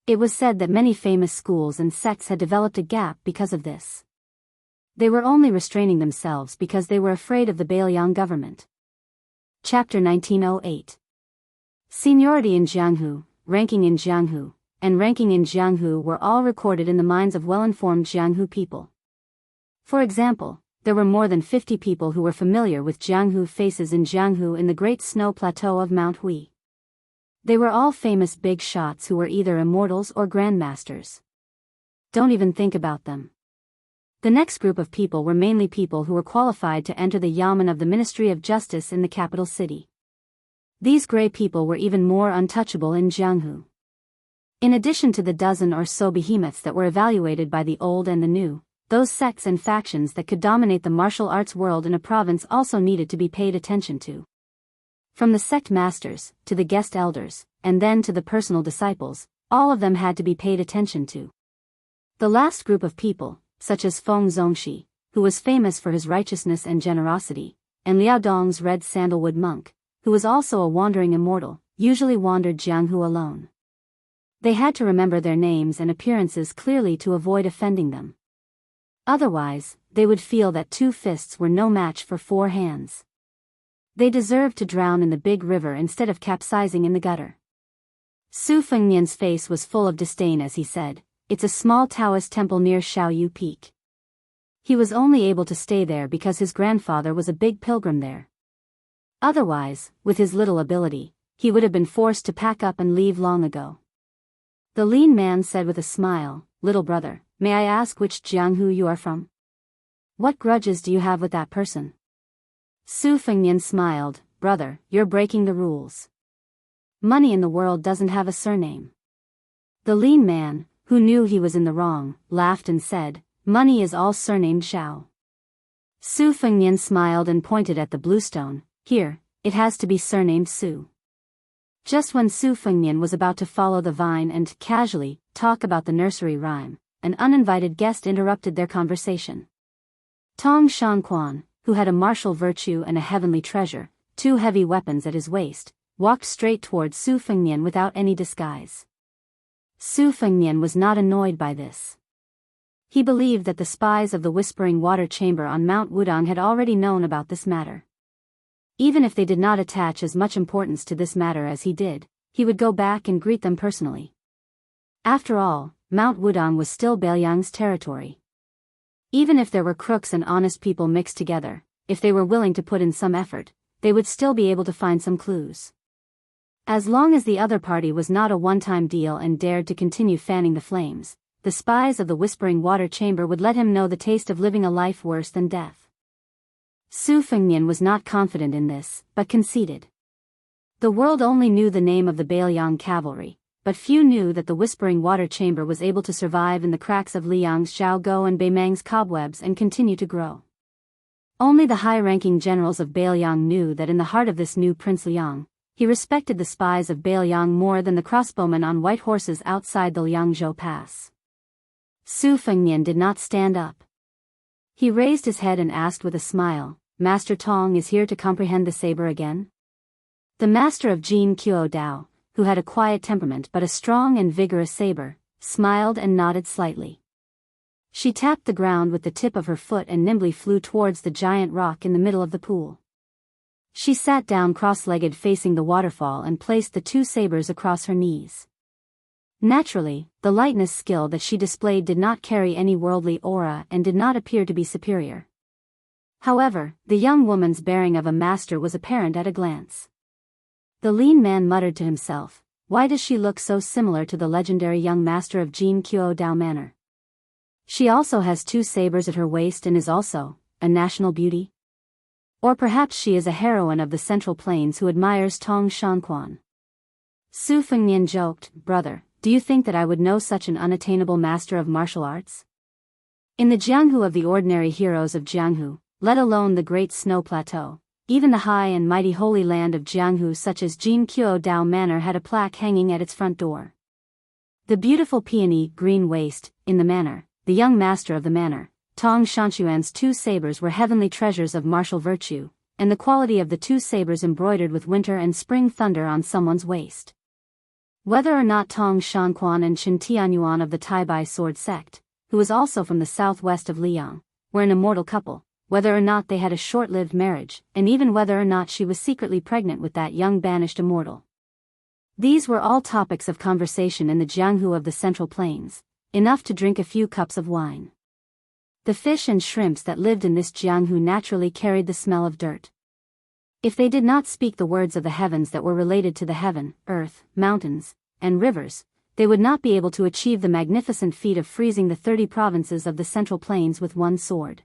It was said that many famous schools and sects had developed a gap because of this. They were only restraining themselves because they were afraid of the Bailiang government. Chapter 1908. Seniority in Jianghu, ranking in Jianghu, and ranking in Jianghu were all recorded in the minds of well-informed Jianghu people. For example, there were more than 50 people who were familiar with Jianghu faces in Jianghu in the Great Snow Plateau of Mount Hui. They were all famous big shots who were either immortals or grandmasters. Don't even think about them. The next group of people were mainly people who were qualified to enter the yamen of the Ministry of Justice in the capital city. These gray people were even more untouchable in Jianghu. In addition to the dozen or so behemoths that were evaluated by the old and the new, those sects and factions that could dominate the martial arts world in a province also needed to be paid attention to. From the sect masters, to the guest elders, and then to the personal disciples, all of them had to be paid attention to. The last group of people, such as Feng Zongxi, who was famous for his righteousness and generosity, and Liao Dong's red sandalwood monk, who was also a wandering immortal, usually wandered Jianghu alone. They had to remember their names and appearances clearly to avoid offending them. Otherwise, they would feel that 2 fists were no match for 4 hands. They deserved to drown in the big river instead of capsizing in the gutter. Su Fengnian's face was full of disdain as he said, "It's a small Taoist temple near Shaoyu Peak." He was only able to stay there because his grandfather was a big pilgrim there. Otherwise, with his little ability, he would have been forced to pack up and leave long ago. The lean man said with a smile, "Little brother, may I ask which Jianghu you are from? What grudges do you have with that person?" Su Fengnian smiled, "Brother, you're breaking the rules. Money in the world doesn't have a surname." The lean man, who knew he was in the wrong, laughed and said, "Money is all surnamed Shao." Su Fengnian smiled and pointed at the bluestone, "Here, it has to be surnamed Su." Just when Su Fengnian was about to follow the vine and, casually, talk about the nursery rhyme, an uninvited guest interrupted their conversation. Tong Shanquan, who had a martial virtue and a heavenly treasure, 2 heavy weapons at his waist, walked straight toward Su Fengnian without any disguise. Su Fengnian was not annoyed by this. He believed that the spies of the Whispering Water Chamber on Mount Wudang had already known about this matter. Even if they did not attach as much importance to this matter as he did, he would go back and greet them personally. After all, Mount Wudang was still Bailiang's territory. Even if there were crooks and honest people mixed together, if they were willing to put in some effort, they would still be able to find some clues. As long as the other party was not a one-time deal and dared to continue fanning the flames, the spies of the Whispering Water Chamber would let him know the taste of living a life worse than death. Su Fengnian was not confident in this, but conceded. The world only knew the name of the Bailiang cavalry, but few knew that the Whispering Water Chamber was able to survive in the cracks of Liang's Xiaogo and Beimang's cobwebs and continue to grow. Only the high-ranking generals of Bailiang knew that in the heart of this new Prince Liang, he respected the spies of Bailiang more than the crossbowmen on white horses outside the Liangzhou Pass. Su Fengnian did not stand up. He raised his head and asked with a smile, Master Tong is here to comprehend the saber again? The master of Jin Kyo Dao, who had a quiet temperament but a strong and vigorous saber, smiled and nodded slightly. She tapped the ground with the tip of her foot and nimbly flew towards the giant rock in the middle of the pool. She sat down cross-legged facing the waterfall and placed the two sabers across her knees. Naturally, the lightness skill that she displayed did not carry any worldly aura and did not appear to be superior. However, the young woman's bearing of a master was apparent at a glance. The lean man muttered to himself, why does she look so similar to the legendary young master of Jin Kyo Dao Manor? She also has two sabers at her waist and is also a national beauty? Or perhaps she is a heroine of the Central Plains who admires Tong Shanquan. Su Fengnian joked, brother, do you think that I would know such an unattainable master of martial arts? In the Jianghu of the ordinary heroes of Jianghu, let alone the great snow plateau, even the high and mighty holy land of Jianghu such as Jin Kyo Dao Manor had a plaque hanging at its front door. The beautiful peony green waist, in the manor, the young master of the manor, Tong Shanquan's two sabers were heavenly treasures of martial virtue, and the quality of the two sabers embroidered with winter and spring thunder on someone's waist. Whether or not Tong Shanquan and Chen Tianyuan of the Taibai sword sect, who was also from the southwest of Liang, were an immortal couple, whether or not they had a short-lived marriage, and even whether or not she was secretly pregnant with that young banished immortal. These were all topics of conversation in the Jianghu of the Central Plains, enough to drink a few cups of wine. The fish and shrimps that lived in this Jianghu naturally carried the smell of dirt. If they did not speak the words of the heavens that were related to the heaven, earth, mountains, and rivers, they would not be able to achieve the magnificent feat of freezing the 30 provinces of the Central Plains with one sword.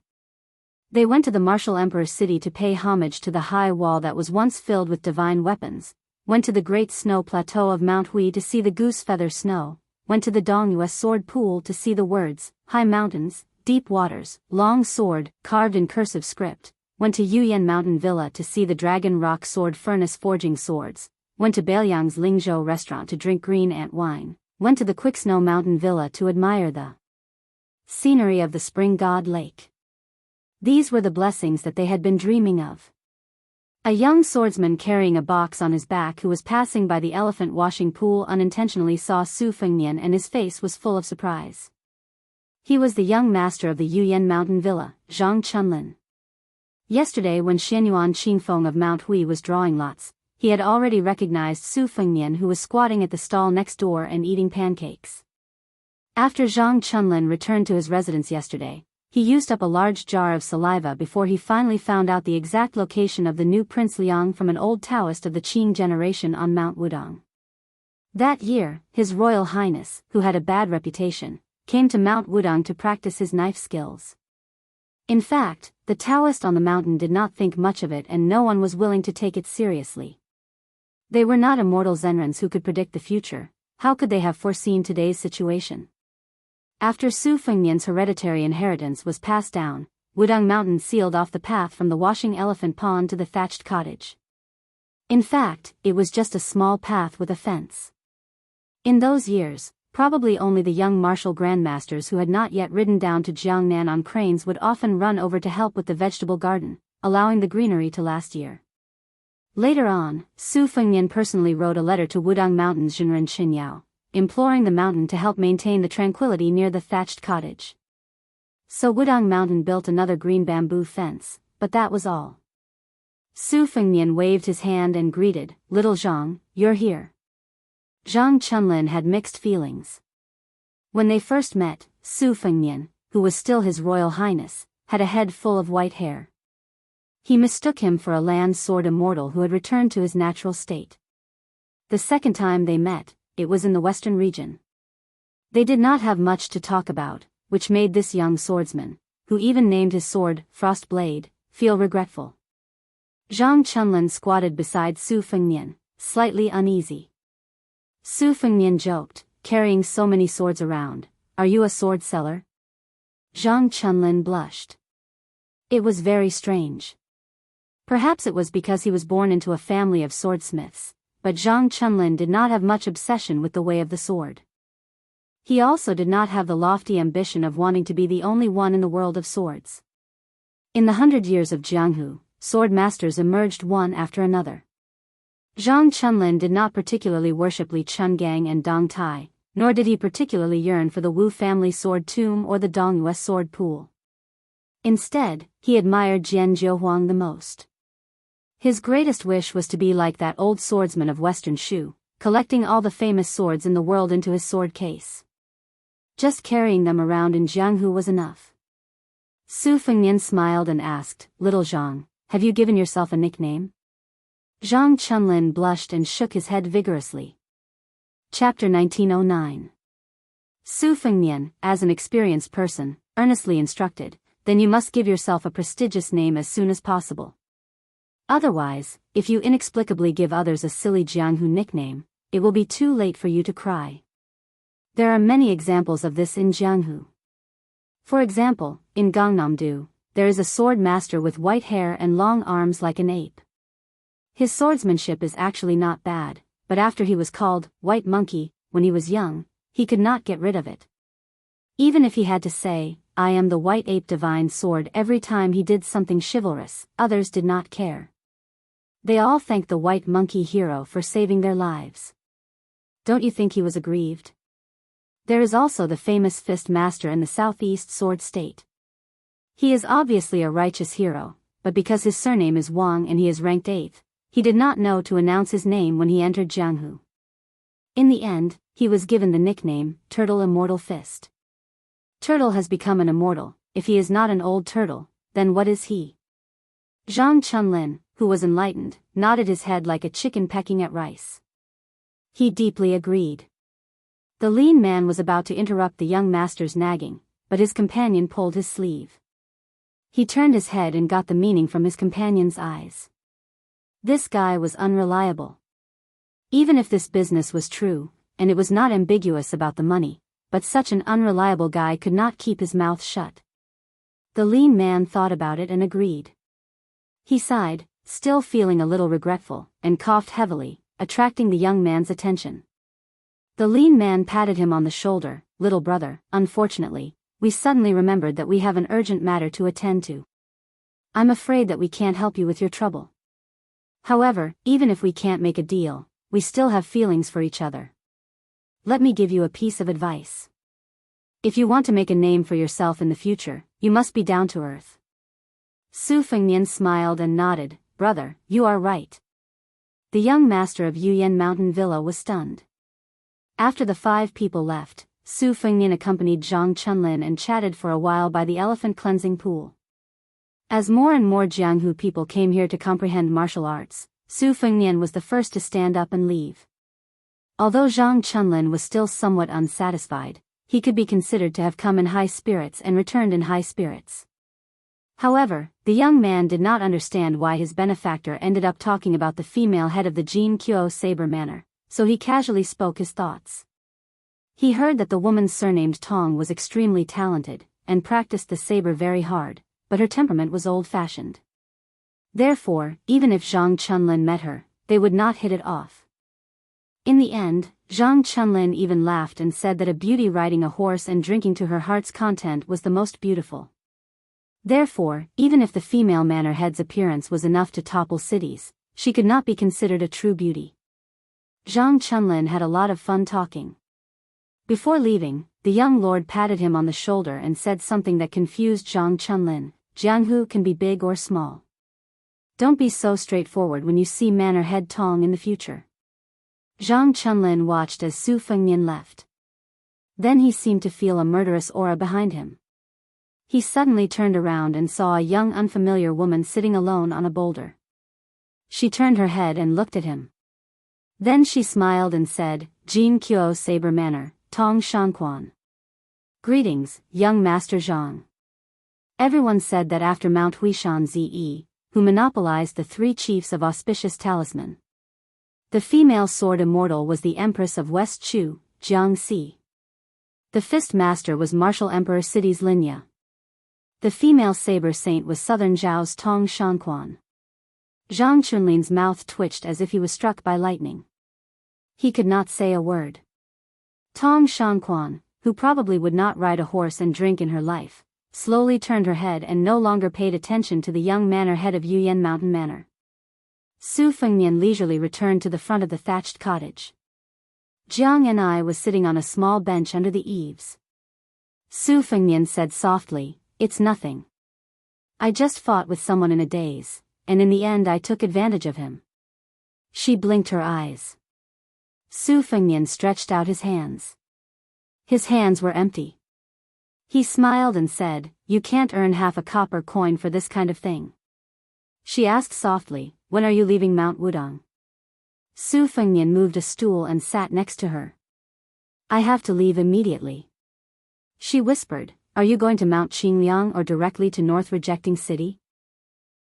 They went to the martial emperor's city to pay homage to the high wall that was once filled with divine weapons, went to the great snow plateau of Mount Hui to see the goose feather snow, went to the Dongyue sword pool to see the words, high mountains, deep waters, long sword, carved in cursive script, went to Yuyan Mountain Villa to see the Dragon Rock sword furnace forging swords, went to Beiliang's Lingzhou restaurant to drink green ant wine, went to the Quicksnow Mountain Villa to admire the scenery of the Spring God Lake. These were the blessings that they had been dreaming of. A young swordsman carrying a box on his back who was passing by the elephant washing pool unintentionally saw Su Fengnian and his face was full of surprise. He was the young master of the Yuyan Mountain Villa, Zhang Chunlin. Yesterday when Xianyuan Qingfeng of Mount Hui was drawing lots, he had already recognized Su Fengnian who was squatting at the stall next door and eating pancakes. After Zhang Chunlin returned to his residence yesterday, he used up a large jar of saliva before he finally found out the exact location of the new Prince Liang from an old Taoist of the Qing generation on Mount Wudong. That year, His Royal Highness, who had a bad reputation, came to Mount Wudong to practice his knife skills. In fact, the Taoist on the mountain did not think much of it and no one was willing to take it seriously. They were not immortal Zenrans who could predict the future, how could they have foreseen today's situation? After Su Fengnian's hereditary inheritance was passed down, Wudong Mountain sealed off the path from the washing elephant pond to the thatched cottage. In fact, it was just a small path with a fence. In those years, probably only the young martial grandmasters who had not yet ridden down to Jiangnan on cranes would often run over to help with the vegetable garden, allowing the greenery to last year. Later on, Su Fengnian personally wrote a letter to Wudong Mountain's Zhenren Xinyao, imploring the mountain to help maintain the tranquility near the thatched cottage. So Wudong Mountain built another green bamboo fence, but that was all. Su Fengnian waved his hand and greeted, "Little Zhang, you're here." Zhang Chunlin had mixed feelings. When they first met, Su Fengnian, who was still His Royal Highness, had a head full of white hair. He mistook him for a land sword immortal who had returned to his natural state. The second time they met, it was in the western region. They did not have much to talk about, which made this young swordsman, who even named his sword Frost Blade, feel regretful. Zhang Chunlin squatted beside Su Fengnian, slightly uneasy. Su Fengnian joked, "Carrying so many swords around, are you a sword seller?" Zhang Chunlin blushed. It was very strange. Perhaps it was because he was born into a family of swordsmiths, but Zhang Chunlin did not have much obsession with the way of the sword. He also did not have the lofty ambition of wanting to be the only one in the world of swords. In the 100 Years of Jianghu, sword masters emerged one after another. Zhang Chunlin did not particularly worship Li Chungang and Dong Tai, nor did he particularly yearn for the Wu family sword tomb or the Dongyue sword pool. Instead, he admired Jian Zhouhuang the most. His greatest wish was to be like that old swordsman of Western Shu, collecting all the famous swords in the world into his sword case. Just carrying them around in Jianghu was enough. Su Fengnian smiled and asked, "Little Zhang, have you given yourself a nickname?" Zhang Chunlin blushed and shook his head vigorously. Chapter 1909. Su Fengnian, as an experienced person, earnestly instructed, "Then you must give yourself a prestigious name as soon as possible. Otherwise, if you inexplicably give others a silly Jianghu nickname, it will be too late for you to cry." There are many examples of this in Jianghu. For example, in Gangnam-do, there is a sword master with white hair and long arms like an ape. His swordsmanship is actually not bad, but after he was called White Monkey when he was young, he could not get rid of it. Even if he had to say, "I am the white ape divine sword" every time he did something chivalrous, others did not care. They all thanked the White Monkey hero for saving their lives. Don't you think he was aggrieved? There is also the famous fist master in the southeast sword state. He is obviously a righteous hero, but because his surname is Wang and he is ranked 8th, he did not know to announce his name when he entered Jianghu. In the end, he was given the nickname, Turtle Immortal Fist. Turtle has become an immortal. If he is not an old turtle, then what is he? Zhang Chunlin, who was enlightened, nodded his head like a chicken pecking at rice. He deeply agreed. The lean man was about to interrupt the young master's nagging, but his companion pulled his sleeve. He turned his head and got the meaning from his companion's eyes. This guy was unreliable. Even if this business was true, and it was not ambiguous about the money, but such an unreliable guy could not keep his mouth shut. The lean man thought about it and agreed. He sighed, still feeling a little regretful, and coughed heavily, attracting the young man's attention. The lean man patted him on the shoulder. "Little brother, unfortunately, we suddenly remembered that we have an urgent matter to attend to. I'm afraid that we can't help you with your trouble. However, even if we can't make a deal, we still have feelings for each other. Let me give you a piece of advice. If you want to make a name for yourself in the future, you must be down to earth." Su Fengnian smiled and nodded. "Brother, you are right." The young master of Yuyan Mountain Villa was stunned. After the 5 people left, Su Fengnian accompanied Zhang Chunlin and chatted for a while by the elephant cleansing pool. As more and more Jianghu people came here to comprehend martial arts, Su Fengnian was the first to stand up and leave. Although Zhang Chunlin was still somewhat unsatisfied, he could be considered to have come in high spirits and returned in high spirits. However, the young man did not understand why his benefactor ended up talking about the female head of the Jin Kyo saber manor, so he casually spoke his thoughts. He heard that the woman surnamed Tong was extremely talented, and practiced the saber very hard, but her temperament was old-fashioned. Therefore, even if Zhang Chunlin met her, they would not hit it off. In the end, Zhang Chunlin even laughed and said that a beauty riding a horse and drinking to her heart's content was the most beautiful. Therefore, even if the female manor head's appearance was enough to topple cities, she could not be considered a true beauty. Zhang Chunlin had a lot of fun talking. Before leaving, the young lord patted him on the shoulder and said something that confused Zhang Chunlin. "Jianghu can be big or small. Don't be so straightforward when you see manor head Tong in the future." Zhang Chunlin watched as Su Fengnian left. Then he seemed to feel a murderous aura behind him. He suddenly turned around and saw a young unfamiliar woman sitting alone on a boulder. She turned her head and looked at him. Then she smiled and said, "Jin Kyo Saber Manor, Tong Shanquan. Greetings, young Master Zhang." Everyone said that after Mount Huishan Ze, who monopolized the 3 chiefs of auspicious talisman, the female sword immortal was the Empress of West Chu, Jiangxi. The fist master was Martial Emperor City's Linya. The female saber saint was Southern Zhao's Tong Shanquan. Zhang Chunlin's mouth twitched as if he was struck by lightning. He could not say a word. Tong Shanquan, who probably would not ride a horse and drink in her life, slowly turned her head and no longer paid attention to the young manor head of Yuyan Mountain Manor. Su Fengnian leisurely returned to the front of the thatched cottage. Jiang and I was sitting on a small bench under the eaves. Su Fengnian said softly, "It's nothing. I just fought with someone in a daze, and in the end I took advantage of him." She blinked her eyes. Su Fengnian stretched out his hands. His hands were empty. He smiled and said, "You can't earn half a copper coin for this kind of thing." She asked softly, "When are you leaving Mount Wudong?" Su Fengnian moved a stool and sat next to her. "I have to leave immediately." She whispered, "Are you going to Mount Qingliang or directly to North Rejecting City?"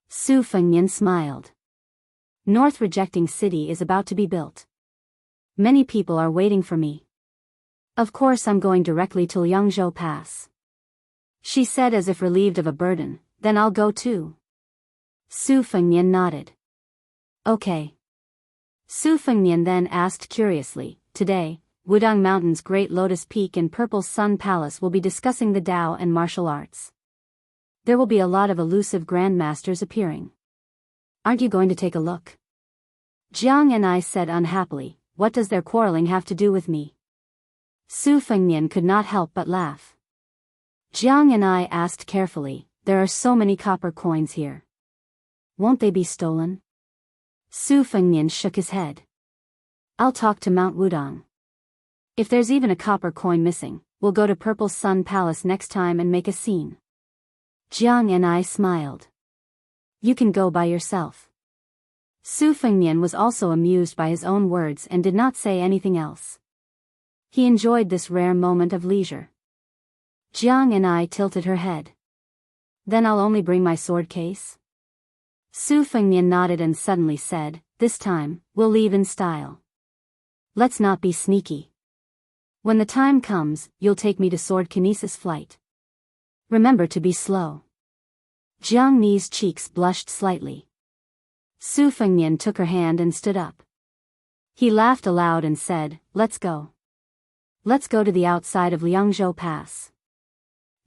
Su Fengnian smiled. "North Rejecting City is about to be built. Many people are waiting for me. Of course I'm going directly to Liangzhou Pass." She said as if relieved of a burden, "Then I'll go too." Su Fengnian nodded. "Okay." Su Fengnian then asked curiously, "Today, Wudang Mountain's Great Lotus Peak and Purple Sun Palace will be discussing the Tao and martial arts. There will be a lot of elusive grandmasters appearing. Aren't you going to take a look?" Jiang and I said unhappily, "What does their quarreling have to do with me?" Su Fengnian could not help but laugh. Jiang and I asked carefully, "There are so many copper coins here. Won't they be stolen?" Su Fengnian shook his head. "I'll talk to Mount Wudong. If there's even a copper coin missing, we'll go to Purple Sun Palace next time and make a scene." Jiang and I smiled. "You can go by yourself." Su Fengnian was also amused by his own words and did not say anything else. He enjoyed this rare moment of leisure. Jiang and I tilted her head. "Then I'll only bring my sword case?" Su Fengnian nodded and suddenly said, "This time, we'll leave in style. Let's not be sneaky. When the time comes, you'll take me to sword kinesis flight. Remember to be slow." Jiang Ni's cheeks blushed slightly. Su Fengnian took her hand and stood up. He laughed aloud and said, "Let's go. Let's go to the outside of Liangzhou Pass.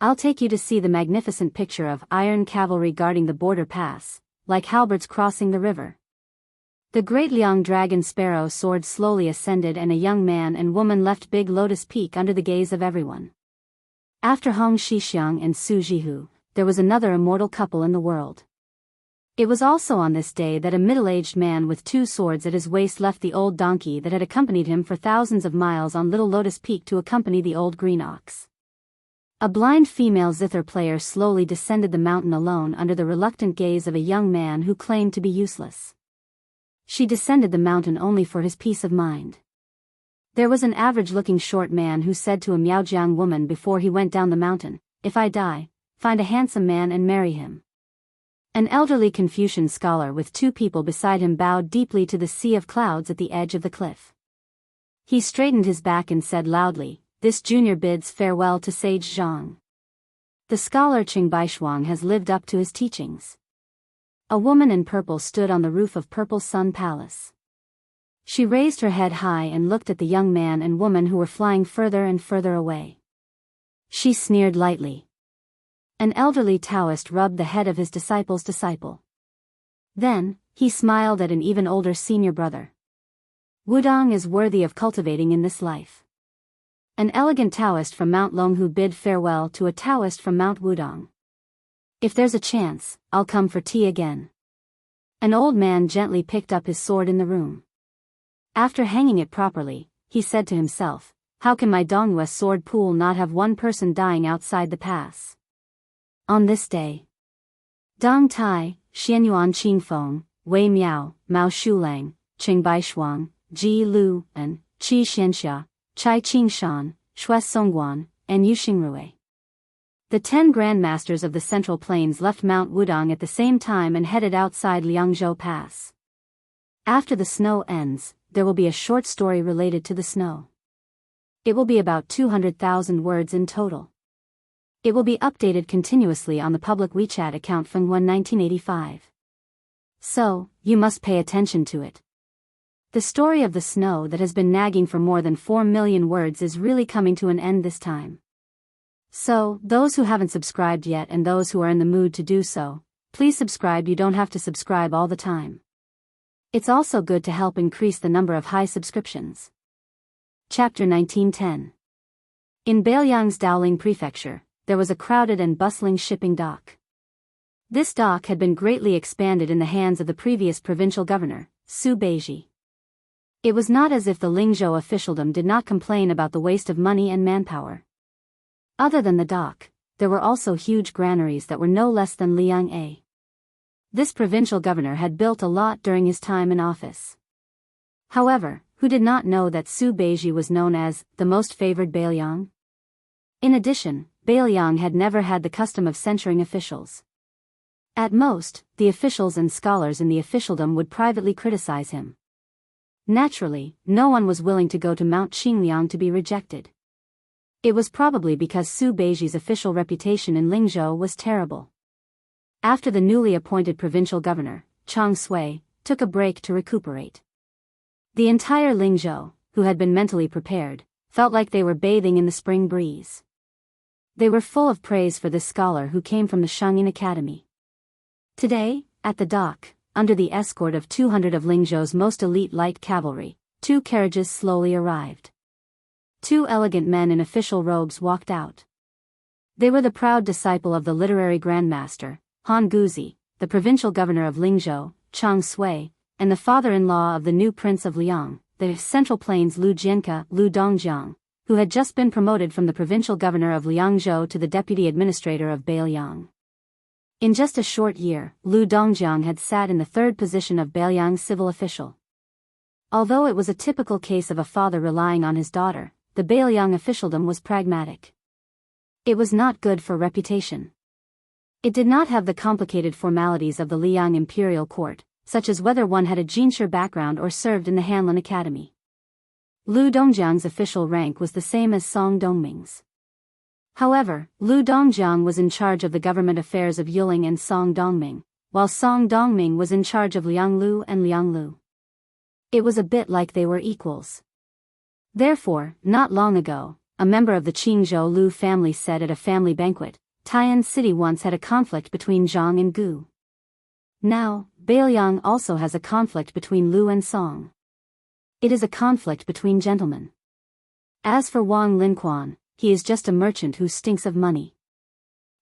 I'll take you to see the magnificent picture of iron cavalry guarding the border pass, like halberds crossing the river." The great Liang dragon sparrow soared slowly ascended and a young man and woman left Big Lotus Peak under the gaze of everyone. After Hong Shixiang and Su Jihu, there was another immortal couple in the world. It was also on this day that a middle-aged man with 2 swords at his waist left the old donkey that had accompanied him for thousands of miles on Little Lotus Peak to accompany the old green ox. A blind female zither player slowly descended the mountain alone under the reluctant gaze of a young man who claimed to be useless. She descended the mountain only for his peace of mind. There was an average-looking short man who said to a Miaojiang woman before he went down the mountain, "If I die, find a handsome man and marry him." An elderly Confucian scholar with 2 people beside him bowed deeply to the sea of clouds at the edge of the cliff. He straightened his back and said loudly, "This junior bids farewell to Sage Zhang. The scholar Qing Baishuang has lived up to his teachings." A woman in purple stood on the roof of Purple Sun Palace. She raised her head high and looked at the young man and woman who were flying further and further away. She sneered lightly. An elderly Taoist rubbed the head of his disciple's disciple. Then, he smiled at an even older senior brother. "Wudong is worthy of cultivating in this life." An elegant Taoist from Mount Longhu bid farewell to a Taoist from Mount Wudong. "If there's a chance, I'll come for tea again." An old man gently picked up his sword in the room. After hanging it properly, he said to himself, "How can my Dongyue sword pool not have one person dying outside the pass?" On this day, Dong Tai, Xianyuan Qingfeng, Wei Miao, Mao Shulang, Qing Baishuang, Ji Lu, and Qi Xianxia, Chai Qingshan, Shui Songguan, and Yu Xingrui. The 10 grandmasters of the Central Plains left Mount Wudong at the same time and headed outside Liangzhou Pass. After the snow ends, there will be a short story related to the snow. It will be about 200,000 words in total. It will be updated continuously on the public WeChat account Fengwen 1985. So, you must pay attention to it. The story of the snow that has been nagging for more than 4 million words is really coming to an end this time. So, those who haven't subscribed yet and those who are in the mood to do so, please subscribe. You don't have to subscribe all the time. It's also good to help increase the number of high subscriptions. Chapter 1910. In Bailiang's Dowling Prefecture, there was a crowded and bustling shipping dock. This dock had been greatly expanded in the hands of the previous provincial governor, Su Beiji. It was not as if the Lingzhou officialdom did not complain about the waste of money and manpower. Other than the dock, there were also huge granaries that were no less than Liang-a. This provincial governor had built a lot during his time in office. However, who did not know that Su Beiji was known as the most favored Bailiang? In addition, Bailiang had never had the custom of censuring officials. At most, the officials and scholars in the officialdom would privately criticize him. Naturally, no one was willing to go to Mount Qingliang to be rejected. It was probably because Su Beiji's official reputation in Lingzhou was terrible. After the newly appointed provincial governor, Chang Sui, took a break to recuperate. The entire Lingzhou, who had been mentally prepared, felt like they were bathing in the spring breeze. They were full of praise for this scholar who came from the Shangyin Academy. Today, at the dock, under the escort of 200 of Lingzhou's most elite light cavalry, 2 carriages slowly arrived. 2 elegant men in official robes walked out. They were the proud disciple of the literary grandmaster, Han Guzi, the provincial governor of Lingzhou, Chang Sui, and the father-in-law of the new prince of Liang, the Central Plains Lu Jianke, Lu Dongjiang, who had just been promoted from the provincial governor of Liangzhou to the deputy administrator of Bailiang. In just a short year, Lu Dongjiang had sat in the 3rd position of Bailiang's civil official. Although it was a typical case of a father relying on his daughter, the Bailiang officialdom was pragmatic. It was not good for reputation. It did not have the complicated formalities of the Liang imperial court, such as whether one had a Jinshe background or served in the Hanlin Academy. Lu Dongjiang's official rank was the same as Song Dongming's. However, Lu Dongjiang was in charge of the government affairs of Yuling and Song Dongming, while Song Dongming was in charge of Lianglu and Lianglu. It was a bit like they were equals. Therefore, not long ago, a member of the Qingzhou Lu family said at a family banquet, Tai'an City once had a conflict between Zhang and Gu. Now, Bailiang also has a conflict between Lu and Song. It is a conflict between gentlemen. As for Wang Linquan, he is just a merchant who stinks of money.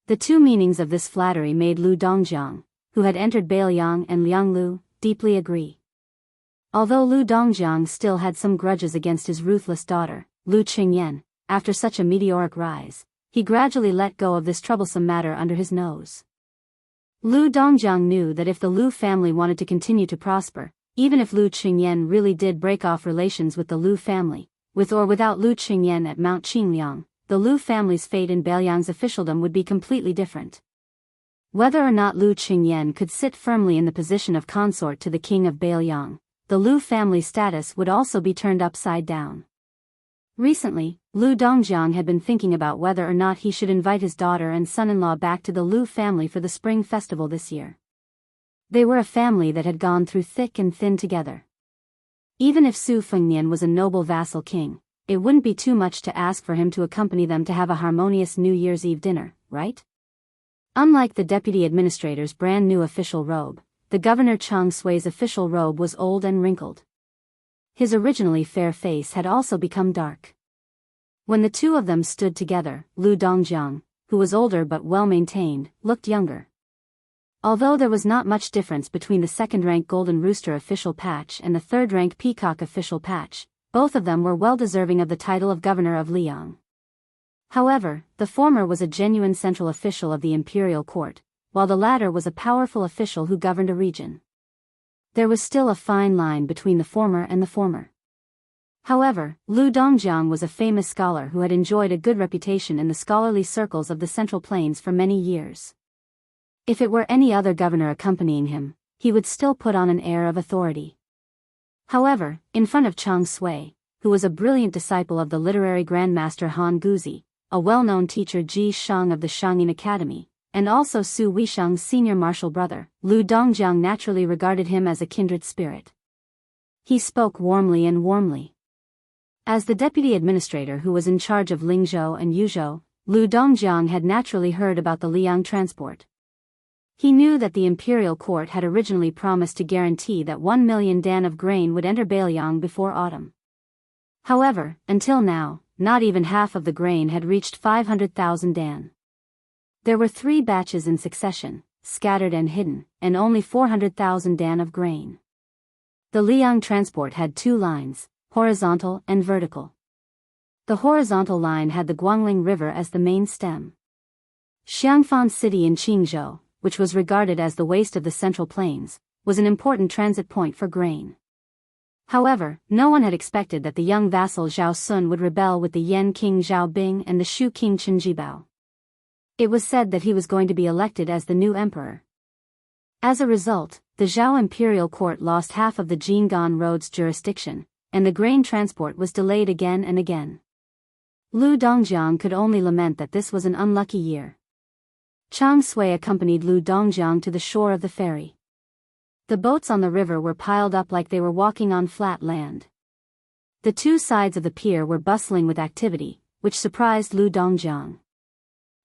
The 2 meanings of this flattery made Lu Dongjiang, who had entered Bailiang and Lianglu, deeply agree. Although Lu Dongjiang still had some grudges against his ruthless daughter, Lu Qingyan, after such a meteoric rise, he gradually let go of this troublesome matter under his nose. Lu Dongjiang knew that if the Lu family wanted to continue to prosper, even if Lu Qingyan really did break off relations with the Lu family, with or without Lu Qingyan at Mount Qingliang, the Lu family's fate in Bailiang's officialdom would be completely different. Whether or not Lu Qingyan could sit firmly in the position of consort to the king of Bailiang, the Lu family status would also be turned upside down. Recently, Lu Dongjiang had been thinking about whether or not he should invite his daughter and son-in-law back to the Lu family for the spring festival this year. They were a family that had gone through thick and thin together. Even if Su Fengnian was a noble vassal king, it wouldn't be too much to ask for him to accompany them to have a harmonious New Year's Eve dinner, right? Unlike the deputy administrator's brand new official robe, the governor Chang Sui's official robe was old and wrinkled. His originally fair face had also become dark. When the 2 of them stood together, Lu Dongjiang, who was older but well-maintained, looked younger. Although there was not much difference between the 2nd-rank Golden Rooster official patch and the 3rd-rank Peacock official patch, both of them were well-deserving of the title of governor of Liang. However, the former was a genuine central official of the imperial court, while the latter was a powerful official who governed a region. There was still a fine line between the former and the former. However, Lu Dongjiang was a famous scholar who had enjoyed a good reputation in the scholarly circles of the Central Plains for many years. If it were any other governor accompanying him, he would still put on an air of authority. However, in front of Chang Sui, who was a brilliant disciple of the literary grandmaster Han Guzi, a well-known teacher Ji Shang of the Shangyin Academy, and also Su Weisheng's senior martial brother, Lu Dongjiang naturally regarded him as a kindred spirit. He spoke warmly and warmly. As the deputy administrator who was in charge of Lingzhou and Yuzhou, Lu Dongjiang had naturally heard about the Liang transport. He knew that the imperial court had originally promised to guarantee that 1 million dan of grain would enter Beiliang before autumn. However, until now, not even half of the grain had reached 500,000 dan. There were 3 batches in succession, scattered and hidden, and only 400,000 dan of grain. The Liang transport had 2 lines, horizontal and vertical. The horizontal line had the Guangling River as the main stem. Xiangfan City in Qingzhou, which was regarded as the waste of the Central Plains, was an important transit point for grain. However, no one had expected that the young vassal Zhao Sun would rebel with the Yan king Zhao Bing and the Shu king Chen Jibao. It was said that he was going to be elected as the new emperor. As a result, the Zhao imperial court lost half of the Jinggan Road's jurisdiction, and the grain transport was delayed again and again. Lu Dongjiang could only lament that this was an unlucky year. Chang Sui accompanied Lu Dongjiang to the shore of the ferry. The boats on the river were piled up like they were walking on flat land. The 2 sides of the pier were bustling with activity, which surprised Lu Dongjiang.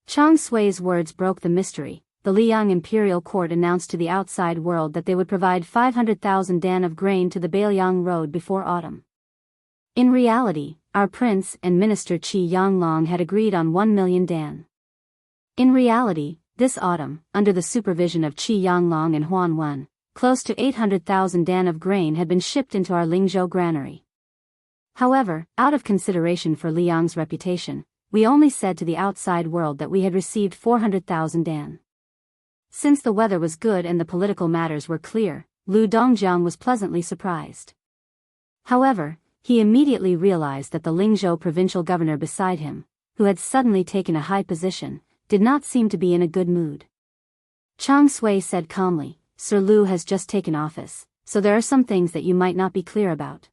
Chang Sui's words broke the mystery. The Liang imperial court announced to the outside world that they would provide 500,000 dan of grain to the Beiliang road before autumn. In reality, our prince and minister Qi Yanglong had agreed on 1 million dan. In reality, this autumn, under the supervision of Qi Yanglong and Huan Wen, close to 800,000 dan of grain had been shipped into our Lingzhou granary. However, out of consideration for Liang's reputation, we only said to the outside world that we had received 400,000 dan. Since the weather was good and the political matters were clear, Lu Dongjiang was pleasantly surprised. However, he immediately realized that the Lingzhou provincial governor beside him, who had suddenly taken a high position, did not seem to be in a good mood. Chang Sui said calmly, "Sir Lu has just taken office, so there are some things that you might not be clear about.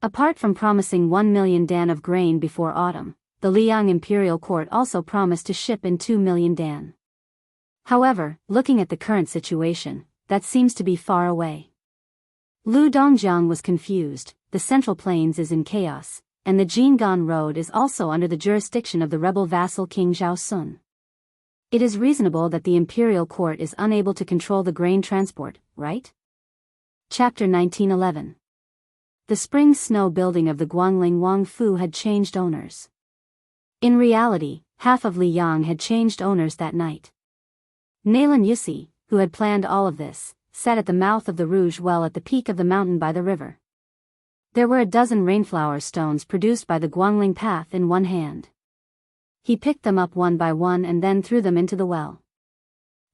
Apart from promising 1 million dan of grain before autumn, the Liang imperial court also promised to ship in 2 million dan. However, looking at the current situation, that seems to be far away." Lu Dongjiang was confused. The Central Plains is in chaos, and the Jinggan Road is also under the jurisdiction of the rebel vassal King Zhao Sun. It is reasonable that the imperial court is unable to control the grain transport, right? Chapter 1911. The spring snow building of the Guangling Wangfu had changed owners. In reality, half of Liang had changed owners that night. Naylan Yusi, who had planned all of this, sat at the mouth of the Rouge Well at the peak of the mountain by the river. There were a dozen rainflower stones produced by the Guangling path in one hand. He picked them up one by one and then threw them into the well.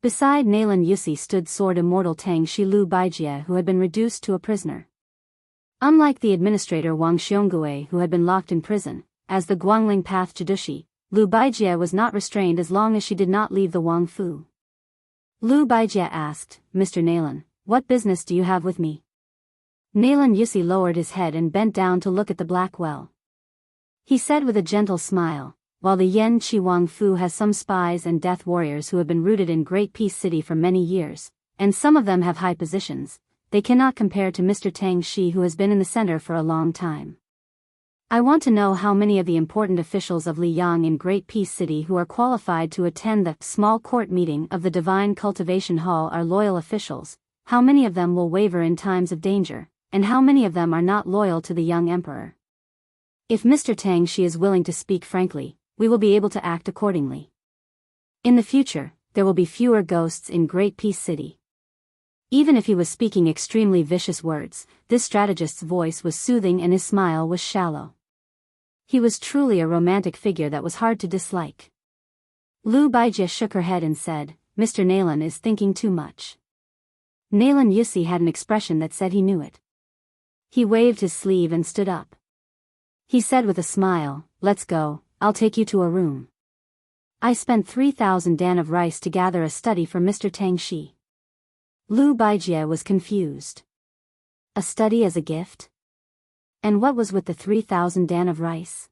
Beside Naylan Yusi stood sword immortal Tang Shi Lu Baijie, who had been reduced to a prisoner. Unlike the administrator Wang Xiongui, who had been locked in prison, as the Guangling path Jidushi, Lu Baijie was not restrained as long as she did not leave the Wangfu. Lu Baijie asked, "Mr. Naylan, what business do you have with me?" Naylan Yusi lowered his head and bent down to look at the black well. He said with a gentle smile, "While the Yan Chi Wangfu has some spies and death warriors who have been rooted in Great Peace City for many years, and some of them have high positions, they cannot compare to Mr. Tang Shi, who has been in the center for a long time. I want to know how many of the important officials of Liang in Great Peace City who are qualified to attend the small court meeting of the Divine Cultivation Hall are loyal officials, how many of them will waver in times of danger, and how many of them are not loyal to the young emperor. If Mr. Tang Shi is willing to speak frankly, we will be able to act accordingly. In the future, there will be fewer ghosts in Great Peace City." Even if he was speaking extremely vicious words, this strategist's voice was soothing and his smile was shallow. He was truly a romantic figure that was hard to dislike. Lu Baijie shook her head and said, "Mr. Naylan is thinking too much." Naylan Yusi had an expression that said he knew it. He waved his sleeve and stood up. He said with a smile, "Let's go, I'll take you to a room. I spent 3,000 dan of rice to gather a study for Mr. Tang Shi." Lu Baijie was confused. A study as a gift? And what was with the 3,000 dan of rice?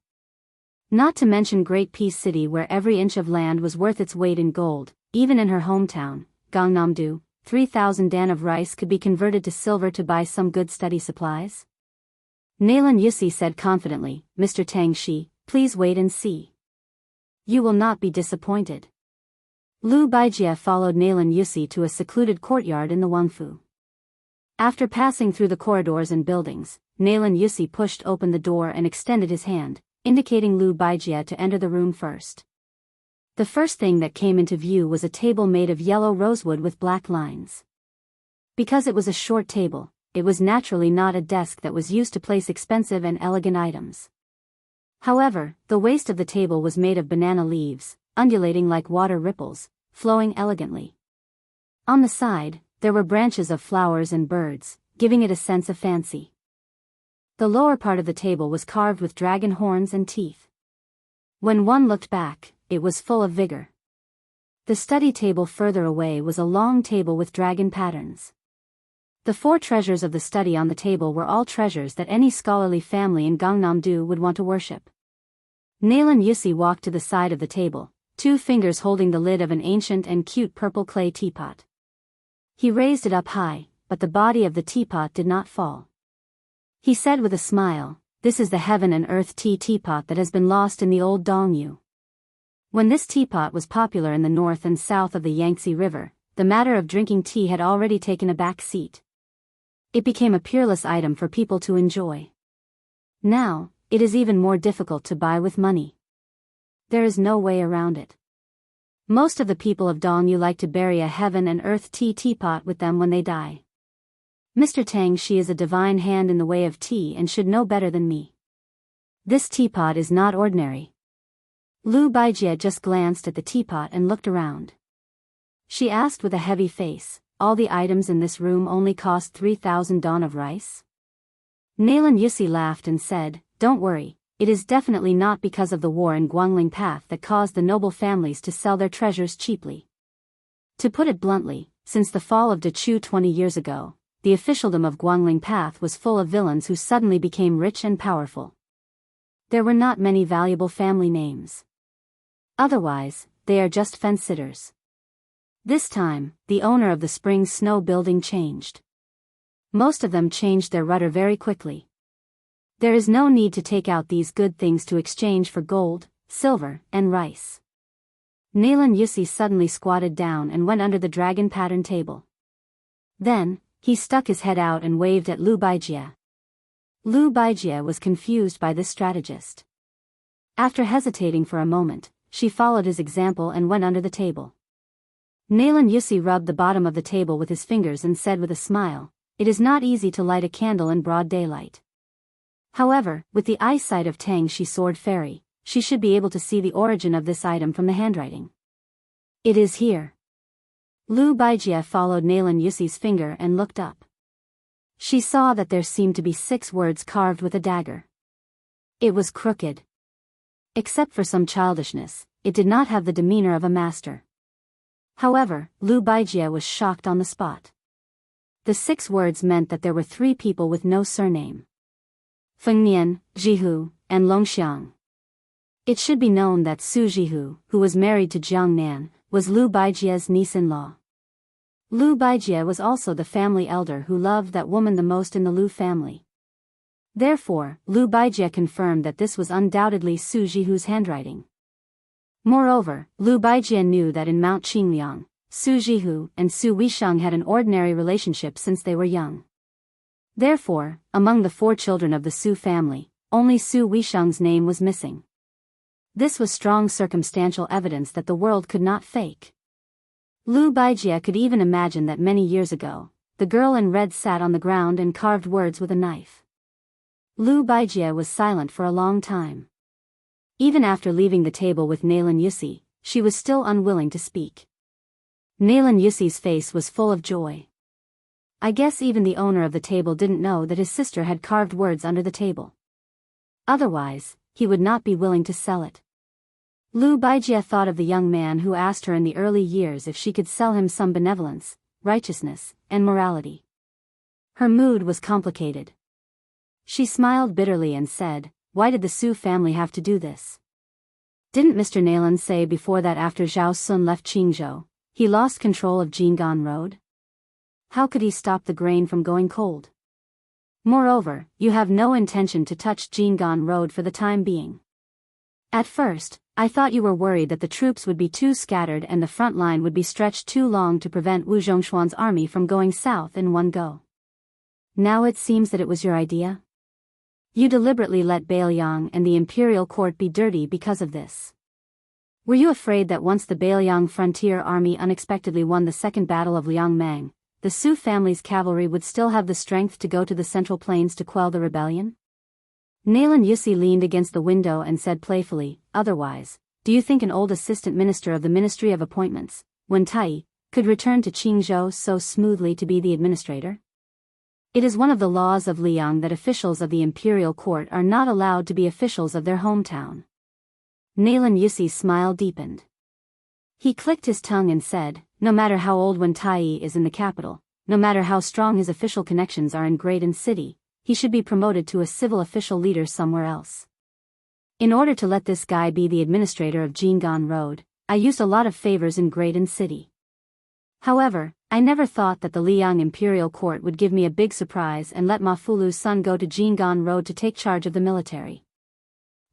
Not to mention Great Peace City, where every inch of land was worth its weight in gold, even in her hometown, Gangnam-do, 3,000 dan of rice could be converted to silver to buy some good study supplies. Naylan Yusi said confidently, "Mr. Tang Shi, please wait and see." You will not be disappointed. Lu Baijie followed Nalan Yusi to a secluded courtyard in the Wangfu. After passing through the corridors and buildings, Nalan Yusi pushed open the door and extended his hand, indicating Lu Baijie to enter the room first. The first thing that came into view was a table made of yellow rosewood with black lines. Because it was a short table, it was naturally not a desk that was used to place expensive and elegant items. However, the waist of the table was made of banana leaves, undulating like water ripples, flowing elegantly. On the side, there were branches of flowers and birds, giving it a sense of fancy. The lower part of the table was carved with dragon horns and teeth. When one looked back, it was full of vigor. The study table further away was a long table with dragon patterns. The 4 treasures of the study on the table were all treasures that any scholarly family in Gangnam-do would want to worship. Nalan Yusi walked to the side of the table, 2 fingers holding the lid of an ancient and cute purple clay teapot. He raised it up high, but the body of the teapot did not fall. He said with a smile, "This is the heaven and earth tea teapot that has been lost in the old Dongyu." When this teapot was popular in the north and south of the Yangtze River, the matter of drinking tea had already taken a back seat. It became a peerless item for people to enjoy. Now, it is even more difficult to buy with money. There is no way around it. Most of the people of Dongyu like to bury a heaven and earth tea teapot with them when they die. Mr. Tang, she is a divine hand in the way of tea and should know better than me. This teapot is not ordinary. Lu Baijie just glanced at the teapot and looked around. She asked with a heavy face, "All the items in this room only cost 3,000 don of rice?" Nalan Yusi laughed and said, "Don't worry, it is definitely not because of the war in Guangling Path that caused the noble families to sell their treasures cheaply. To put it bluntly, since the fall of Dechu 20 years ago, the officialdom of Guangling Path was full of villains who suddenly became rich and powerful. There were not many valuable family names. Otherwise, they are just fence-sitters. This time, the owner of the Spring Snow building changed. Most of them changed their rudder very quickly. There is no need to take out these good things to exchange for gold, silver, and rice." Nalan Yusi suddenly squatted down and went under the dragon pattern table. Then, he stuck his head out and waved at Lu Baijie. Lu Baijie was confused by this strategist. After hesitating for a moment, she followed his example and went under the table. Nalan Yusi rubbed the bottom of the table with his fingers and said with a smile, "It is not easy to light a candle in broad daylight. However, with the eyesight of Tang Shi Sword Fairy, she should be able to see the origin of this item from the handwriting. It is here." Lu Baijie followed Nalan Yusi's finger and looked up. She saw that there seemed to be 6 words carved with a dagger. It was crooked. Except for some childishness, it did not have the demeanor of a master. However, Lu Baijie was shocked on the spot. The 6 words meant that there were 3 people with no surname: Feng Nian, Jihu, and Longxiang. It should be known that Su Jihu, who was married to Jiang Nan, was Lu Baijie's niece-in-law. Lu Baijie was also the family elder who loved that woman the most in the Lu family. Therefore, Lu Baijie confirmed that this was undoubtedly Su Jihu's handwriting. Moreover, Lu Baijie knew that in Mount Qingliang, Su Jihu and Su Wishang had an ordinary relationship since they were young. Therefore, among the 4 children of the Su family, only Su Wishang's name was missing. This was strong circumstantial evidence that the world could not fake. Lu Baijie could even imagine that many years ago, the girl in red sat on the ground and carved words with a knife. Lu Baijie was silent for a long time. Even after leaving the table with Nalan Yusi, she was still unwilling to speak. Nalan Yusi's face was full of joy. I guess even the owner of the table didn't know that his sister had carved words under the table. Otherwise, he would not be willing to sell it. Lu Baijie thought of the young man who asked her in the early years if she could sell him some benevolence, righteousness, and morality. Her mood was complicated. She smiled bitterly and said, "Why did the Su family have to do this? Didn't Mr. Nalan say before that after Zhao Sun left Qingzhou, he lost control of Jinggan Road? How could he stop the grain from going cold? Moreover, you have no intention to touch Jinggan Road for the time being." At first, I thought you were worried that the troops would be too scattered and the front line would be stretched too long to prevent Wu Zhongshuan's army from going south in one go. Now it seems that it was your idea? You deliberately let Bailiang and the imperial court be dirty because of this. Were you afraid that once the Bailiang frontier army unexpectedly won the Second Battle of Liangmang, the Su family's cavalry would still have the strength to go to the Central Plains to quell the rebellion? Nayland Yussi leaned against the window and said playfully, otherwise, do you think an old assistant minister of the Ministry of Appointments, Wen Tai, could return to Qingzhou so smoothly to be the administrator? It is one of the laws of Liang that officials of the imperial court are not allowed to be officials of their hometown. Nayland Yussi's smile deepened. He clicked his tongue and said, no matter how old Wen Tai is in the capital, no matter how strong his official connections are in Graydon City, he should be promoted to a civil official leader somewhere else. In order to let this guy be the administrator of Jinggan Road, I used a lot of favors in Graydon City. However, I never thought that the Liang Imperial Court would give me a big surprise and let Ma Fulu's son go to Jinggan Road to take charge of the military.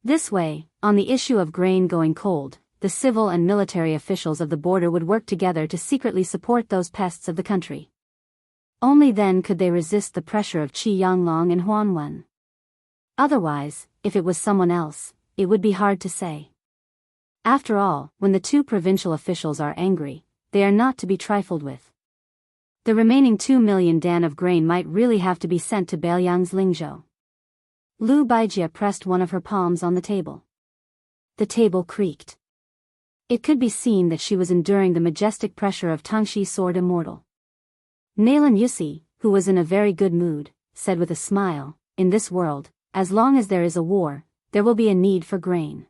This way, on the issue of grain going cold, the civil and military officials of the border would work together to secretly support those pests of the country. Only then could they resist the pressure of Qi Yanglong and Huan Wen. Otherwise, if it was someone else, it would be hard to say. After all, when the two provincial officials are angry, they are not to be trifled with. The remaining 2 million dan of grain might really have to be sent to Bailiang's Lingzhou. Lu Baijie pressed one of her palms on the table. The table creaked. It could be seen that she was enduring the majestic pressure of Tangshi Sword Immortal. Nayland Yussi, who was in a very good mood, said with a smile, in this world, as long as there is a war, there will be a need for grain.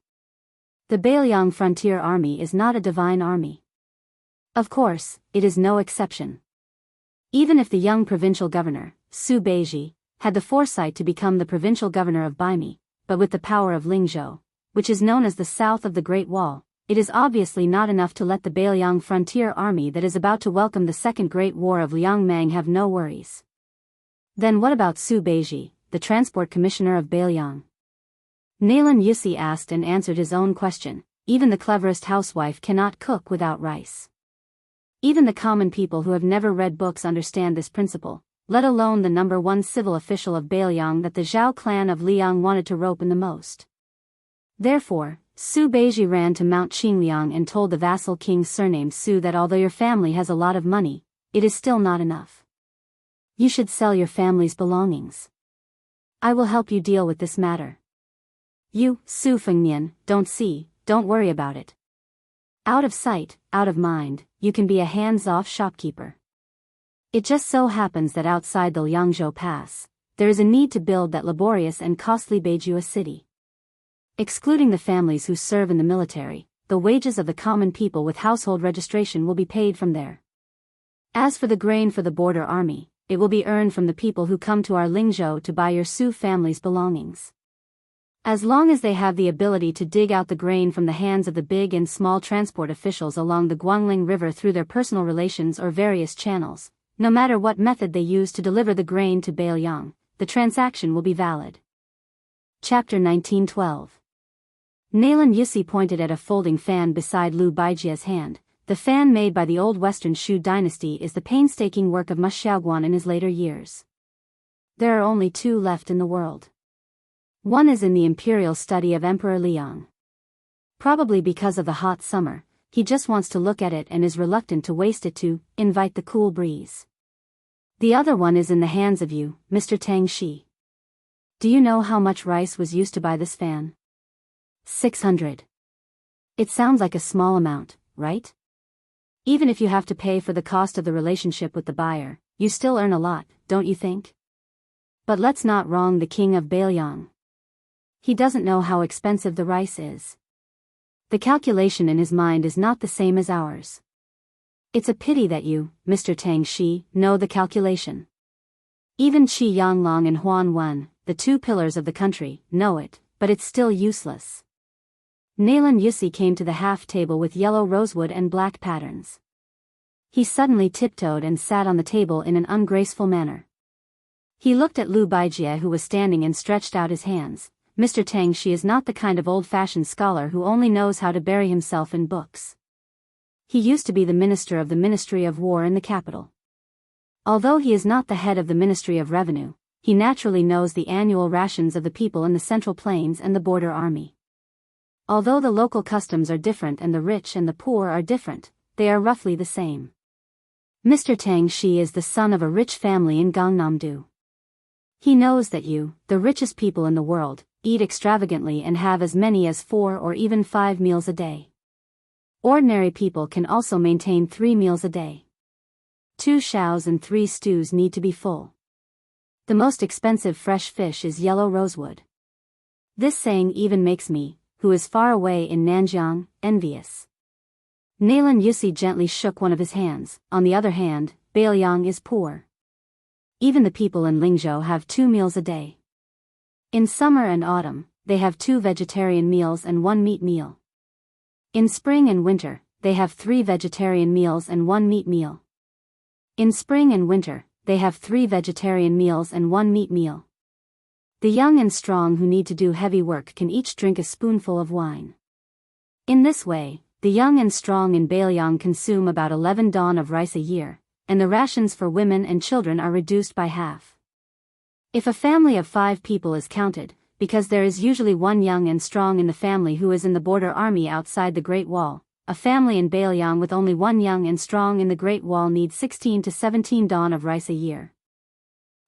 The Bailiang frontier army is not a divine army. Of course, it is no exception. Even if the young provincial governor, Su Beiji, had the foresight to become the provincial governor of Baimi, but with the power of Lingzhou, which is known as the south of the Great Wall, it is obviously not enough to let the Bailiang frontier army that is about to welcome the Second Great War of Liangmang have no worries. Then what about Su Beiji, the transport commissioner of Bailiang? Nayland Yussi asked and answered his own question. Even the cleverest housewife cannot cook without rice. Even the common people who have never read books understand this principle, let alone the number one civil official of Bailiang that the Zhao clan of Liang wanted to rope in the most. Therefore, Su Beiji ran to Mount Qingliang and told the vassal king surnamed Su that although your family has a lot of money, it is still not enough. You should sell your family's belongings. I will help you deal with this matter. You, Su Fengnian, don't worry about it. Out of sight, out of mind, you can be a hands-off shopkeeper. It just so happens that outside the Liangzhou Pass, there is a need to build that laborious and costly Beijua city. Excluding the families who serve in the military, the wages of the common people with household registration will be paid from there. As for the grain for the border army, it will be earned from the people who come to our Lingzhou to buy your Su family's belongings. As long as they have the ability to dig out the grain from the hands of the big and small transport officials along the Guangling River through their personal relations or various channels, no matter what method they use to deliver the grain to Bailiang, the transaction will be valid. Chapter 1912. Nayland Yussi pointed at a folding fan beside Lu Baijie's hand. The fan made by the old Western Shu dynasty is the painstaking work of Ma Xiaoguan in his later years. There are only 2 left in the world. One is in the imperial study of Emperor Liang. Probably because of the hot summer, he just wants to look at it and is reluctant to waste it to invite the cool breeze. The other one is in the hands of you, Mr. Tang Shi. Do you know how much rice was used to buy this fan? 600. It sounds like a small amount, right? Even if you have to pay for the cost of the relationship with the buyer, you still earn a lot, don't you think? But let's not wrong the king of Bailiang. He doesn't know how expensive the rice is. The calculation in his mind is not the same as ours. It's a pity that you, Mr. Tang Shi, know the calculation. Even Qi Yanglong and Huan Wen, the 2 pillars of the country, know it, but it's still useless. Nayland Yussi came to the half-table with yellow rosewood and black patterns. He suddenly tiptoed and sat on the table in an ungraceful manner. He looked at Lu Baijie who was standing and stretched out his hands, Mr. Tang Shi is not the kind of old-fashioned scholar who only knows how to bury himself in books. He used to be the minister of the Ministry of War in the capital. Although he is not the head of the Ministry of Revenue, he naturally knows the annual rations of the people in the Central Plains and the border army. Although the local customs are different and the rich and the poor are different, they are roughly the same. Mr. Tang Shi is the son of a rich family in Gangnam-do. He knows that you, the richest people in the world, eat extravagantly and have as many as 4 or even 5 meals a day. Ordinary people can also maintain 3 meals a day. 2 shows and 3 stews need to be full. The most expensive fresh fish is yellow rosewood. This saying even makes me, who is far away in Nanjiang, envious. Nalan Yusi gently shook one of his hands. On the other hand, Bailiang is poor. Even the people in Lingzhou have 2 meals a day. In summer and autumn, they have 2 vegetarian meals and 1 meat meal. In spring and winter, they have 3 vegetarian meals and 1 meat meal. In spring and winter, they have 3 vegetarian meals and 1 meat meal. The young and strong who need to do heavy work can each drink a spoonful of wine. In this way, the young and strong in Bailiang consume about 11 dawn of rice a year, and the rations for women and children are reduced by half. If a family of 5 people is counted, because there is usually one young and strong in the family who is in the border army outside the Great Wall, a family in Bailiang with only one young and strong in the Great Wall needs 16 to 17 dawn of rice a year.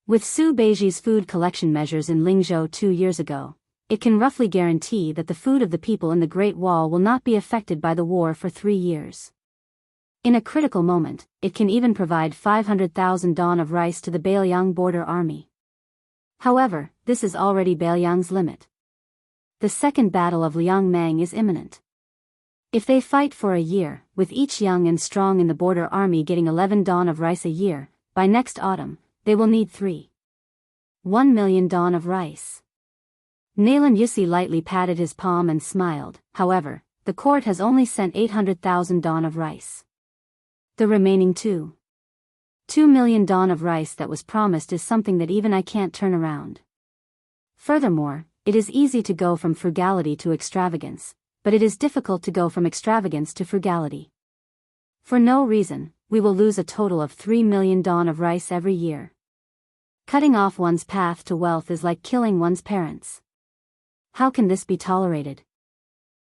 With Su Beiji's food collection measures in Lingzhou 2 years ago, it can roughly guarantee that the food of the people in the Great Wall will not be affected by the war for 3 years. In a critical moment, it can even provide 500,000 dawn of rice to the Bailiang border army. However, this is already Bailiang's limit. The second battle of Liangmang is imminent. If they fight for a year, with each young and strong in the border army getting 11 dawn of rice a year, by next autumn, they will need 1 million dawn of rice. Nalan Yusi lightly patted his palm and smiled. However, the court has only sent 800,000 dawn of rice. The remaining 2 million dawn of rice that was promised is something that even I can't turn around. Furthermore, it is easy to go from frugality to extravagance, but it is difficult to go from extravagance to frugality. For no reason, we will lose a total of 3 million dawn of rice every year. Cutting off one's path to wealth is like killing one's parents. How can this be tolerated?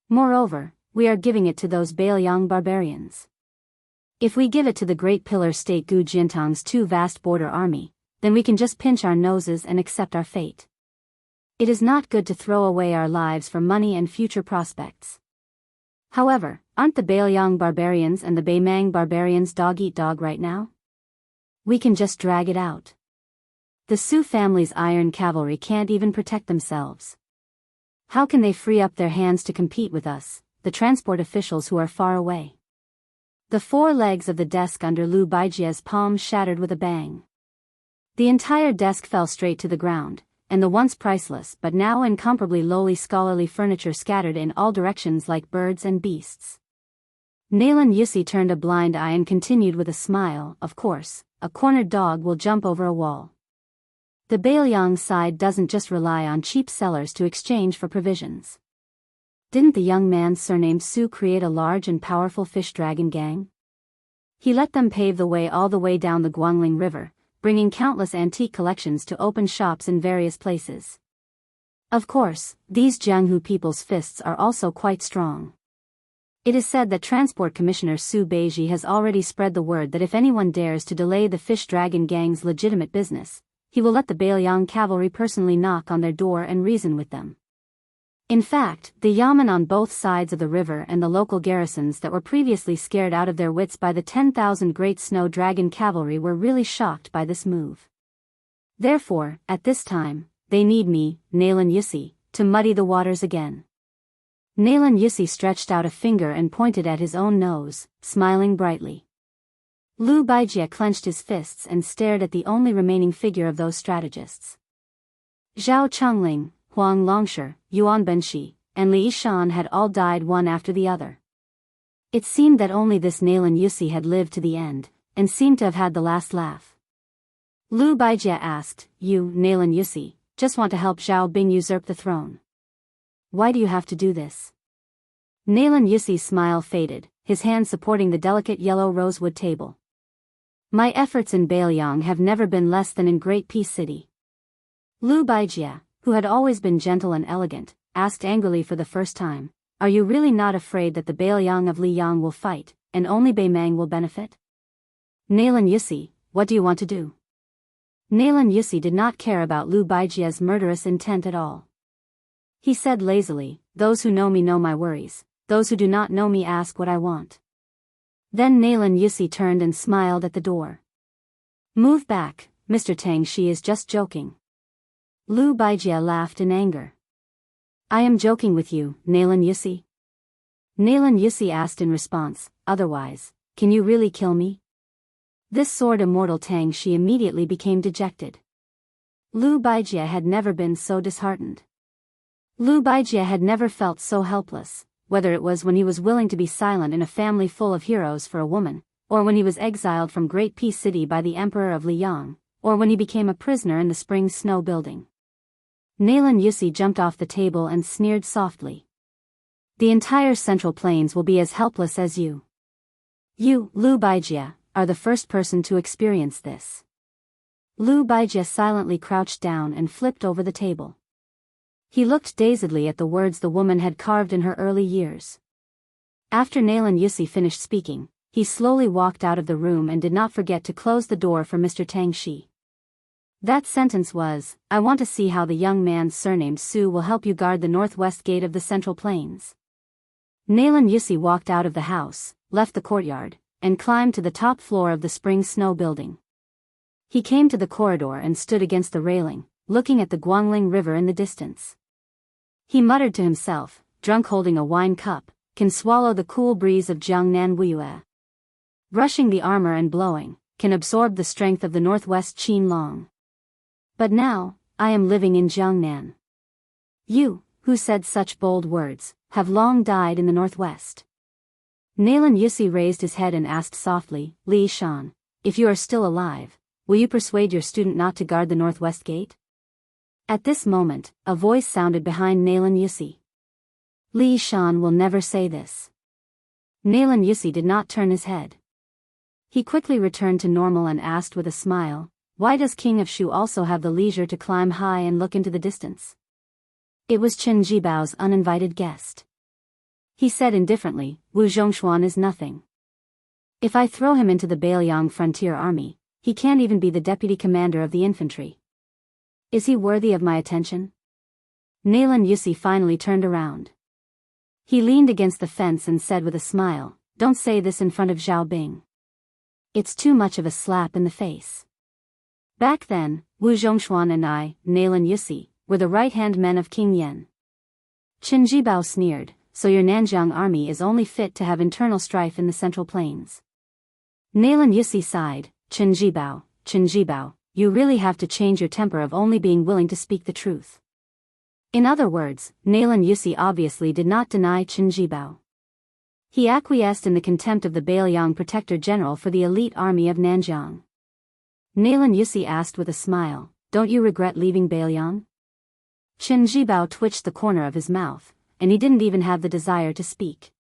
Moreover, we are giving it to those Bailiang barbarians. If we give it to the great pillar state Gu Jintang's 2 vast border army, then we can just pinch our noses and accept our fate. It is not good to throw away our lives for money and future prospects. However, aren't the Bailiang barbarians and the Baimang barbarians dog-eat-dog right now? We can just drag it out. The Su family's iron cavalry can't even protect themselves. How can they free up their hands to compete with us, the transport officials who are far away? The 4 legs of the desk under Lu Baijia's palm shattered with a bang. The entire desk fell straight to the ground, and the once priceless but now incomparably lowly scholarly furniture scattered in all directions like birds and beasts. Nalan Yusi turned a blind eye and continued with a smile. Of course, a cornered dog will jump over a wall. The Bailiang side doesn't just rely on cheap sellers to exchange for provisions. Didn't the young man surnamed Su create a large and powerful fish dragon gang? He let them pave the way all the way down the Guangling River, bringing countless antique collections to open shops in various places. Of course, these Jianghu people's fists are also quite strong. It is said that Transport Commissioner Su Beiji has already spread the word that if anyone dares to delay the fish dragon gang's legitimate business, he will let the Bailiang cavalry personally knock on their door and reason with them. In fact, the yamen on both sides of the river and the local garrisons that were previously scared out of their wits by the 10,000 great snow dragon cavalry were really shocked by this move. Therefore, at this time, they need me, Nalan Yusi, to muddy the waters again. Nalan Yusi stretched out a finger and pointed at his own nose, smiling brightly. Lu Baijia clenched his fists and stared at the only remaining figure of those strategists. Zhao Chengling, Huang Longshi, Yuan Benshi, and Li Yishan had all died one after the other. It seemed that only this Nalan Yusi had lived to the end, and seemed to have had the last laugh. Lu Baijia asked, "You, Nalan Yusi, just want to help Zhao Bing usurp the throne?" Why do you have to do this? Nalan Yusi's smile faded, his hand supporting the delicate yellow rosewood table. My efforts in Bailiang have never been less than in Great Peace City. Lu Baijie, who had always been gentle and elegant, asked angrily for the first time, are you really not afraid that the Bailiang of Liyang will fight, and only Beimang will benefit? Nalan Yusi, what do you want to do? Nalan Yusi did not care about Lu Baijie's murderous intent at all. He said lazily, those who know me know my worries, those who do not know me ask what I want. Then Nalan Yusi turned and smiled at the door. Move back, Mr. Tang, she is just joking. Lu Baijie laughed in anger. I am joking with you, Nalan Yusi. Nalan Yusi asked in response, otherwise, can you really kill me? This sword immortal Tang, she immediately became dejected. Lu Baijie had never been so disheartened. Lu Baijie had never felt so helpless, whether it was when he was willing to be silent in a family full of heroes for a woman, or when he was exiled from Great Peace City by the Emperor of Liyang, or when he became a prisoner in the Spring Snow Building. Nalan Yusi jumped off the table and sneered softly. The entire Central Plains will be as helpless as you. You, Lu Baijie, are the first person to experience this. Lu Baijie silently crouched down and flipped over the table. He looked dazedly at the words the woman had carved in her early years. After Nalan Yusi finished speaking, he slowly walked out of the room and did not forget to close the door for Mr. Tang Shi. That sentence was, I want to see how the young man surnamed Su will help you guard the northwest gate of the Central Plains. Nalan Yusi walked out of the house, left the courtyard, and climbed to the top floor of the Spring Snow Building. He came to the corridor and stood against the railing, looking at the Guangling River in the distance. He muttered to himself, drunk holding a wine cup, can swallow the cool breeze of Jiangnan Wuyue. Brushing the armor and blowing, can absorb the strength of the northwest Qin Long. But now, I am living in Jiangnan. You, who said such bold words, have long died in the northwest. Nalan Yusi raised his head and asked softly, Li Shan, if you are still alive, will you persuade your student not to guard the northwest gate? At this moment, a voice sounded behind Nalan Yusi. Li Shan will never say this. Nalan Yusi did not turn his head. He quickly returned to normal and asked with a smile, why does King of Shu also have the leisure to climb high and look into the distance? It was Chen Jibao's uninvited guest. He said indifferently, Wu Zhongshuan is nothing. If I throw him into the Bailiang frontier army, he can't even be the deputy commander of the infantry. Is he worthy of my attention? Nalan Yusi finally turned around. He leaned against the fence and said with a smile, don't say this in front of Zhao Bing. It's too much of a slap in the face. Back then, Wu Zhongshuan and I, Nalan Yusi, were the right-hand men of King Yen. Qin Jibao sneered, so your Nanjiang army is only fit to have internal strife in the Central Plains. Nalan Yusi sighed, Qin Jibao, you really have to change your temper of only being willing to speak the truth. In other words, Nalan Yusi obviously did not deny Qin Jibao. He acquiesced in the contempt of the Bailiang Protector General for the elite army of Nanjiang. Nalan Yusi asked with a smile, don't you regret leaving Bailiang? Qin Jibao twitched the corner of his mouth, and he didn't even have the desire to speak.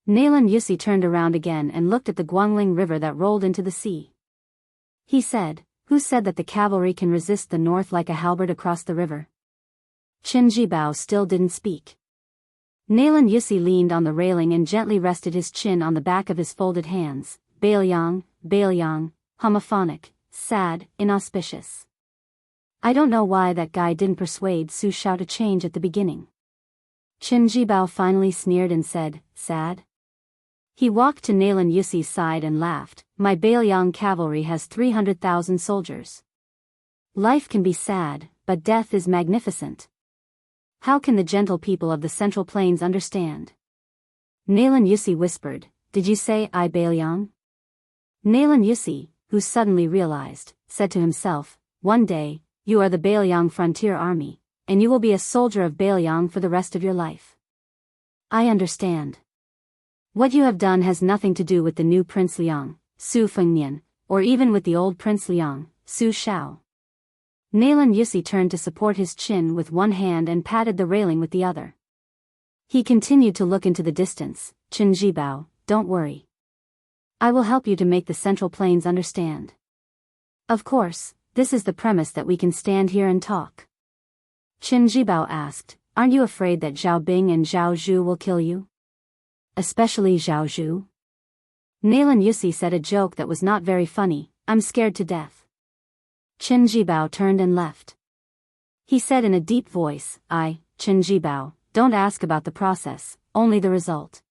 Nalan Yusi turned around again and looked at the Guangling River that rolled into the sea. He said, who said that the cavalry can resist the north like a halberd across the river? Qin Jibao still didn't speak. Nalan Yusi leaned on the railing and gently rested his chin on the back of his folded hands. Bailiang, homophonic, sad, inauspicious. I don't know why that guy didn't persuade Su Shao to change at the beginning. Qin Jibao finally sneered and said, sad? He walked to Nalan Yusi's side and laughed, my Bailiang cavalry has 300,000 soldiers. Life can be sad, but death is magnificent. How can the gentle people of the Central Plains understand? Nalan Yusi whispered, did you say I Bailiang? Nalan Yusi, who suddenly realized, said to himself, one day, you are the Bailiang frontier army, and you will be a soldier of Bailiang for the rest of your life. I understand. What you have done has nothing to do with the new Prince Liang, Su Fengnian, or even with the old Prince Liang, Su Shao. Nalan Yusi turned to support his chin with one hand and patted the railing with the other. He continued to look into the distance. Chen Jibao, don't worry. I will help you to make the Central Plains understand. Of course, this is the premise that we can stand here and talk. Chen Jibao asked, aren't you afraid that Zhao Bing and Zhao Zhu will kill you? Especially Zhao Zhu? Nalan Yusi said a joke that was not very funny, I'm scared to death. Chen Jibao turned and left. He said in a deep voice, Chen Jibao, don't ask about the process, only the result.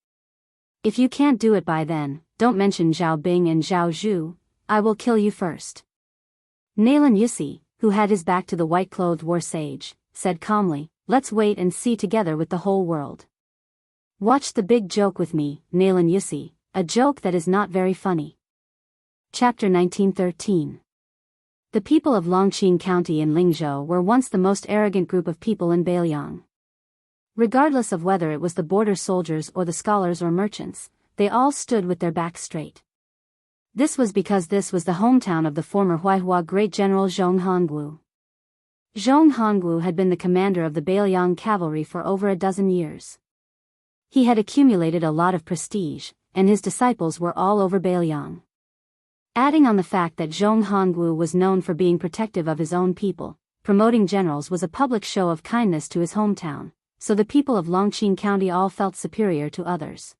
If you can't do it by then, don't mention Zhao Bing and Zhao Zhu, I will kill you first. Nalan Yusi, who had his back to the white-clothed war sage, said calmly, let's wait and see together with the whole world. Watch the big joke with me, Nalan Yusi, a joke that is not very funny. Chapter 1913. The people of Longqing County in Lingzhou were once the most arrogant group of people in Beiliang. Regardless of whether it was the border soldiers or the scholars or merchants, they all stood with their backs straight. This was because this was the hometown of the former Huaihua great general Zhong Hongwu. Zhong Hongwu had been the commander of the Beiliang cavalry for over a dozen years. He had accumulated a lot of prestige, and his disciples were all over Beiliang. Adding on the fact that Zhong Hongwu was known for being protective of his own people, promoting generals was a public show of kindness to his hometown, so the people of Longqing County all felt superior to others.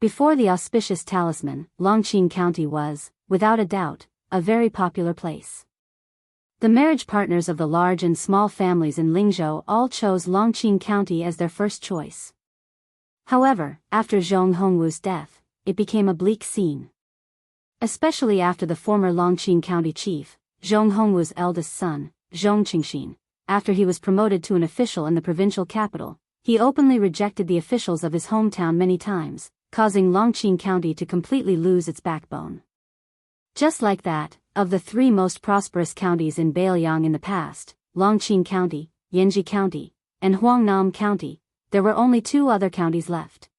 Before the auspicious talisman, Longqing County was, without a doubt, a very popular place. The marriage partners of the large and small families in Lingzhou all chose Longqing County as their first choice. However, after Zhong Hongwu's death, it became a bleak scene. Especially after the former Longqing County chief, Zhong Hongwu's eldest son, Zhong Qingxin, after he was promoted to an official in the provincial capital, he openly rejected the officials of his hometown many times, causing Longqing County to completely lose its backbone. Just like that, of the three most prosperous counties in Beiliang in the past, Longqing County, Yanji County, and Huangnam County, there were only two other counties left.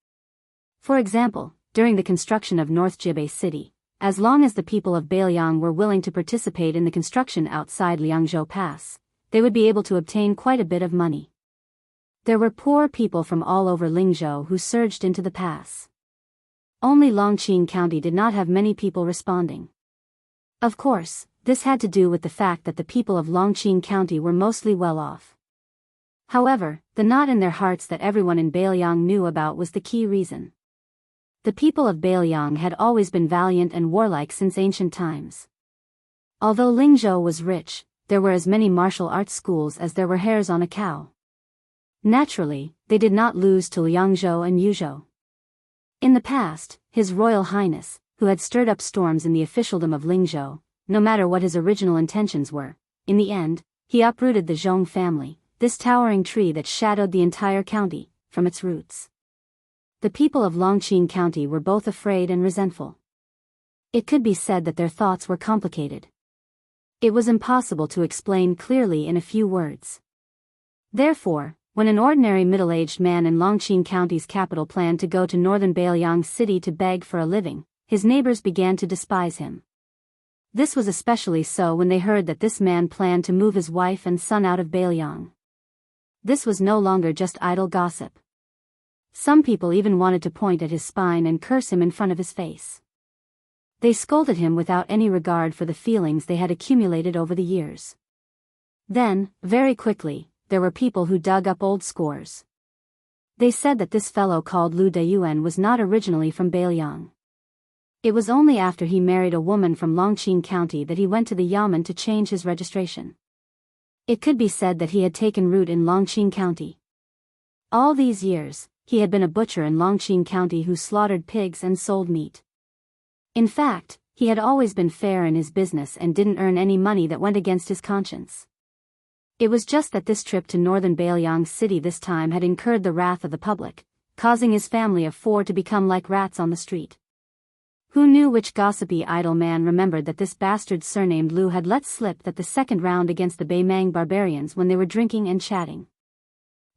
For example, during the construction of North Jibei City, as long as the people of Beiliang were willing to participate in the construction outside Liangzhou Pass, they would be able to obtain quite a bit of money. There were poor people from all over Lingzhou who surged into the pass. Only Longqing County did not have many people responding. Of course, this had to do with the fact that the people of Longqing County were mostly well off. However, the knot in their hearts that everyone in Beiliang knew about was the key reason. The people of Beiliang had always been valiant and warlike since ancient times. Although Lingzhou was rich, there were as many martial arts schools as there were hairs on a cow. Naturally, they did not lose to Liangzhou and Yuzhou. In the past, His Royal Highness, who had stirred up storms in the officialdom of Lingzhou, no matter what his original intentions were, in the end, he uprooted the Zhong family, this towering tree that shadowed the entire county, from its roots. The people of Longqing County were both afraid and resentful. It could be said that their thoughts were complicated. It was impossible to explain clearly in a few words. Therefore, when an ordinary middle-aged man in Longqing County's capital planned to go to northern Beiliang City to beg for a living, his neighbors began to despise him. This was especially so when they heard that this man planned to move his wife and son out of Beiliang. This was no longer just idle gossip. Some people even wanted to point at his spine and curse him in front of his face. They scolded him without any regard for the feelings they had accumulated over the years. Then, very quickly, there were people who dug up old scores. They said that this fellow called Lu Deyuan was not originally from Beiliang. It was only after he married a woman from Longqing County that he went to the Yamen to change his registration. It could be said that he had taken root in Longqing County. All these years, he had been a butcher in Longqing County who slaughtered pigs and sold meat. In fact, he had always been fair in his business and didn't earn any money that went against his conscience. It was just that this trip to northern Beiliang City this time had incurred the wrath of the public, causing his family of four to become like rats on the street. Who knew which gossipy idle man remembered that this bastard surnamed Lu had let slip that the second round against the Beimang barbarians when they were drinking and chatting.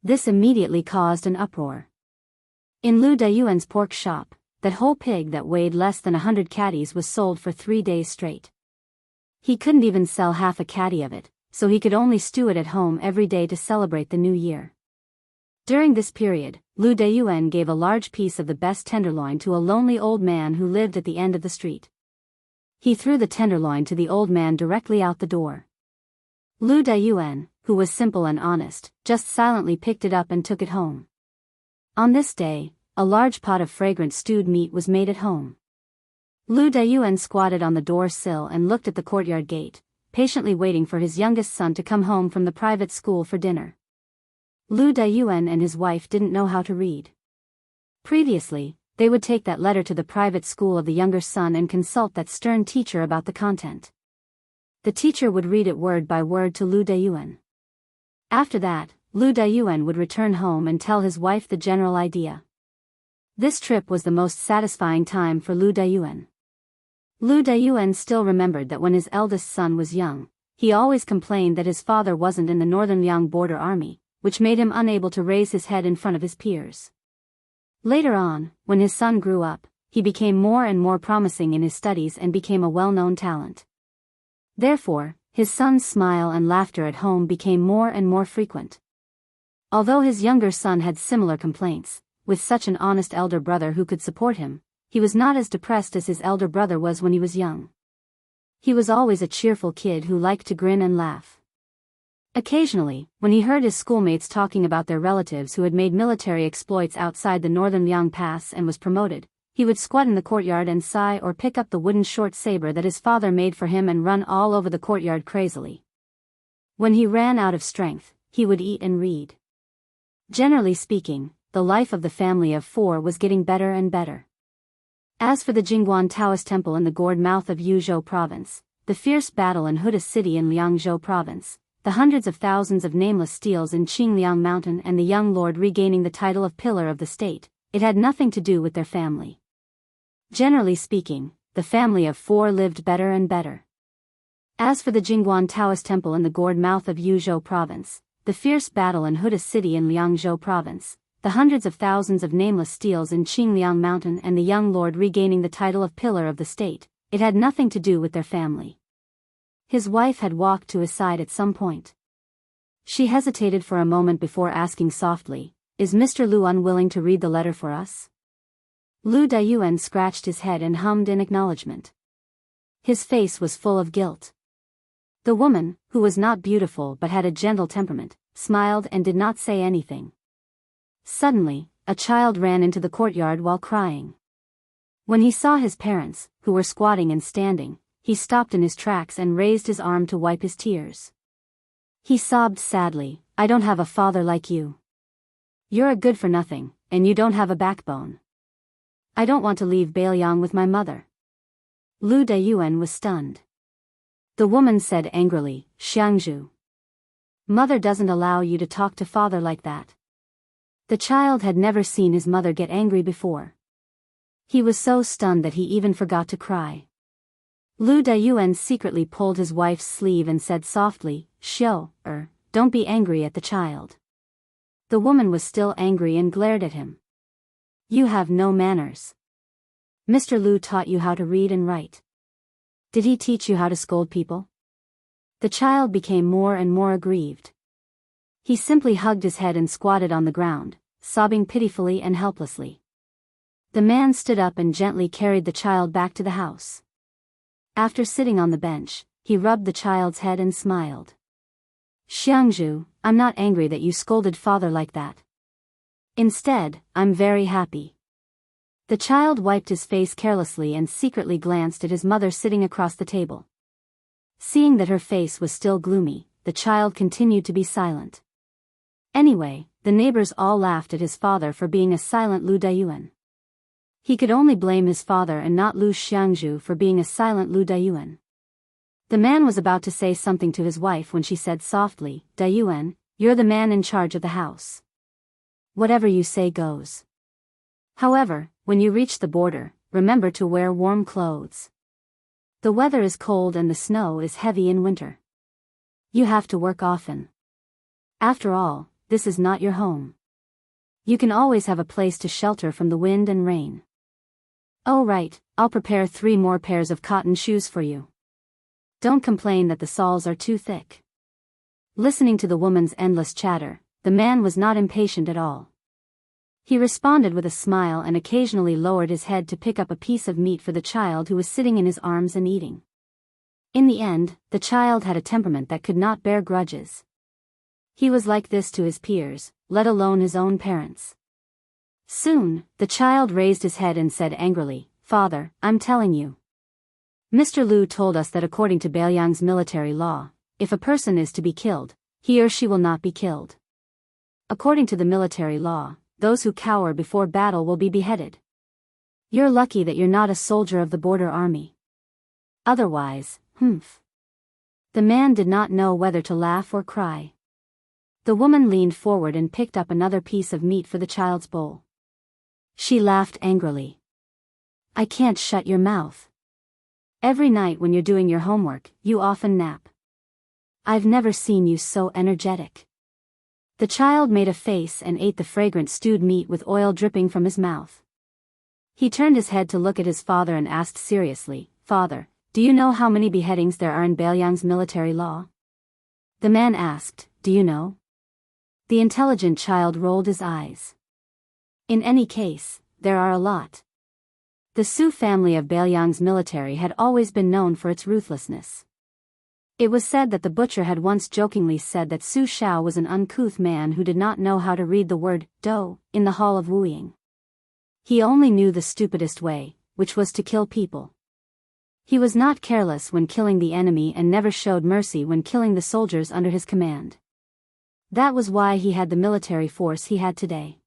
This immediately caused an uproar. In Lu Deyuan's pork shop, that whole pig that weighed less than 100 catties was sold for 3 days straight. He couldn't even sell half a catty of it, so he could only stew it at home every day to celebrate the new year. During this period, Lu Deyuan gave a large piece of the best tenderloin to a lonely old man who lived at the end of the street. He threw the tenderloin to the old man directly out the door. Lu Deyuan, who was simple and honest, just silently picked it up and took it home. On this day, a large pot of fragrant stewed meat was made at home. Lu Deyuan squatted on the door sill and looked at the courtyard gate, patiently waiting for his youngest son to come home from the private school for dinner. Lu Deyuan and his wife didn't know how to read. Previously, they would take that letter to the private school of the younger son and consult that stern teacher about the content. The teacher would read it word by word to Lu Deyuan. After that, Lu Deyuan would return home and tell his wife the general idea. This trip was the most satisfying time for Lu Deyuan. Lu Deyuan still remembered that when his eldest son was young, he always complained that his father wasn't in the Northern Liang Border Army, which made him unable to raise his head in front of his peers. Later on, when his son grew up, he became more and more promising in his studies and became a well-known talent. Therefore, his son's smile and laughter at home became more and more frequent. Although his younger son had similar complaints, with such an honest elder brother who could support him, he was not as depressed as his elder brother was when he was young. He was always a cheerful kid who liked to grin and laugh. Occasionally, when he heard his schoolmates talking about their relatives who had made military exploits outside the Northern Liang Pass and was promoted, he would squat in the courtyard and sigh or pick up the wooden short saber that his father made for him and run all over the courtyard crazily. When he ran out of strength, he would eat and read. Generally speaking, the life of the family of four was getting better and better. As for the Jingguan Taoist temple in the gourd mouth of Yuzhou province, the fierce battle in Huda city in Liangzhou province, the hundreds of thousands of nameless steals in Qingliang mountain and the young lord regaining the title of pillar of the state, it had nothing to do with their family. Generally speaking, the family of four lived better and better. As for the Jingguan Taoist temple in the gourd mouth of Yuzhou province, the fierce battle in Huda city in Liangzhou province, the hundreds of thousands of nameless steals in Qingliang mountain and the young lord regaining the title of pillar of the state, it had nothing to do with their family. His wife had walked to his side at some point. She hesitated for a moment before asking softly, "Is Mr. Lu unwilling to read the letter for us?" Lu Deyuan scratched his head and hummed in acknowledgement. His face was full of guilt. The woman, who was not beautiful but had a gentle temperament, smiled and did not say anything. Suddenly, a child ran into the courtyard while crying. When he saw his parents, who were squatting and standing, he stopped in his tracks and raised his arm to wipe his tears. He sobbed sadly, "I don't have a father like you. You're a good-for-nothing, and you don't have a backbone. I don't want to leave Bailiang with my mother." Lu Deyuan was stunned. The woman said angrily, "Xiangzhu. Mother doesn't allow you to talk to father like that." The child had never seen his mother get angry before. He was so stunned that he even forgot to cry. Lu Deyuan secretly pulled his wife's sleeve and said softly, Don't be angry at the child." The woman was still angry and glared at him. "You have no manners. Mr. Lu taught you how to read and write. Did he teach you how to scold people?" The child became more and more aggrieved. He simply hugged his head and squatted on the ground, sobbing pitifully and helplessly. The man stood up and gently carried the child back to the house. After sitting on the bench, he rubbed the child's head and smiled. "Xiangzhu, I'm not angry that you scolded father like that. Instead, I'm very happy." The child wiped his face carelessly and secretly glanced at his mother sitting across the table. Seeing that her face was still gloomy, the child continued to be silent. Anyway, the neighbors all laughed at his father for being a silent Lu Deyuan. He could only blame his father and not Lu Xiangzhu for being a silent Lu Deyuan. The man was about to say something to his wife when she said softly, "Deyuan, you're the man in charge of the house. Whatever you say goes. However, when you reach the border, remember to wear warm clothes. The weather is cold and the snow is heavy in winter. You have to work often. After all, this is not your home. You can always have a place to shelter from the wind and rain. Oh right, I'll prepare 3 more pairs of cotton shoes for you. Don't complain that the soles are too thick." Listening to the woman's endless chatter, the man was not impatient at all. He responded with a smile and occasionally lowered his head to pick up a piece of meat for the child who was sitting in his arms and eating. In the end, the child had a temperament that could not bear grudges. He was like this to his peers, let alone his own parents. Soon, the child raised his head and said angrily, "Father, I'm telling you. Mr. Liu told us that according to Beiliang's military law, if a person is to be killed, he or she will not be killed. According to the military law, those who cower before battle will be beheaded. You're lucky that you're not a soldier of the border army. Otherwise, humph." The man did not know whether to laugh or cry. The woman leaned forward and picked up another piece of meat for the child's bowl. She laughed angrily. "I can't shut your mouth. Every night when you're doing your homework, you often nap. I've never seen you so energetic." The child made a face and ate the fragrant stewed meat with oil dripping from his mouth. He turned his head to look at his father and asked seriously, "Father, do you know how many beheadings there are in Beiliang's military law?" The man asked, "Do you know?" The intelligent child rolled his eyes. "In any case, there are a lot." The Su family of Beiliang's military had always been known for its ruthlessness. It was said that the butcher had once jokingly said that Su Shao was an uncouth man who did not know how to read the word "do" in the Hall of Wuying. He only knew the stupidest way, which was to kill people. He was not careless when killing the enemy and never showed mercy when killing the soldiers under his command. That was why he had the military force he had today.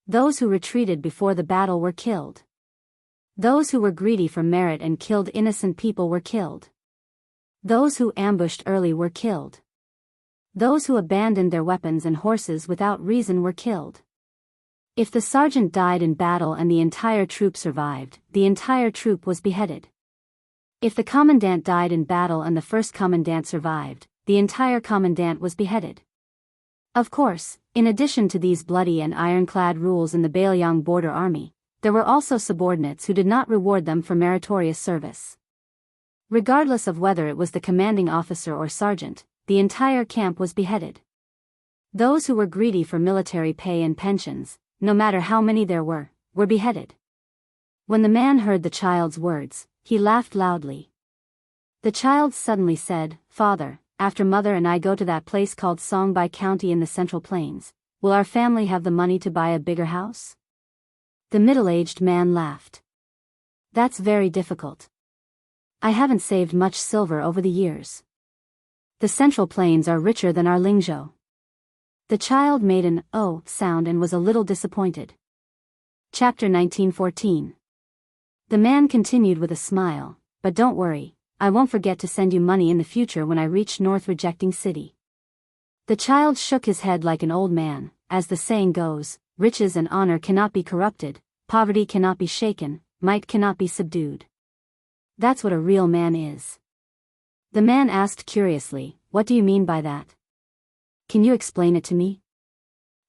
Those who retreated before the battle were killed. Those who were greedy for merit and killed innocent people were killed. Those who ambushed early were killed. Those who abandoned their weapons and horses without reason were killed. If the sergeant died in battle and the entire troop survived, the entire troop was beheaded. If the commandant died in battle and the first commandant survived, the entire commandant was beheaded. Of course, in addition to these bloody and ironclad rules in the Beiliang border army, there were also subordinates who did not reward them for meritorious service. Regardless of whether it was the commanding officer or sergeant, the entire camp was beheaded. Those who were greedy for military pay and pensions, no matter how many there were beheaded. When the man heard the child's words, he laughed loudly. The child suddenly said, "Father, after Mother and I go to that place called Songbai County in the Central Plains, will our family have the money to buy a bigger house?" The middle-aged man laughed. "That's very difficult. I haven't saved much silver over the years. The Central Plains are richer than our Lingzhou." The child made an "oh" sound and was a little disappointed. Chapter 1914. The man continued with a smile, "But don't worry, I won't forget to send you money in the future when I reach North Rejecting City." The child shook his head like an old man. As the saying goes, riches and honor cannot be corrupted, poverty cannot be shaken, might cannot be subdued. That's what a real man is. The man asked curiously, "What do you mean by that? Can you explain it to me?"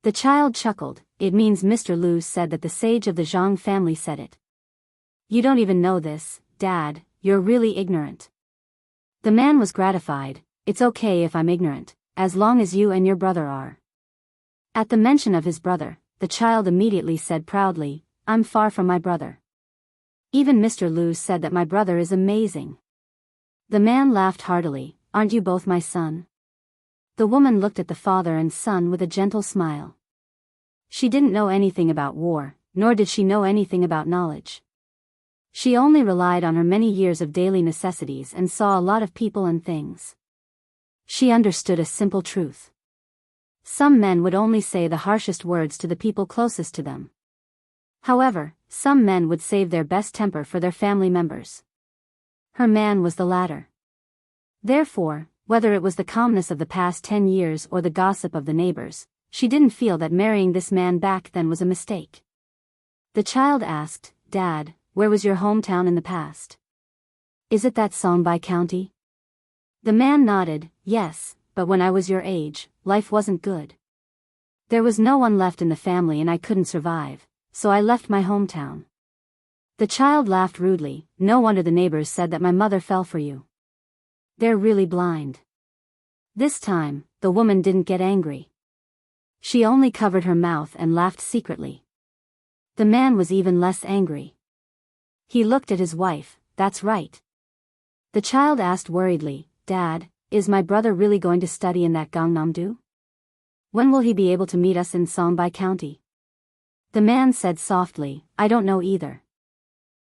The child chuckled, "It means Mr. Liu said that the sage of the Zhang family said it." "You don't even know this, Dad, you're really ignorant." The man was gratified. "It's okay if I'm ignorant, as long as you and your brother are." At the mention of his brother, the child immediately said proudly, "I'm far from my brother. Even Mr. Liu said that my brother is amazing." The man laughed heartily, "Aren't you both my son?" The woman looked at the father and son with a gentle smile. She didn't know anything about war, nor did she know anything about knowledge. She only relied on her many years of daily necessities and saw a lot of people and things. She understood a simple truth. Some men would only say the harshest words to the people closest to them. However, some men would save their best temper for their family members. Her man was the latter. Therefore, whether it was the calmness of the past 10 years or the gossip of the neighbors, she didn't feel that marrying this man back then was a mistake. The child asked, "Dad, where was your hometown in the past? Is it that Songbai County?" The man nodded, "Yes, but when I was your age, life wasn't good. There was no one left in the family and I couldn't survive, so I left my hometown." The child laughed rudely, "No wonder the neighbors said that my mother fell for you. They're really blind." This time, the woman didn't get angry. She only covered her mouth and laughed secretly. The man was even less angry. He looked at his wife. That's right. The child asked worriedly, Dad, is my brother really going to study in that Gangnam-do? When will he be able to meet us in Songbei County? The man said softly, I don't know either.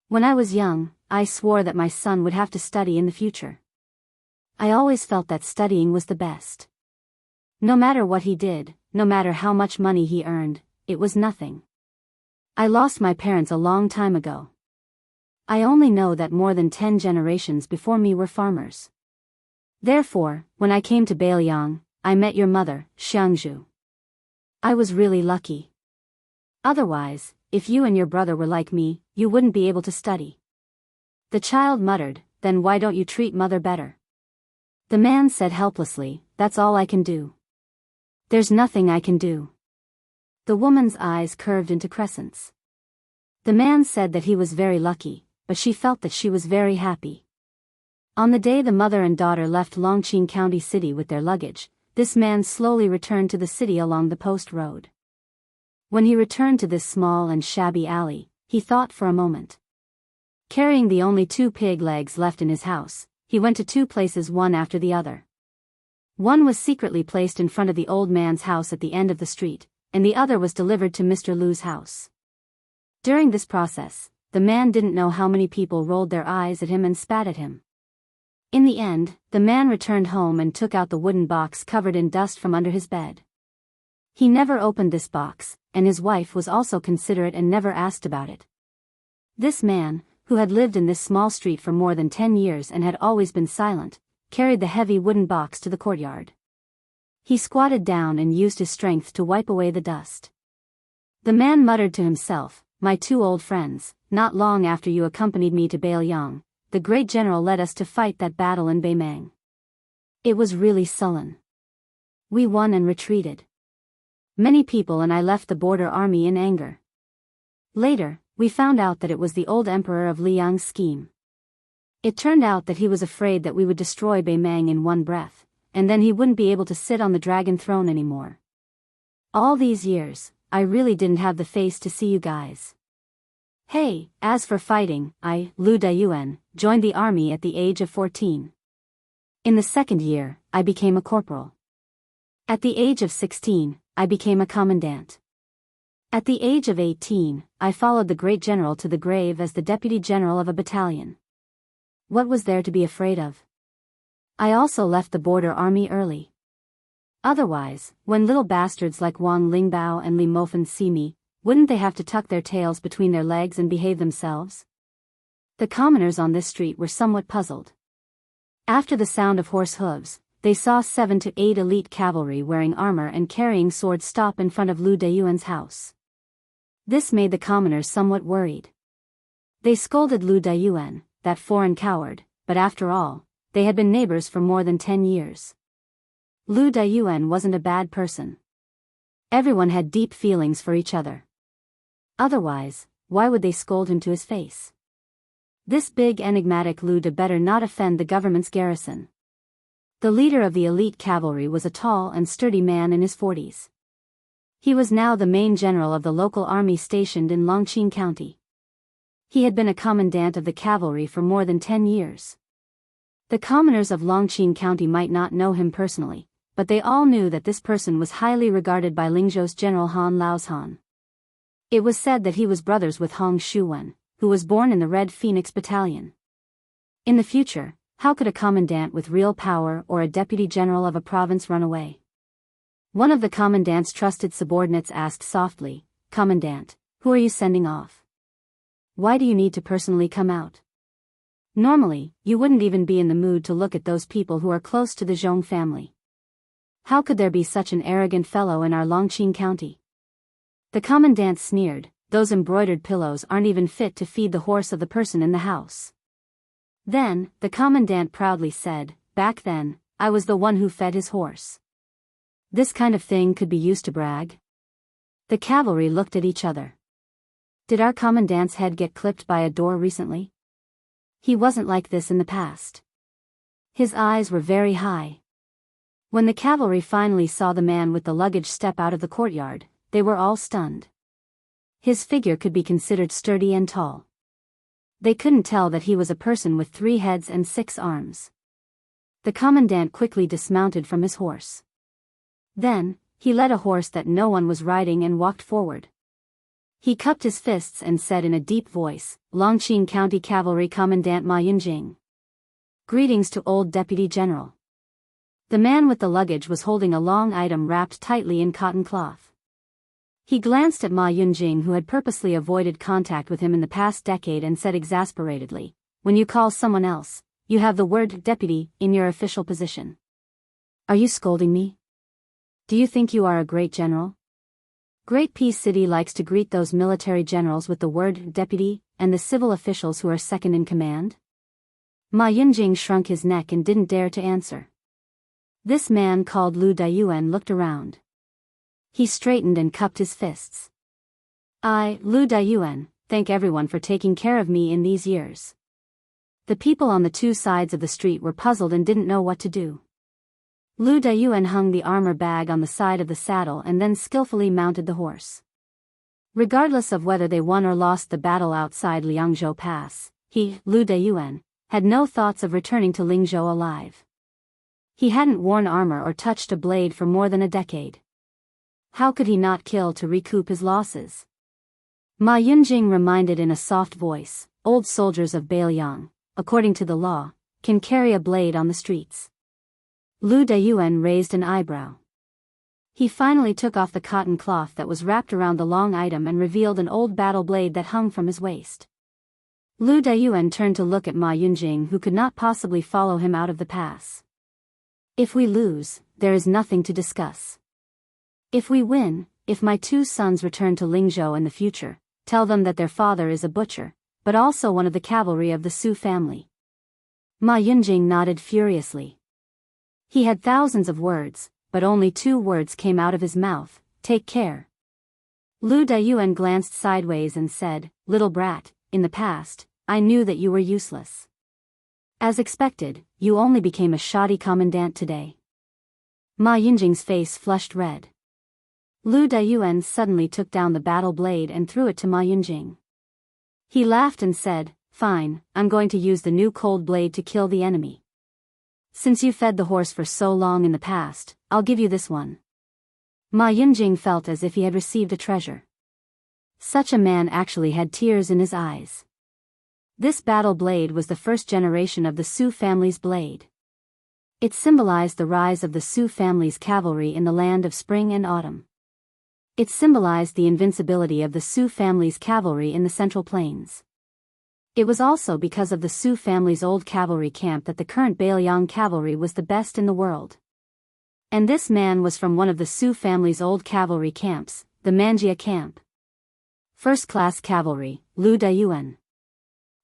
When I was young, I swore that my son would have to study in the future. I always felt that studying was the best. No matter what he did, no matter how much money he earned, it was nothing. I lost my parents a long time ago. I only know that more than 10 generations before me were farmers. Therefore, when I came to Bailiang, I met your mother, Xiangzhu. I was really lucky. Otherwise, if you and your brother were like me, you wouldn't be able to study. The child muttered, Then why don't you treat mother better? The man said helplessly, That's all I can do. There's nothing I can do. The woman's eyes curved into crescents. The man said that he was very lucky, but she felt that she was very happy. On the day the mother and daughter left Longqing County City with their luggage, this man slowly returned to the city along the post road. When he returned to this small and shabby alley, he thought for a moment. Carrying the only 2 pig legs left in his house, he went to 2 places one after the other. One was secretly placed in front of the old man's house at the end of the street, and the other was delivered to Mr. Lu's house. During this process, the man didn't know how many people rolled their eyes at him and spat at him. In the end, the man returned home and took out the wooden box covered in dust from under his bed. He never opened this box, and his wife was also considerate and never asked about it. This man, who had lived in this small street for more than 10 years and had always been silent, carried the heavy wooden box to the courtyard. He squatted down and used his strength to wipe away the dust. The man muttered to himself, My 2 old friends, not long after you accompanied me to Bailiang, the great general led us to fight that battle in Baimang. It was really sullen. We won and retreated. Many people and I left the border army in anger. Later, we found out that it was the old emperor of Liang's scheme. It turned out that he was afraid that we would destroy Baimang in one breath, and then he wouldn't be able to sit on the dragon throne anymore. All these years, I really didn't have the face to see you guys. Hey, as for fighting, I, Lu Dayuan, joined the army at the age of 14. In the 2nd year, I became a corporal. At the age of 16, I became a commandant. At the age of 18, I followed the great general to the grave as the deputy general of a battalion. What was there to be afraid of? I also left the border army early. Otherwise, when little bastards like Wang Lingbao and Li Mofen see me, wouldn't they have to tuck their tails between their legs and behave themselves? The commoners on this street were somewhat puzzled. After the sound of horse hooves, they saw 7 to 8 elite cavalry wearing armor and carrying swords stop in front of Lu Dayuan's house. This made the commoners somewhat worried. They scolded Lu Dayuan, that foreign coward, but after all, they had been neighbors for more than 10 years. Lu Dayuan wasn't a bad person. Everyone had deep feelings for each other. Otherwise, why would they scold him to his face? This big enigmatic Lu Da better not offend the government's garrison. The leader of the elite cavalry was a tall and sturdy man in his 40s. He was now the main general of the local army stationed in Longqing County. He had been a commandant of the cavalry for more than 10 years. The commoners of Longqing County might not know him personally, but they all knew that this person was highly regarded by Lingzhou's General Han Laoshan. It was said that he was brothers with Hong Shuwen, who was born in the Red Phoenix Battalion. In the future, how could a commandant with real power or a deputy general of a province run away? One of the commandant's trusted subordinates asked softly, Commandant, who are you sending off? Why do you need to personally come out? Normally, you wouldn't even be in the mood to look at those people who are close to the Zhong family. How could there be such an arrogant fellow in our Longqing County? The commandant sneered, those embroidered pillows aren't even fit to feed the horse of the person in the house. Then, the commandant proudly said, back then, I was the one who fed his horse. This kind of thing could be used to brag. The cavalry looked at each other. Did our commandant's head get clipped by a door recently? He wasn't like this in the past. His eyes were very high. When the cavalry finally saw the man with the luggage step out of the courtyard, they were all stunned. His figure could be considered sturdy and tall. They couldn't tell that he was a person with 3 heads and 6 arms. The commandant quickly dismounted from his horse. Then, he led a horse that no one was riding and walked forward. He cupped his fists and said in a deep voice, "Longqing County Cavalry Commandant Ma Yunjing. Greetings to old Deputy General." The man with the luggage was holding a long item wrapped tightly in cotton cloth. He glanced at Ma Yunjing, who had purposely avoided contact with him in the past decade, and said exasperatedly, "When you call someone else, you have the word deputy in your official position. Are you scolding me? Do you think you are a great general? Great Peace City likes to greet those military generals with the word deputy, and the civil officials who are second in command?" Ma Yunjing shrunk his neck and didn't dare to answer. This man called Lu Dayuan looked around. He straightened and cupped his fists. "I, Lu Dayuan, thank everyone for taking care of me in these years." The people on the 2 sides of the street were puzzled and didn't know what to do. Lu Dayuan hung the armor bag on the side of the saddle and then skillfully mounted the horse. Regardless of whether they won or lost the battle outside Liangzhou Pass, he, Lu Dayuan, had no thoughts of returning to Lingzhou alive. He hadn't worn armor or touched a blade for more than a decade. How could he not kill to recoup his losses? Ma Yunjing reminded in a soft voice, "Old soldiers of Beiliang, according to the law, can carry a blade on the streets." Lu Dayuan raised an eyebrow. He finally took off the cotton cloth that was wrapped around the long item and revealed an old battle blade that hung from his waist. Lu Dayuan turned to look at Ma Yunjing, who could not possibly follow him out of the pass. "If we lose, there is nothing to discuss. If we win, if my 2 sons return to Lingzhou in the future, tell them that their father is a butcher, but also one of the cavalry of the Su family." Ma Yunjing nodded furiously. He had thousands of words, but only 2 words came out of his mouth: "Take care." Lu Dayuan glanced sideways and said, "Little brat, in the past, I knew that you were useless. As expected, you only became a shoddy commandant today." Ma Yunjing's face flushed red. Lu Dayuan suddenly took down the battle blade and threw it to Ma Yunjing. He laughed and said, "Fine, I'm going to use the new cold blade to kill the enemy. Since you fed the horse for so long in the past, I'll give you this one." Ma Yunjing felt as if he had received a treasure. Such a man actually had tears in his eyes. This battle blade was the first generation of the Su family's blade. It symbolized the rise of the Su family's cavalry in the land of spring and autumn. It symbolized the invincibility of the Su family's cavalry in the Central Plains. It was also because of the Su family's old cavalry camp that the current Beiliang cavalry was the best in the world. And this man was from one of the Su family's old cavalry camps, the Manjia camp. First-class cavalry, Lu Dayuan.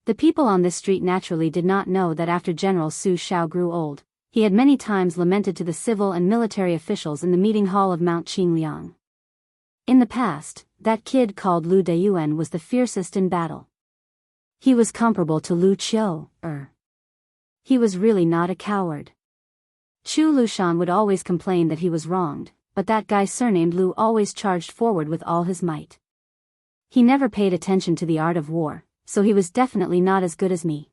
The people on this street naturally did not know that after General Su Shao grew old, he had many times lamented to the civil and military officials in the meeting hall of Mount Qingliang. In the past, that kid called Lu Dayuan was the fiercest in battle. He was comparable to Lu Qiu. He was really not a coward. Chu Lushan would always complain that he was wronged, but that guy surnamed Lu always charged forward with all his might. He never paid attention to the art of war, so he was definitely not as good as me.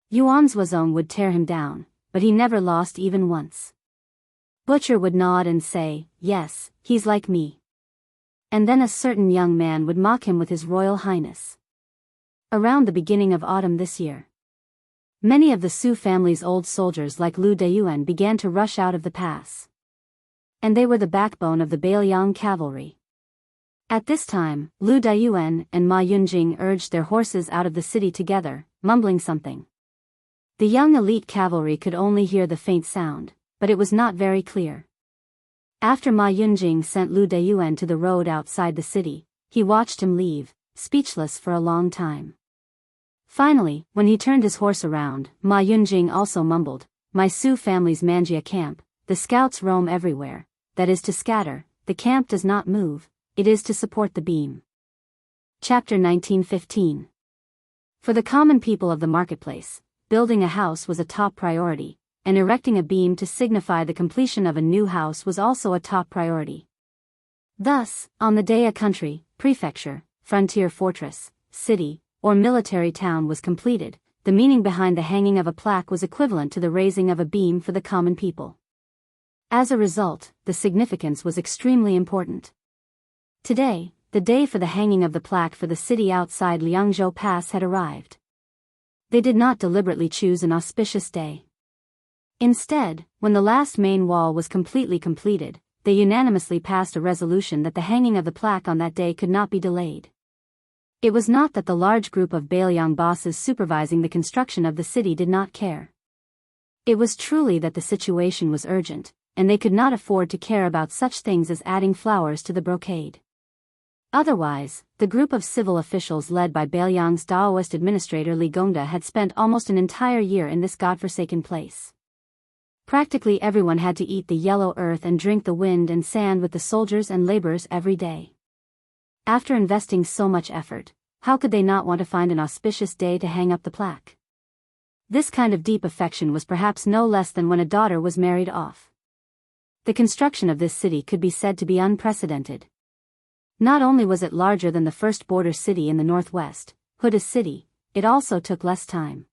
Yuan Zuozong would tear him down, but he never lost even once. Butcher would nod and say, "Yes, he's like me." And then a certain young man would mock him with his Royal Highness. Around the beginning of autumn this year, many of the Su family's old soldiers like Lu Dayuan began to rush out of the pass. And they were the backbone of the Beiliang cavalry. At this time, Lu Dayuan and Ma Yunjing urged their horses out of the city together, mumbling something. The young elite cavalry could only hear the faint sound, but it was not very clear. After Ma Yunjing sent Lu Dayuan to the road outside the city, he watched him leave, speechless for a long time. Finally, when he turned his horse around, Ma Yunjing also mumbled, "My Su family's Manjia camp, the scouts roam everywhere, that is to scatter, the camp does not move, it is to support the beam." Chapter 1915. For the common people of the marketplace, building a house was a top priority, and erecting a beam to signify the completion of a new house was also a top priority. Thus, on the day a country, prefecture, frontier fortress, city, or military town was completed, the meaning behind the hanging of a plaque was equivalent to the raising of a beam for the common people. As a result, the significance was extremely important. Today, the day for the hanging of the plaque for the city outside Liangzhou Pass had arrived. They did not deliberately choose an auspicious day. Instead, when the last main wall was completely completed, they unanimously passed a resolution that the hanging of the plaque on that day could not be delayed. It was not that the large group of Bailiang bosses supervising the construction of the city did not care. It was truly that the situation was urgent, and they could not afford to care about such things as adding flowers to the brocade. Otherwise, the group of civil officials led by Bailiang's Daoist administrator Li Gongda had spent almost an entire year in this godforsaken place. Practically everyone had to eat the yellow earth and drink the wind and sand with the soldiers and laborers every day. After investing so much effort, how could they not want to find an auspicious day to hang up the plaque? This kind of deep affection was perhaps no less than when a daughter was married off. The construction of this city could be said to be unprecedented. Not only was it larger than the first border city in the northwest, Huda City, it also took less time.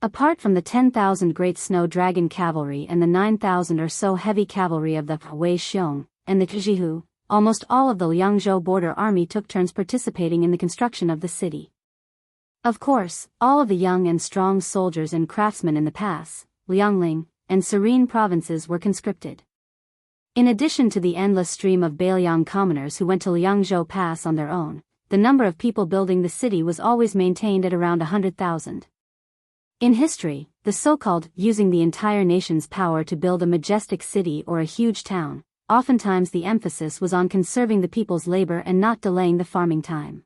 Apart from the 10,000 great snow dragon cavalry and the 9,000 or so heavy cavalry of the Wei Xiong and the Zhihu, almost all of the Liangzhou border army took turns participating in the construction of the city. Of course, all of the young and strong soldiers and craftsmen in the Pass, Liangling, and Serene provinces were conscripted. In addition to the endless stream of Bailiang commoners who went to Liangzhou Pass on their own, the number of people building the city was always maintained at around 100,000. In history, the so-called using the entire nation's power to build a majestic city or a huge town, oftentimes the emphasis was on conserving the people's labor and not delaying the farming time.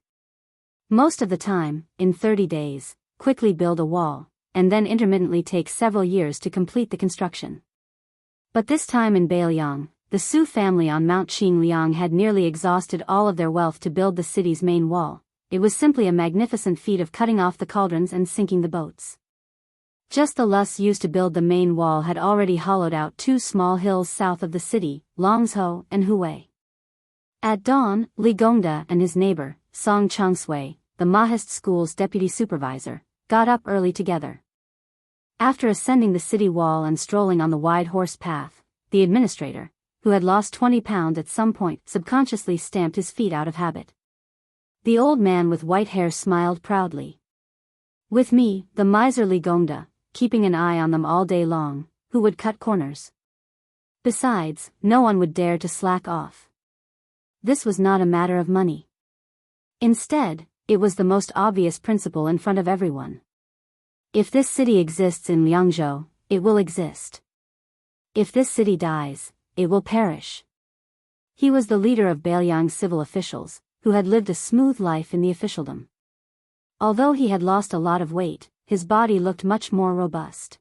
Most of the time, in 30 days, quickly build a wall, and then intermittently take several years to complete the construction. But this time in Bailiang, the Su family on Mount Qingliang had nearly exhausted all of their wealth to build the city's main wall. It was simply a magnificent feat of cutting off the cauldrons and sinking the boats. Just the loess used to build the main wall had already hollowed out two small hills south of the city, Longzhou and Huwei. At dawn, Li Gongda and his neighbor, Song Changsui, the Mahist school's deputy supervisor, got up early together. After ascending the city wall and strolling on the wide horse path, the administrator, who had lost 20 pounds at some point, subconsciously stamped his feet out of habit. The old man with white hair smiled proudly. With me, the miserly Gongda, keeping an eye on them all day long, who would cut corners. Besides, no one would dare to slack off. This was not a matter of money. Instead, it was the most obvious principle in front of everyone. If this city exists in Liangzhou, it will exist. If this city dies, it will perish. He was the leader of Bailiang's civil officials, who had lived a smooth life in the officialdom. Although he had lost a lot of weight, his body looked much more robust.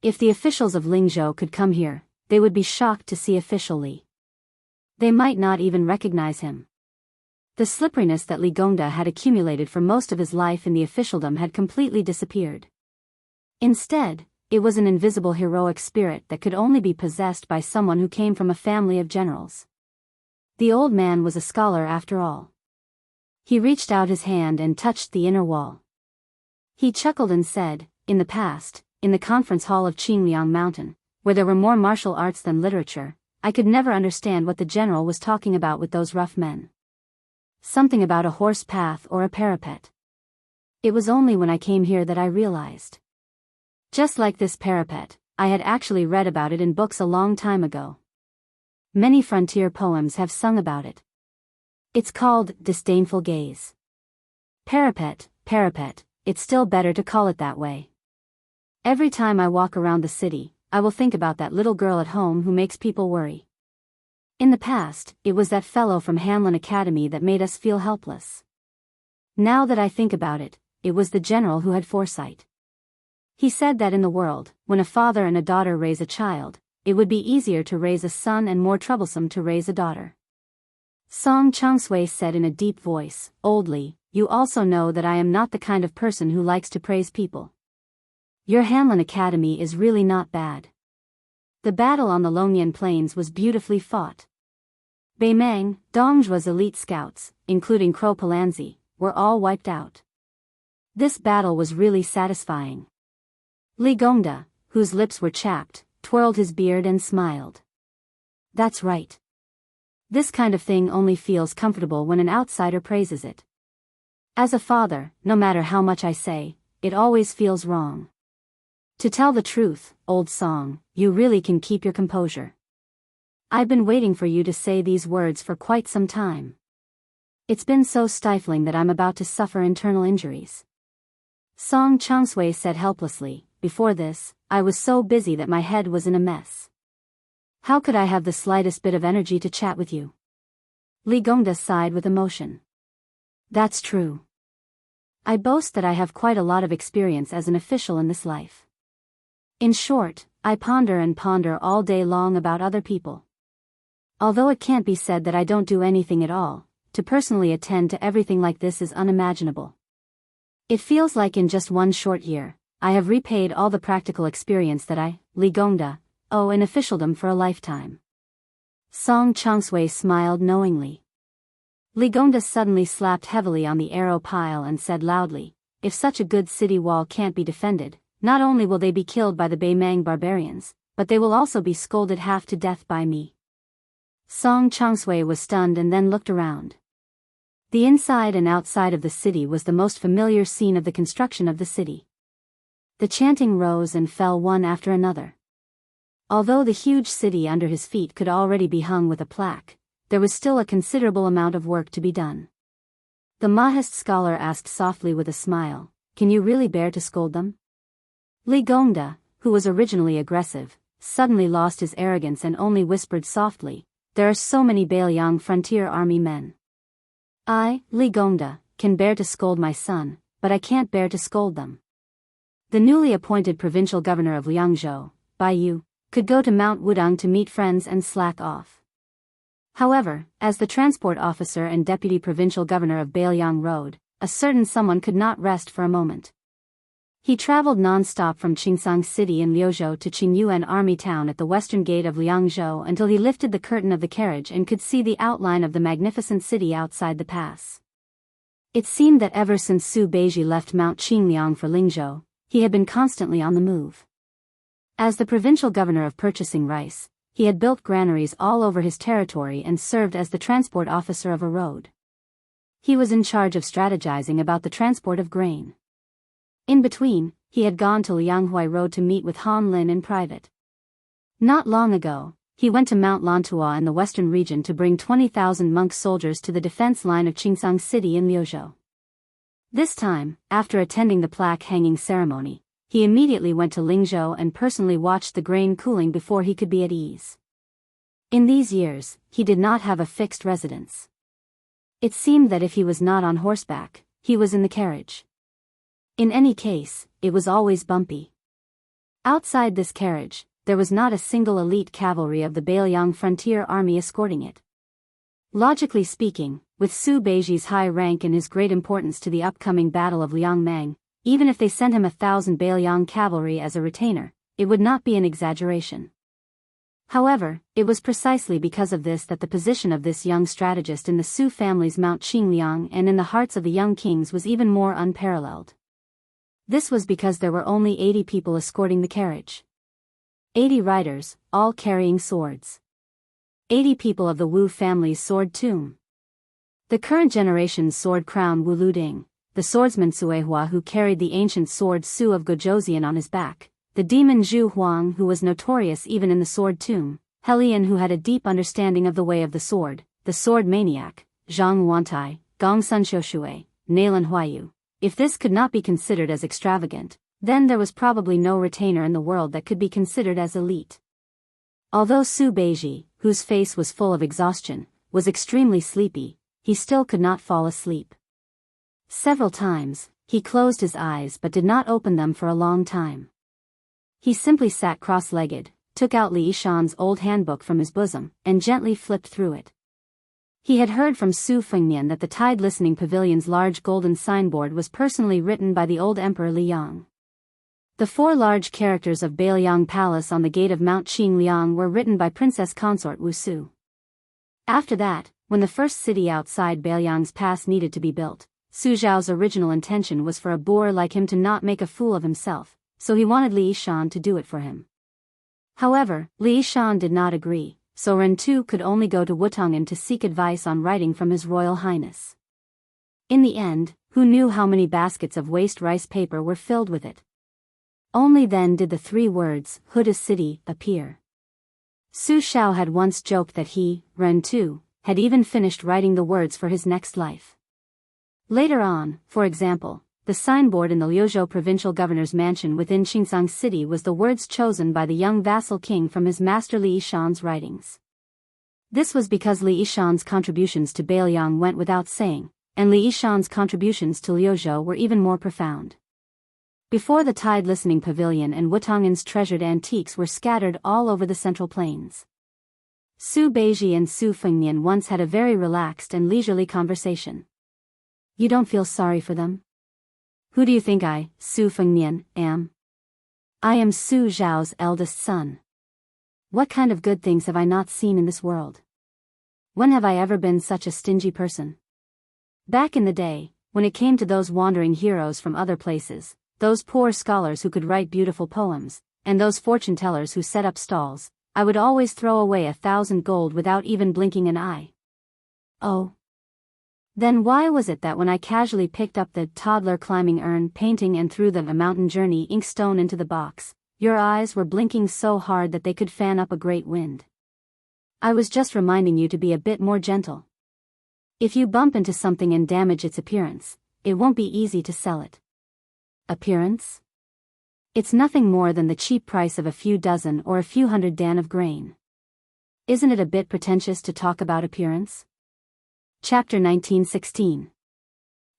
If the officials of Lingzhou could come here, they would be shocked to see official Li. They might not even recognize him. The slipperiness that Li Gongda had accumulated for most of his life in the officialdom had completely disappeared. Instead, it was an invisible heroic spirit that could only be possessed by someone who came from a family of generals. The old man was a scholar after all. He reached out his hand and touched the inner wall. He chuckled and said, "In the past, in the conference hall of Qingliang Mountain, where there were more martial arts than literature, I could never understand what the general was talking about with those rough men. Something about a horse path or a parapet. It was only when I came here that I realized. Just like this parapet, I had actually read about it in books a long time ago. Many frontier poems have sung about it. It's called Disdainful Gaze. Parapet, it's still better to call it that way. Every time I walk around the city, I will think about that little girl at home who makes people worry. In the past, it was that fellow from Hanlon Academy that made us feel helpless. Now that I think about it, it was the general who had foresight. He said that in the world, when a father and a daughter raise a child, it would be easier to raise a son and more troublesome to raise a daughter." Song Changsui said in a deep voice, "Old Li, you also know that I am not the kind of person who likes to praise people. Your Hanlin Academy is really not bad. The battle on the Longyan Plains was beautifully fought. Beimang, Dongzhua's elite scouts, including Crow Palanzi, were all wiped out. This battle was really satisfying. Li Gongda, whose lips were chapped, twirled his beard and smiled. That's right. This kind of thing only feels comfortable when an outsider praises it. As a father, no matter how much I say, it always feels wrong. To tell the truth, old song, you really can keep your composure. I've been waiting for you to say these words for quite some time. It's been so stifling that I'm about to suffer internal injuries. Song Changsui said helplessly, before this, I was so busy that my head was in a mess. How could I have the slightest bit of energy to chat with you? Li Gongda sighed with emotion. That's true. I boast that I have quite a lot of experience as an official in this life. In short, I ponder and ponder all day long about other people. Although it can't be said that I don't do anything at all, to personally attend to everything like this is unimaginable. It feels like in just one short year, I have repaid all the practical experience that I, Li Gongda, owe in officialdom for a lifetime. Song Changsui smiled knowingly. Li Gongda suddenly slapped heavily on the arrow pile and said loudly, if such a good city wall can't be defended, not only will they be killed by the Beimang barbarians, but they will also be scolded half to death by me. Song Changsui was stunned and then looked around. The inside and outside of the city was the most familiar scene of the construction of the city. The chanting rose and fell one after another. Although the huge city under his feet could already be hung with a plaque, there was still a considerable amount of work to be done. The Mahist scholar asked softly with a smile, can you really bear to scold them? Li Gongda, who was originally aggressive, suddenly lost his arrogance and only whispered softly, there are so many Bailiang frontier army men. I, Li Gongda, can bear to scold my son, but I can't bear to scold them. The newly appointed provincial governor of Liangzhou, Bai Yu, could go to Mount Wudang to meet friends and slack off. However, as the transport officer and deputy provincial governor of Bailiang Road, a certain someone could not rest for a moment. He traveled non-stop from Qingsang City in Liuzhou to Qingyuan Army Town at the western gate of Liangzhou until he lifted the curtain of the carriage and could see the outline of the magnificent city outside the pass. It seemed that ever since Su Beiji left Mount Qingliang for Lingzhou, he had been constantly on the move. As the provincial governor of purchasing rice, he had built granaries all over his territory and served as the transport officer of a road. He was in charge of strategizing about the transport of grain. In between, he had gone to Lianghui Road to meet with Han Lin in private. Not long ago, he went to Mount Lantua in the western region to bring 20,000 monk soldiers to the defense line of Qingsang City in Liuzhou. This time, after attending the plaque hanging ceremony, he immediately went to Lingzhou and personally watched the grain cooling before he could be at ease. In these years, he did not have a fixed residence. It seemed that if he was not on horseback, he was in the carriage. In any case, it was always bumpy. Outside this carriage, there was not a single elite cavalry of the Bailiang frontier army escorting it. Logically speaking, with Su Beiji's high rank and his great importance to the upcoming Battle of Liangmang, even if they sent him 1,000 Bailiang cavalry as a retainer, it would not be an exaggeration. However, it was precisely because of this that the position of this young strategist in the Su family's Mount Qingliang and in the hearts of the young kings was even more unparalleled. This was because there were only 80 people escorting the carriage. 80 riders, all carrying swords. 80 people of the Wu family's sword tomb. The current generation's sword crown Wu Luding, the swordsman Suehua who carried the ancient sword Su of Gojozian on his back, the demon Zhu Huang who was notorious even in the sword tomb, Helian who had a deep understanding of the way of the sword maniac, Zhang Wantai, Gong Sun Xiushui, Nalan Huayu. If this could not be considered as extravagant, then there was probably no retainer in the world that could be considered as elite. Although Su Beiji, whose face was full of exhaustion, was extremely sleepy, he still could not fall asleep. Several times, he closed his eyes but did not open them for a long time. He simply sat cross-legged, took out Li Yishan's old handbook from his bosom, and gently flipped through it. He had heard from Su Fengnian that the Tide Listening Pavilion's large golden signboard was personally written by the old Emperor Li Yang. The 4 large characters of Bailiang Palace on the gate of Mount Qingliang were written by Princess Consort Wu Su. After that, when the first city outside Bailiang's pass needed to be built, Su Zhao's original intention was for a boor like him to not make a fool of himself, so he wanted Li Yishan to do it for him. However, Li Yishan did not agree, so Ren Tu could only go to Wutong'an to seek advice on writing from His Royal Highness. In the end, who knew how many baskets of waste rice paper were filled with it? Only then did the 3 words, Huda City, appear. Su Xiao had once joked that he, Ren Tu, had even finished writing the words for his next life. Later on, for example, the signboard in the Liuzhou provincial governor's mansion within Xinjiang City was the words chosen by the young vassal king from his master Li Yishan's writings. This was because Li Yishan's contributions to Bailiang went without saying, and Li Yishan's contributions to Liuzhou were even more profound. Before the Tide Listening Pavilion and Wutong'an's treasured antiques were scattered all over the Central Plains. Su Beiji and Su Fengnian once had a very relaxed and leisurely conversation. You don't feel sorry for them? Who do you think I, Su Fengnian, am? I am Su Zhao's eldest son. What kind of good things have I not seen in this world? When have I ever been such a stingy person? Back in the day, when it came to those wandering heroes from other places, those poor scholars who could write beautiful poems, and those fortune-tellers who set up stalls, I would always throw away 1,000 gold without even blinking an eye. Oh. Then why was it that when I casually picked up the toddler climbing urn painting and threw the mountain journey inkstone into the box, your eyes were blinking so hard that they could fan up a great wind? I was just reminding you to be a bit more gentle. If you bump into something and damage its appearance, it won't be easy to sell it. Appearance? It's nothing more than the cheap price of a few dozen or a few hundred dan of grain. Isn't it a bit pretentious to talk about appearance? Chapter 1916.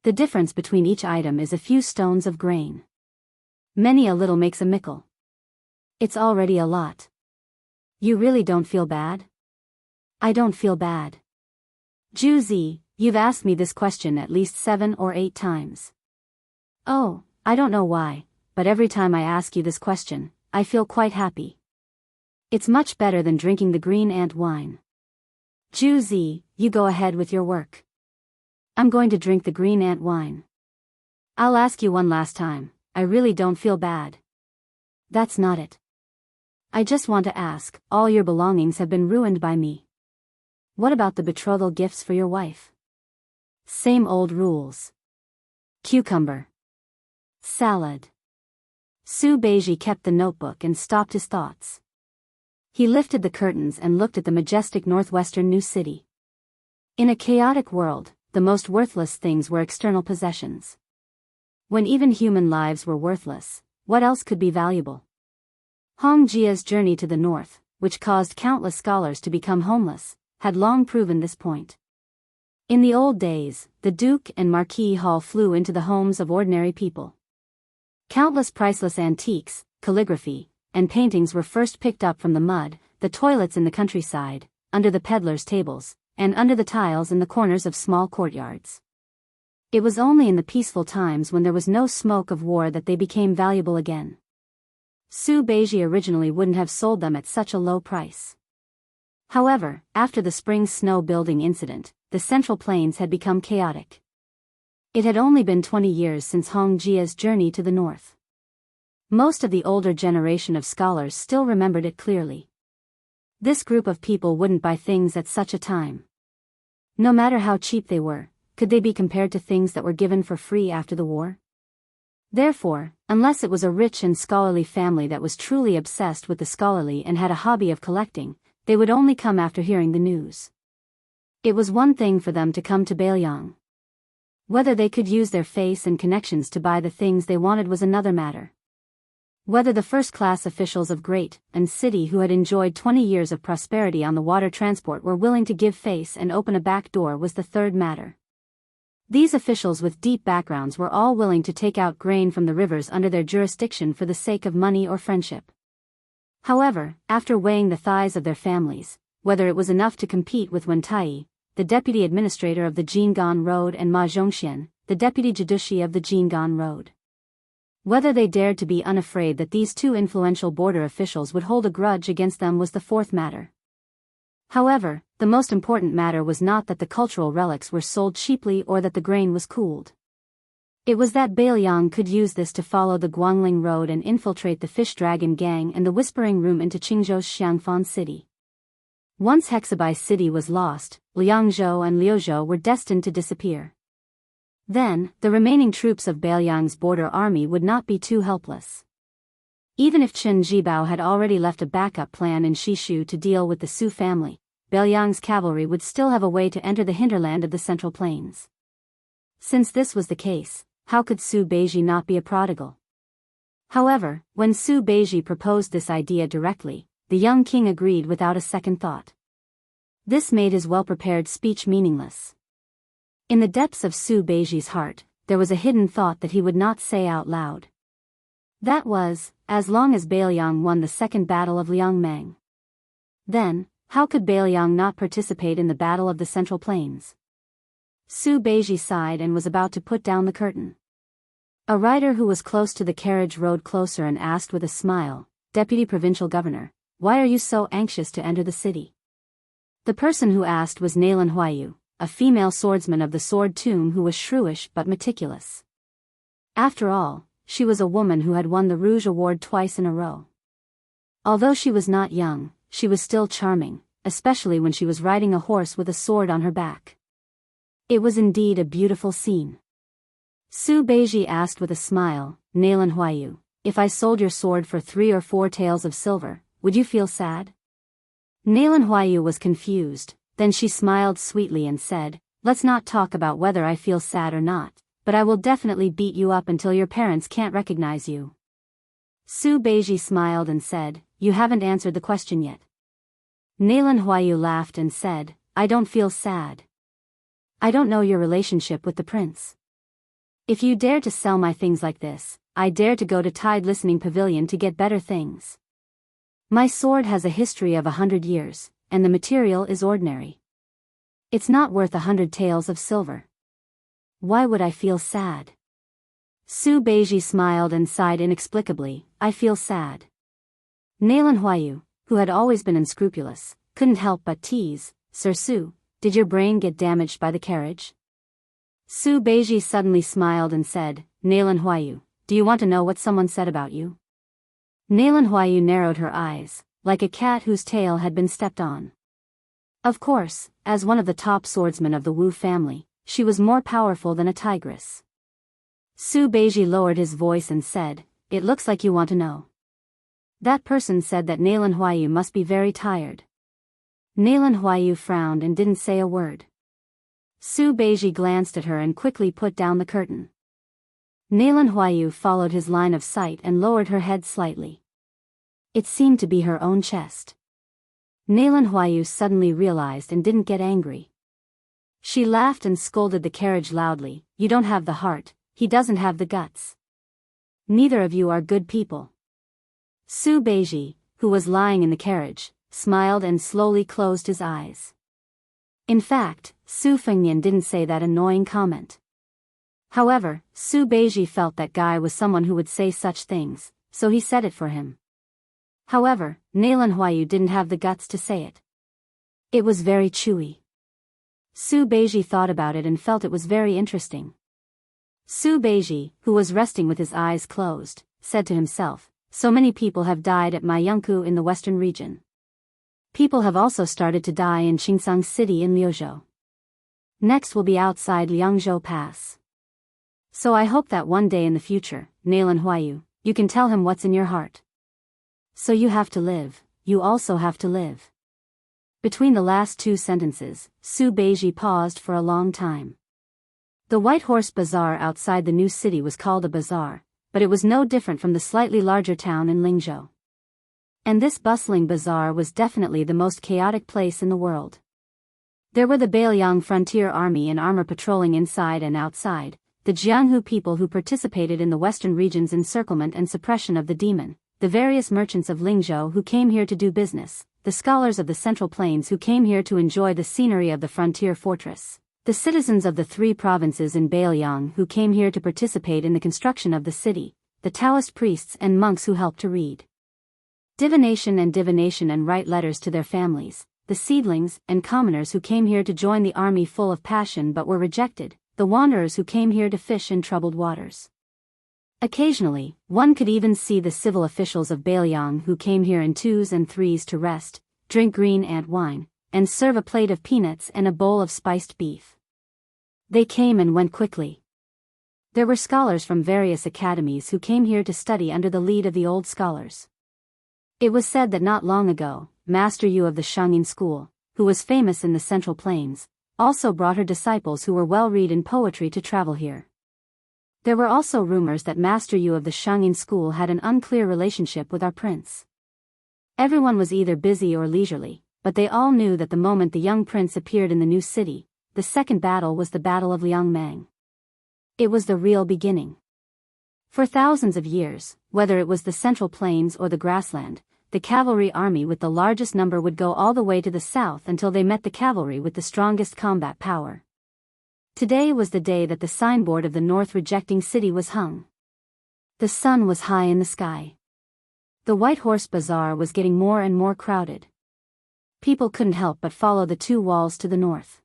The difference between each item is a few stones of grain. Many a little makes a mickle. It's already a lot. You really don't feel bad? I don't feel bad. Ju Zi, you've asked me this question at least 7 or 8 times. Oh, I don't know why, but every time I ask you this question, I feel quite happy. It's much better than drinking the green ant wine. Ju Zi, you go ahead with your work. I'm going to drink the green ant wine. I'll ask you one last time, I really don't feel bad. That's not it. I just want to ask, all your belongings have been ruined by me. What about the betrothal gifts for your wife? Same old rules. Cucumber. Salad. Su Beiji kept the notebook and stopped his thoughts. He lifted the curtains and looked at the majestic northwestern New City. In a chaotic world, the most worthless things were external possessions. When even human lives were worthless, what else could be valuable? Hong Jia's journey to the north, which caused countless scholars to become homeless, had long proven this point. In the old days, the Duke and Marquis Hall flew into the homes of ordinary people. Countless priceless antiques, calligraphy, and paintings were first picked up from the mud, the toilets in the countryside, under the peddlers' tables, and under the tiles in the corners of small courtyards. It was only in the peaceful times when there was no smoke of war that they became valuable again. Su Beiji originally wouldn't have sold them at such a low price. However, after the spring snow building incident, the Central Plains had become chaotic. It had only been 20 years since Hong Jia's journey to the north. Most of the older generation of scholars still remembered it clearly. This group of people wouldn't buy things at such a time. No matter how cheap they were, could they be compared to things that were given for free after the war? Therefore, unless it was a rich and scholarly family that was truly obsessed with the scholarly and had a hobby of collecting, they would only come after hearing the news. It was one thing for them to come to Bailiang. Whether they could use their face and connections to buy the things they wanted was another matter. Whether the first-class officials of Great and City who had enjoyed 20 years of prosperity on the water transport were willing to give face and open a back door was the third matter. These officials with deep backgrounds were all willing to take out grain from the rivers under their jurisdiction for the sake of money or friendship. However, after weighing the thighs of their families, whether it was enough to compete with Wen Tai, the deputy administrator of the Jing'an Road, and Ma Zhongxian, the deputy judici of the Jing'an Road. Whether they dared to be unafraid that these two influential border officials would hold a grudge against them was the fourth matter. However, the most important matter was not that the cultural relics were sold cheaply or that the grain was cooled. It was that Bailiang could use this to follow the Guangling Road and infiltrate the Fish Dragon Gang and the Whispering Room into Qingzhou's Xiangfan City. Once Hexabai City was lost, Liangzhou and Liuzhou were destined to disappear. Then, the remaining troops of Bailiang's border army would not be too helpless. Even if Chen Jibao had already left a backup plan in Shishu to deal with the Su family, Bailiang's cavalry would still have a way to enter the hinterland of the Central Plains. Since this was the case, how could Su Beiji not be a prodigal? However, when Su Beiji proposed this idea directly, the young king agreed without a second thought. This made his well-prepared speech meaningless. In the depths of Su Beiji's heart, there was a hidden thought that he would not say out loud. That was, as long as Bailiang won the second battle of Liangmang. Then, how could Bailiang not participate in the Battle of the Central Plains? Su Beiji sighed and was about to put down the curtain. A rider who was close to the carriage rode closer and asked with a smile, "Deputy Provincial Governor, why are you so anxious to enter the city?" The person who asked was Nailan Huayu, a female swordsman of the Sword Tomb who was shrewish but meticulous. After all, she was a woman who had won the Rouge Award twice in a row. Although she was not young, she was still charming, especially when she was riding a horse with a sword on her back. It was indeed a beautiful scene. Su Beiji asked with a smile, "Nailan Huayu, if I sold your sword for 3 or 4 taels of silver, would you feel sad?" Nailan Huayu was confused. Then she smiled sweetly and said, "Let's not talk about whether I feel sad or not, but I will definitely beat you up until your parents can't recognize you." Su Beiji smiled and said, "You haven't answered the question yet." Nailan Huayu laughed and said, "I don't feel sad. I don't know your relationship with the prince. If you dare to sell my things like this, I dare to go to Tide Listening Pavilion to get better things. My sword has a history of 100 years. And the material is ordinary. It's not worth 100 taels of silver. Why would I feel sad?" Su Beiji smiled and sighed inexplicably, "I feel sad." Nailan Huayu, who had always been unscrupulous, couldn't help but tease, "Sir Su, did your brain get damaged by the carriage?" Su Beiji suddenly smiled and said, "Nailan Huayu, do you want to know what someone said about you?" Nailan Huayu narrowed her eyes, like a cat whose tail had been stepped on. Of course, as one of the top swordsmen of the Wu family, she was more powerful than a tigress. Su Beiji lowered his voice and said, "It looks like you want to know." That person said that Nailan Huayu must be very tired. Nailan Huayu frowned and didn't say a word. Su Beiji glanced at her and quickly put down the curtain. Nailan Huayu followed his line of sight and lowered her head slightly. It seemed to be her own chest. Nailan Huayu suddenly realized and didn't get angry. She laughed and scolded the carriage loudly, "You don't have the heart, he doesn't have the guts. Neither of you are good people." Su Beiji, who was lying in the carriage, smiled and slowly closed his eyes. In fact, Su Fengnian didn't say that annoying comment. However, Su Beiji felt that guy was someone who would say such things, so he said it for him. However, Nailan Huayu didn't have the guts to say it. It was very chewy. Su Beiji thought about it and felt it was very interesting. Su Beiji, who was resting with his eyes closed, said to himself, "So many people have died at Maiyangku in the western region. People have also started to die in Qingsang City in Liuzhou. Next will be outside Liangzhou Pass. So I hope that one day in the future, Nailan Huayu, you can tell him what's in your heart. So you have to live, you also have to live." Between the last two sentences, Su Beiji paused for a long time. The White Horse Bazaar outside the new city was called a bazaar, but it was no different from the slightly larger town in Lingzhou. And this bustling bazaar was definitely the most chaotic place in the world. There were the Bailiang Frontier Army in armor patrolling inside and outside, the Jianghu people who participated in the western region's encirclement and suppression of the demon, the various merchants of Lingzhou who came here to do business, the scholars of the Central Plains who came here to enjoy the scenery of the frontier fortress, the citizens of the 3 provinces in Bailiang who came here to participate in the construction of the city, the Taoist priests and monks who helped to read divination and write letters to their families, the seedlings and commoners who came here to join the army full of passion but were rejected, the wanderers who came here to fish in troubled waters. Occasionally, one could even see the civil officials of Bailiang who came here in 2s and 3s to rest, drink green ant wine, and serve a plate of peanuts and a bowl of spiced beef. They came and went quickly. There were scholars from various academies who came here to study under the lead of the old scholars. It was said that not long ago, Master Yu of the Shangyin school, who was famous in the Central Plains, also brought her disciples who were well-read in poetry to travel here. There were also rumors that Master Yu of the Shangyin school had an unclear relationship with our prince. Everyone was either busy or leisurely, but they all knew that the moment the young prince appeared in the new city, the second battle was the Battle of Liangmang. It was the real beginning. For thousands of years, whether it was the Central Plains or the grassland, the cavalry army with the largest number would go all the way to the south until they met the cavalry with the strongest combat power. Today was the day that the signboard of the North rejecting city was hung. The sun was high in the sky. The White Horse Bazaar was getting more and more crowded. People couldn't help but follow the two walls to the north.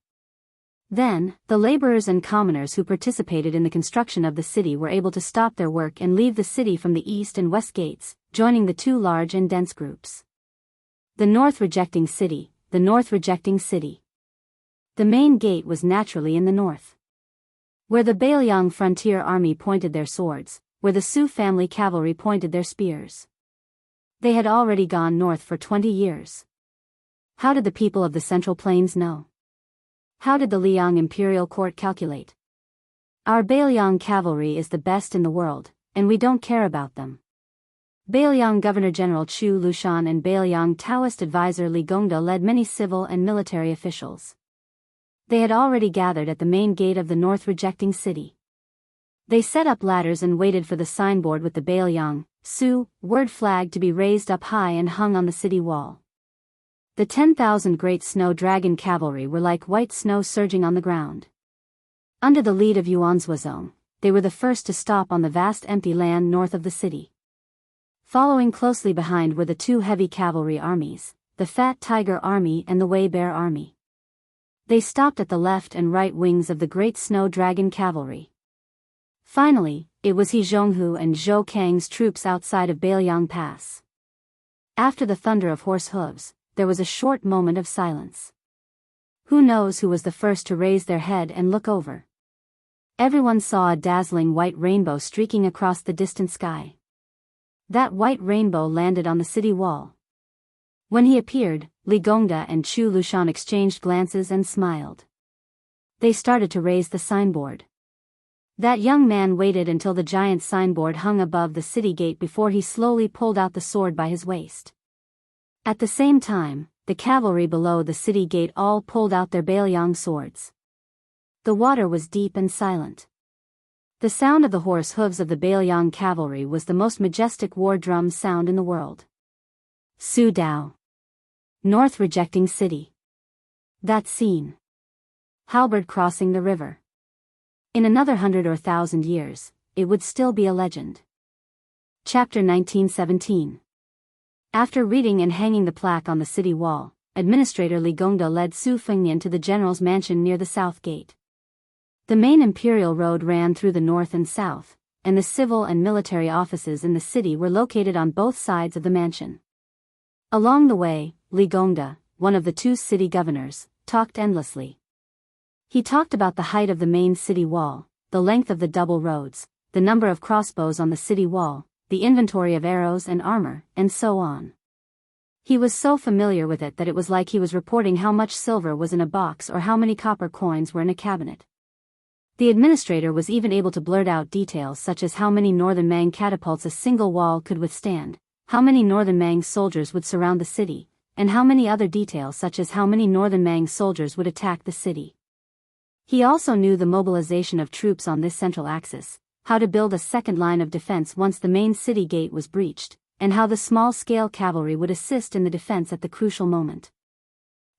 Then, the laborers and commoners who participated in the construction of the city were able to stop their work and leave the city from the east and west gates, joining the two large and dense groups. The North rejecting city, the North rejecting city. The main gate was naturally in the north, where the Bailiang frontier army pointed their swords, where the Su family cavalry pointed their spears. They had already gone north for 20 years. How did the people of the Central Plains know? How did the Liang imperial court calculate? Our Bailiang cavalry is the best in the world, and we don't care about them. Bailiang Governor-General Chu Lushan and Bailiang Taoist advisor Li Gongda led many civil and military officials. They had already gathered at the main gate of the North rejecting city. They set up ladders and waited for the signboard with the Bailiang, Su, word flag to be raised up high and hung on the city wall. The 10,000 great snow dragon cavalry were like white snow surging on the ground. Under the lead of Yuan Zhuozong, they were the first to stop on the vast empty land north of the city. Following closely behind were the two heavy cavalry armies, the Fat Tiger Army and the Wei Bear Army. They stopped at the left and right wings of the great snow dragon cavalry. Finally, it was He Zhonghu and Zhou Kang's troops outside of Bailiang Pass. After the thunder of horse hooves, there was a short moment of silence. Who knows who was the first to raise their head and look over? Everyone saw a dazzling white rainbow streaking across the distant sky. That white rainbow landed on the city wall. When he appeared, Li Gongda and Chu Lushan exchanged glances and smiled. They started to raise the signboard. That young man waited until the giant signboard hung above the city gate before he slowly pulled out the sword by his waist. At the same time, the cavalry below the city gate all pulled out their Bailiang swords. The water was deep and silent. The sound of the horse hooves of the Bailiang cavalry was the most majestic war drum sound in the world. Su Dao. North rejecting city. That scene. Halberd crossing the river. In another 100 or 1,000 years, it would still be a legend. Chapter 1917. After reading and hanging the plaque on the city wall, Administrator Li Gongda led Su Fengnian to the general's mansion near the south gate. The main imperial road ran through the north and south, and the civil and military offices in the city were located on both sides of the mansion. Along the way, Li Gongda, one of the two city governors, talked endlessly. He talked about the height of the main city wall, the length of the double roads, the number of crossbows on the city wall, the inventory of arrows and armor, and so on. He was so familiar with it that it was like he was reporting how much silver was in a box or how many copper coins were in a cabinet. The administrator was even able to blurt out details such as how many Northern Mang catapults a single wall could withstand, how many Northern Mang soldiers would surround the city, and how many other details such as how many Northern Mang soldiers would attack the city. He also knew the mobilization of troops on this central axis, how to build a second line of defense once the main city gate was breached, and how the small-scale cavalry would assist in the defense at the crucial moment.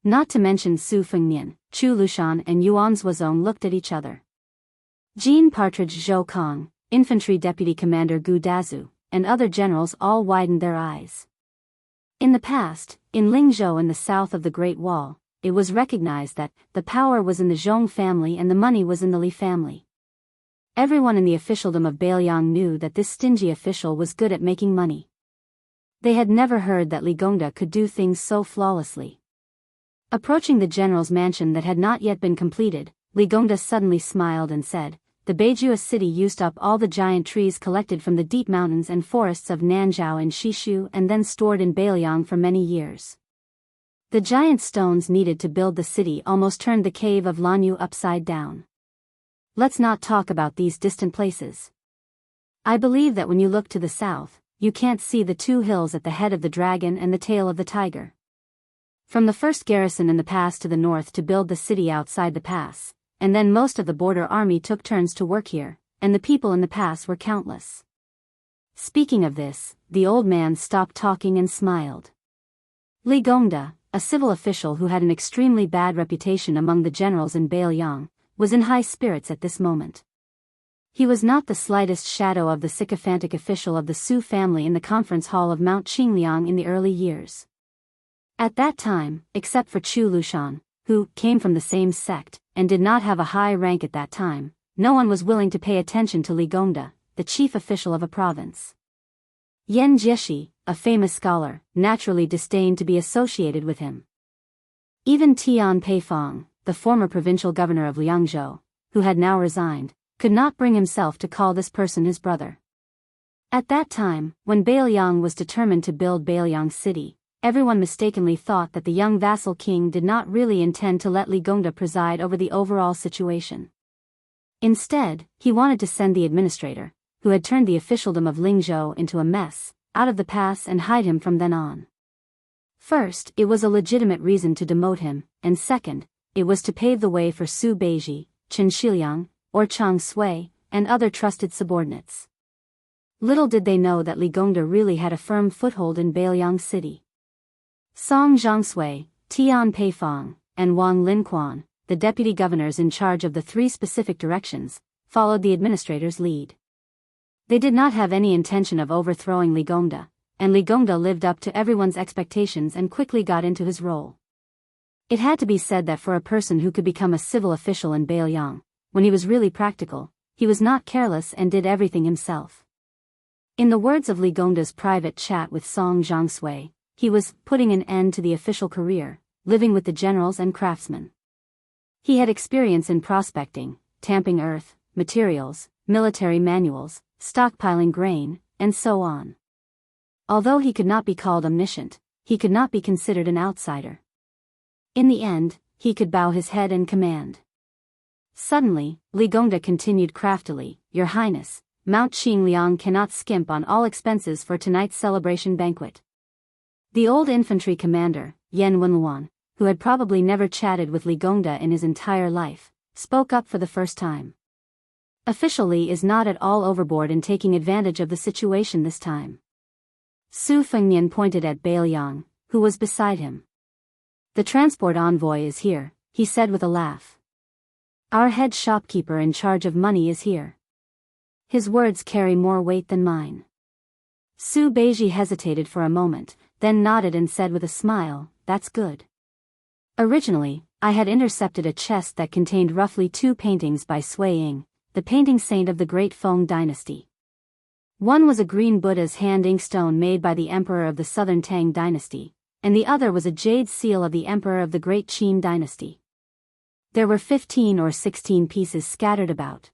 Not to mention Su Fengnian, Chu Lushan and Yuan Zhuozong looked at each other. Jean Partridge Zhou Kong, Infantry Deputy Commander Gu Dazu, and other generals all widened their eyes. In the past, in Lingzhou in the south of the Great Wall, it was recognized that the power was in the Zhong family and the money was in the Li family. Everyone in the officialdom of Bailiang knew that this stingy official was good at making money. They had never heard that Li Gongda could do things so flawlessly. Approaching the general's mansion that had not yet been completed, Li Gongda suddenly smiled and said, "The Beijua city used up all the giant trees collected from the deep mountains and forests of Nanzhao and Shishu and then stored in Bailiang for many years. The giant stones needed to build the city almost turned the cave of Lanyu upside down. Let's not talk about these distant places. I believe that when you look to the south, you can't see the two hills at the head of the dragon and the tail of the tiger. From the first garrison in the pass to the north to build the city outside the pass, and then most of the border army took turns to work here, and the people in the pass were countless." Speaking of this, the old man stopped talking and smiled. Li Gongda, a civil official who had an extremely bad reputation among the generals in Bailiang, was in high spirits at this moment. He was not the slightest shadow of the sycophantic official of the Su family in the conference hall of Mount Qingliang in the early years. At that time, except for Chu Lushan, who came from the same sect, and did not have a high rank at that time, no one was willing to pay attention to Li Gongda, the chief official of a province. Yan Jieshi, a famous scholar, naturally disdained to be associated with him. Even Tian Peifong, the former provincial governor of Liangzhou, who had now resigned, could not bring himself to call this person his brother. At that time, when Bailiang was determined to build Bailiang City, everyone mistakenly thought that the young vassal king did not really intend to let Li Gongda preside over the overall situation. Instead, he wanted to send the administrator, who had turned the officialdom of Lingzhou into a mess, out of the pass and hide him from then on. First, it was a legitimate reason to demote him, and second, it was to pave the way for Su Beiji, Chen Shiliang, or Chang Sui, and other trusted subordinates. Little did they know that Li Gongda really had a firm foothold in Bailiang City. Song Zhangsui, Tian Peifong, and Wang Linquan, the deputy governors in charge of the three specific directions, followed the administrator's lead. They did not have any intention of overthrowing Li Gongda, and Li Gongda lived up to everyone's expectations and quickly got into his role. It had to be said that for a person who could become a civil official in Bailiang, when he was really practical, he was not careless and did everything himself. In the words of Li Gongda's private chat with Song Zhangsui, he was putting an end to the official career, living with the generals and craftsmen. He had experience in prospecting, tamping earth, materials, military manuals, stockpiling grain, and so on. Although he could not be called omniscient, he could not be considered an outsider. In the end, he could bow his head and command. Suddenly, Li Gongda continued craftily, "Your Highness, Mount Qingliang cannot skimp on all expenses for tonight's celebration banquet." The old infantry commander, Yan Wenluan, who had probably never chatted with Li Gongda in his entire life, spoke up for the first time. Official Li is not at all overboard in taking advantage of the situation this time. Su Fengnian pointed at Bailiang, who was beside him. "The transport envoy is here," he said with a laugh. "Our head shopkeeper in charge of money is here." His words carry more weight than mine. Su Beiji hesitated for a moment, then nodded and said with a smile, "That's good. Originally, I had intercepted a chest that contained roughly 2 paintings by Sui Ying, the painting saint of the Great Feng dynasty. One was a green Buddha's hand inkstone made by the emperor of the Southern Tang dynasty, and the other was a jade seal of the emperor of the Great Qin dynasty. There were 15 or 16 pieces scattered about.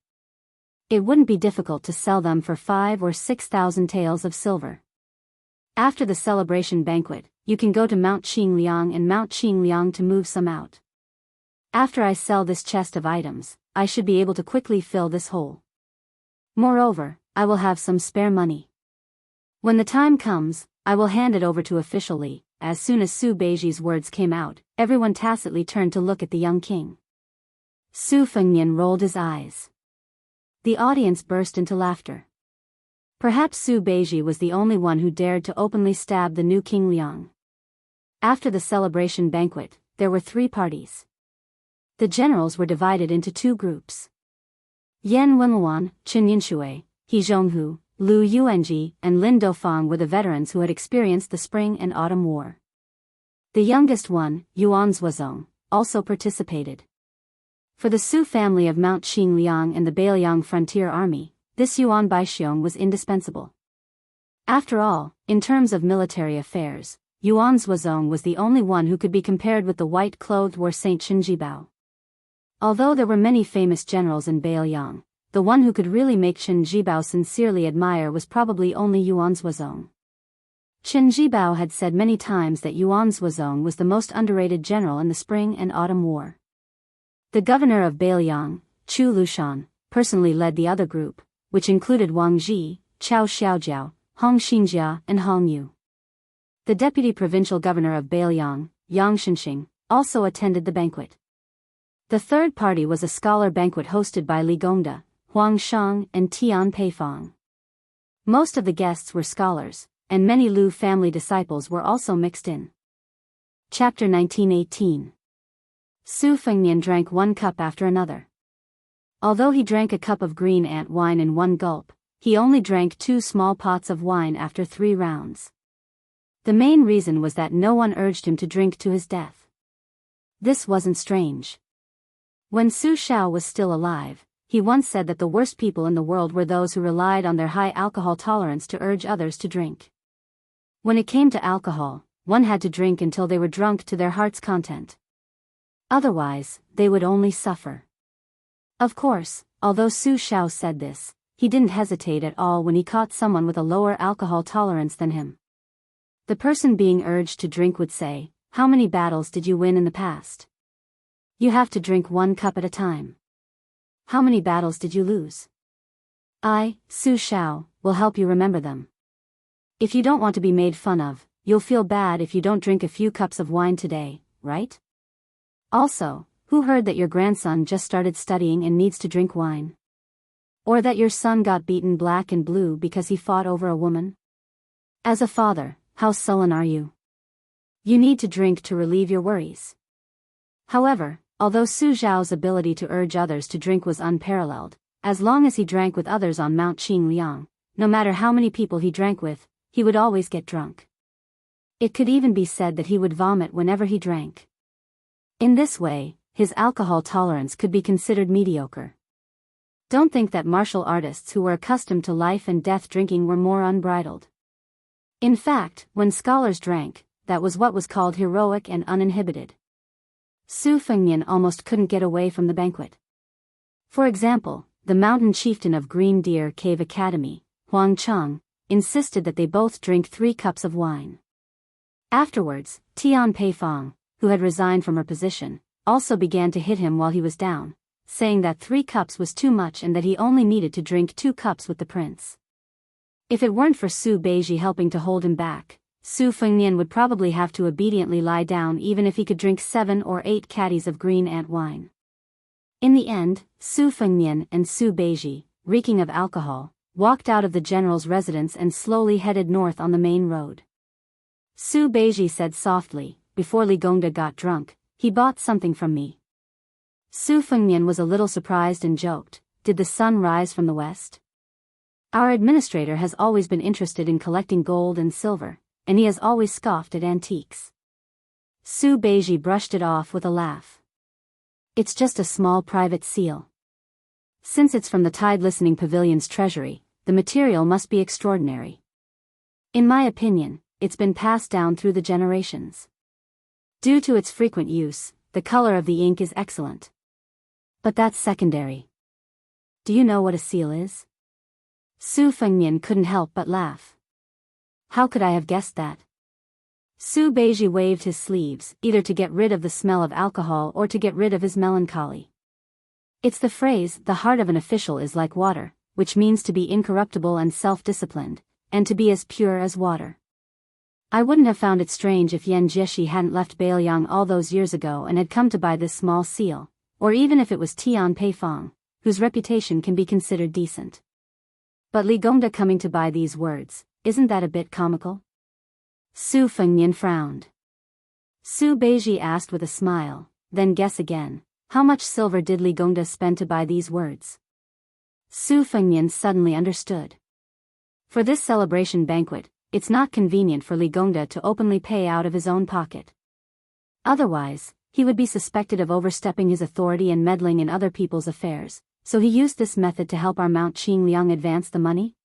It wouldn't be difficult to sell them for 5,000 or 6,000 taels of silver. After the celebration banquet, you can go to Mount Qingliang and Mount Qingliang to move some out. After I sell this chest of items, I should be able to quickly fill this hole. Moreover, I will have some spare money. When the time comes, I will hand it over to official Li." As soon as Su Beiji's words came out, everyone tacitly turned to look at the young king. Su Fengnian rolled his eyes. The audience burst into laughter. Perhaps Su Beiji was the only one who dared to openly stab the new King Liang. After the celebration banquet, there were 3 parties. The generals were divided into 2 groups. Yan Wenluan, Chen Yinshui, He Zhonghu, Lu Yuanji, and Lin Dofang were the veterans who had experienced the Spring and Autumn War. The youngest one, Yuan Zhuozong, also participated. For the Su family of Mount Qingliang and the Beiliang Frontier Army, this Yuan Baixiong was indispensable. After all, in terms of military affairs, Yuan Zhuozong was the only one who could be compared with the white-clothed war saint Chen Jibao. Although there were many famous generals in Beiliang, the one who could really make Chen Jibao sincerely admire was probably only Yuan Zhuozong. Chen Jibao had said many times that Yuan Zhuozong was the most underrated general in the Spring and Autumn War. The governor of Beiliang, Chu Lushan, personally led the other group, which included Wang Ji, Chao Xiaojiao, Hong Xinjia, and Hong Yu. The deputy provincial governor of Beiliang, Yang Shenxing, also attended the banquet. The third party was a scholar banquet hosted by Li Gongda, Huang Shang, and Tian Peifang. Most of the guests were scholars, and many Lu family disciples were also mixed in. Chapter 1918. Su Fengnian drank one cup after another. Although he drank a cup of green ant wine in one gulp, he only drank 2 small pots of wine after 3 rounds. The main reason was that no one urged him to drink to his death. This wasn't strange. When Su Shao was still alive, he once said that the worst people in the world were those who relied on their high alcohol tolerance to urge others to drink. When it came to alcohol, one had to drink until they were drunk to their heart's content. Otherwise, they would only suffer. Of course, although Su Shao said this, he didn't hesitate at all when he caught someone with a lower alcohol tolerance than him. The person being urged to drink would say, "How many battles did you win in the past? You have to drink 1 cup at a time. How many battles did you lose? I, Su Shao, will help you remember them. If you don't want to be made fun of, you'll feel bad if you don't drink a few cups of wine today, right? Also, who heard that your grandson just started studying and needs to drink wine? Or that your son got beaten black and blue because he fought over a woman? As a father, how sullen are you? You need to drink to relieve your worries." However, although Su Zhao's ability to urge others to drink was unparalleled, as long as he drank with others on Mount Qingliang, no matter how many people he drank with, he would always get drunk. It could even be said that he would vomit whenever he drank. In this way, his alcohol tolerance could be considered mediocre. Don't think that martial artists who were accustomed to life and death drinking were more unbridled. In fact, when scholars drank, that was what was called heroic and uninhibited. Su Fengnian almost couldn't get away from the banquet. For example, the mountain chieftain of Green Deer Cave Academy, Huang Cheng, insisted that they both drink 3 cups of wine. Afterwards, Tian Peifang, who had resigned from her position, also began to hit him while he was down, saying that 3 cups was too much and that he only needed to drink 2 cups with the prince. If it weren't for Su Beiji helping to hold him back, Su Fengnian would probably have to obediently lie down even if he could drink 7 or 8 caddies of green ant wine. In the end, Su Fengnian and Su Beiji, reeking of alcohol, walked out of the general's residence and slowly headed north on the main road. Su Beiji said softly, "Before Li Gongda got drunk, he bought something from me." Su Fengnian was a little surprised and joked, "Did the sun rise from the west? Our administrator has always been interested in collecting gold and silver, and he has always scoffed at antiques." Su Beiji brushed it off with a laugh. "It's just a small private seal. Since it's from the Tide Listening Pavilion's treasury, the material must be extraordinary. In my opinion, it's been passed down through the generations. Due to its frequent use, the color of the ink is excellent. But that's secondary. Do you know what a seal is?" Su Fengnian couldn't help but laugh. "How could I have guessed that?" Su Beiji waved his sleeves, either to get rid of the smell of alcohol or to get rid of his melancholy. "It's the phrase, 'The heart of an official is like water,' which means to be incorruptible and self-disciplined, and to be as pure as water. I wouldn't have found it strange if Yan Jieshi hadn't left Beiliang all those years ago and had come to buy this small seal, or even if it was Tian Peifang, whose reputation can be considered decent. But Li Gongda coming to buy these words, isn't that a bit comical?" Su Fengnian frowned. Su Beiji asked with a smile, "Then guess again, how much silver did Li Gongda spend to buy these words?" Su Fengnian suddenly understood. For this celebration banquet, it's not convenient for Li Gongda to openly pay out of his own pocket. Otherwise, he would be suspected of overstepping his authority and meddling in other people's affairs, so he used this method to help our Mount Qingliang advance the money?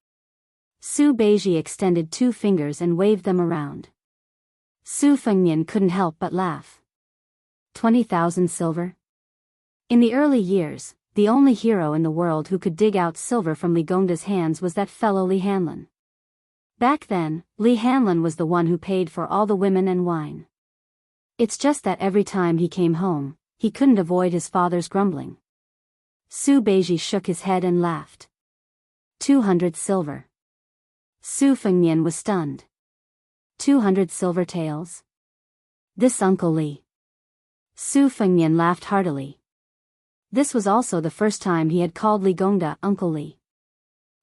Su Beiji extended 2 fingers and waved them around. Su Fengnian couldn't help but laugh. 20,000 silver? In the early years, the only hero in the world who could dig out silver from Li Gongda's hands was that fellow Li Hanlin. Back then, Li Hanlin was the one who paid for all the women and wine. It's just that every time he came home, he couldn't avoid his father's grumbling. Su Beiji shook his head and laughed. 200 silver. Su Fengnian was stunned. 200 silver taels? This Uncle Li. Su Fengnian laughed heartily. This was also the first time he had called Li Gongda Uncle Li.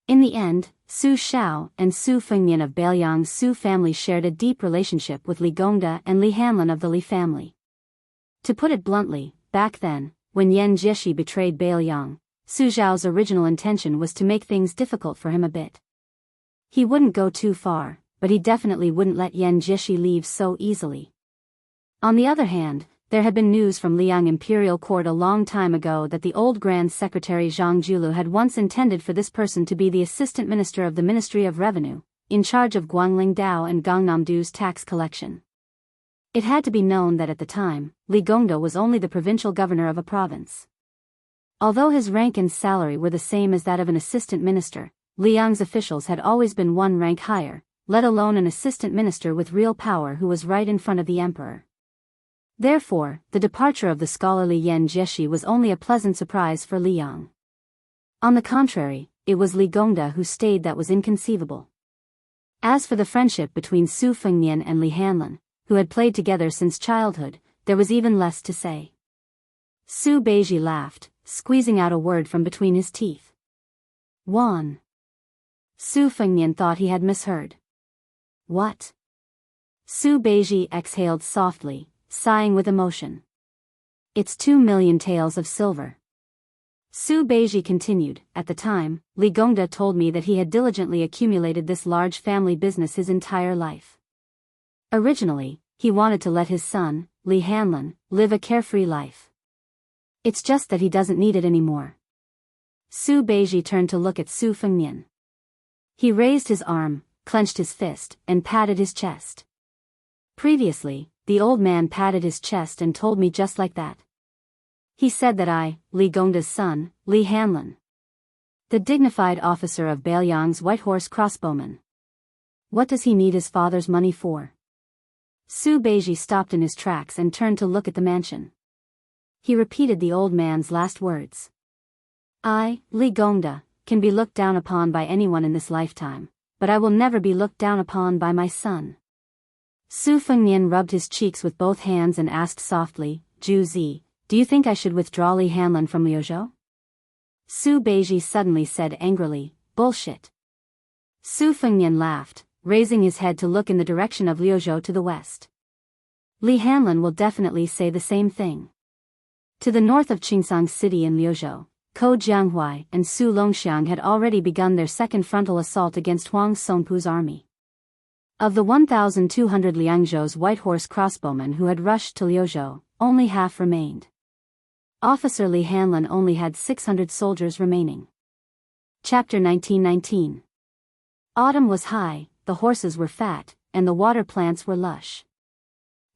In the end, Su Xiao and Su Fengnian of Beiliang's Su family shared a deep relationship with Li Gongda and Li Hanlin of the Li family. To put it bluntly, back then, when Yan Jieshi betrayed Beiliang, Su Xiao's original intention was to make things difficult for him a bit. He wouldn't go too far, but he definitely wouldn't let Yan Jieshi leave so easily. On the other hand, there had been news from Liang Imperial Court a long time ago that the old Grand Secretary Zhang Julu had once intended for this person to be the Assistant Minister of the Ministry of Revenue, in charge of Guangling Dao and Gangnam-do's tax collection. It had to be known that at the time, Li Gongda was only the provincial governor of a province. Although his rank and salary were the same as that of an assistant minister, Liang's officials had always been one rank higher, let alone an assistant minister with real power who was right in front of the emperor. Therefore, the departure of the scholarly Yan Jieshi was only a pleasant surprise for Liang. On the contrary, it was Li Gongda who stayed that was inconceivable. As for the friendship between Su Fengnian and Li Hanlin, who had played together since childhood, there was even less to say. Su Beiji laughed, squeezing out a word from between his teeth. Wan. Su Fengnian thought he had misheard. What? Su Beiji exhaled softly, sighing with emotion. It's 2 million taels of silver. Su Beiji continued, at the time, Li Gongda told me that he had diligently accumulated this large family business his entire life. Originally, he wanted to let his son, Li Hanlin, live a carefree life. It's just that he doesn't need it anymore. Su Beiji turned to look at Su Fengnian. He raised his arm, clenched his fist, and patted his chest. Previously, the old man patted his chest and told me just like that. He said that I, Li Gongda's son, Li Hanlin, the dignified officer of Beiliang's White Horse crossbowmen. What does he need his father's money for? Su Beiji stopped in his tracks and turned to look at the mansion. He repeated the old man's last words. I, Li Gongda, can be looked down upon by anyone in this lifetime, but I will never be looked down upon by my son. Su Fengnian rubbed his cheeks with both hands and asked softly, Ju Zi, do you think I should withdraw Li Hanlin from Liuzhou? Su Beiji suddenly said angrily, bullshit. Su Fengnian laughed, raising his head to look in the direction of Liuzhou to the west. Li Hanlin will definitely say the same thing. To the north of Qingsang City in Liuzhou, Ko Jianghuai and Su Longxiang had already begun their second frontal assault against Huang Songpu's army. Of the 1,200 Liangzhou's White Horse crossbowmen who had rushed to Liuzhou, only half remained. Officer Li Hanlin only had 600 soldiers remaining. Chapter 1919. Autumn was high, the horses were fat, and the water plants were lush.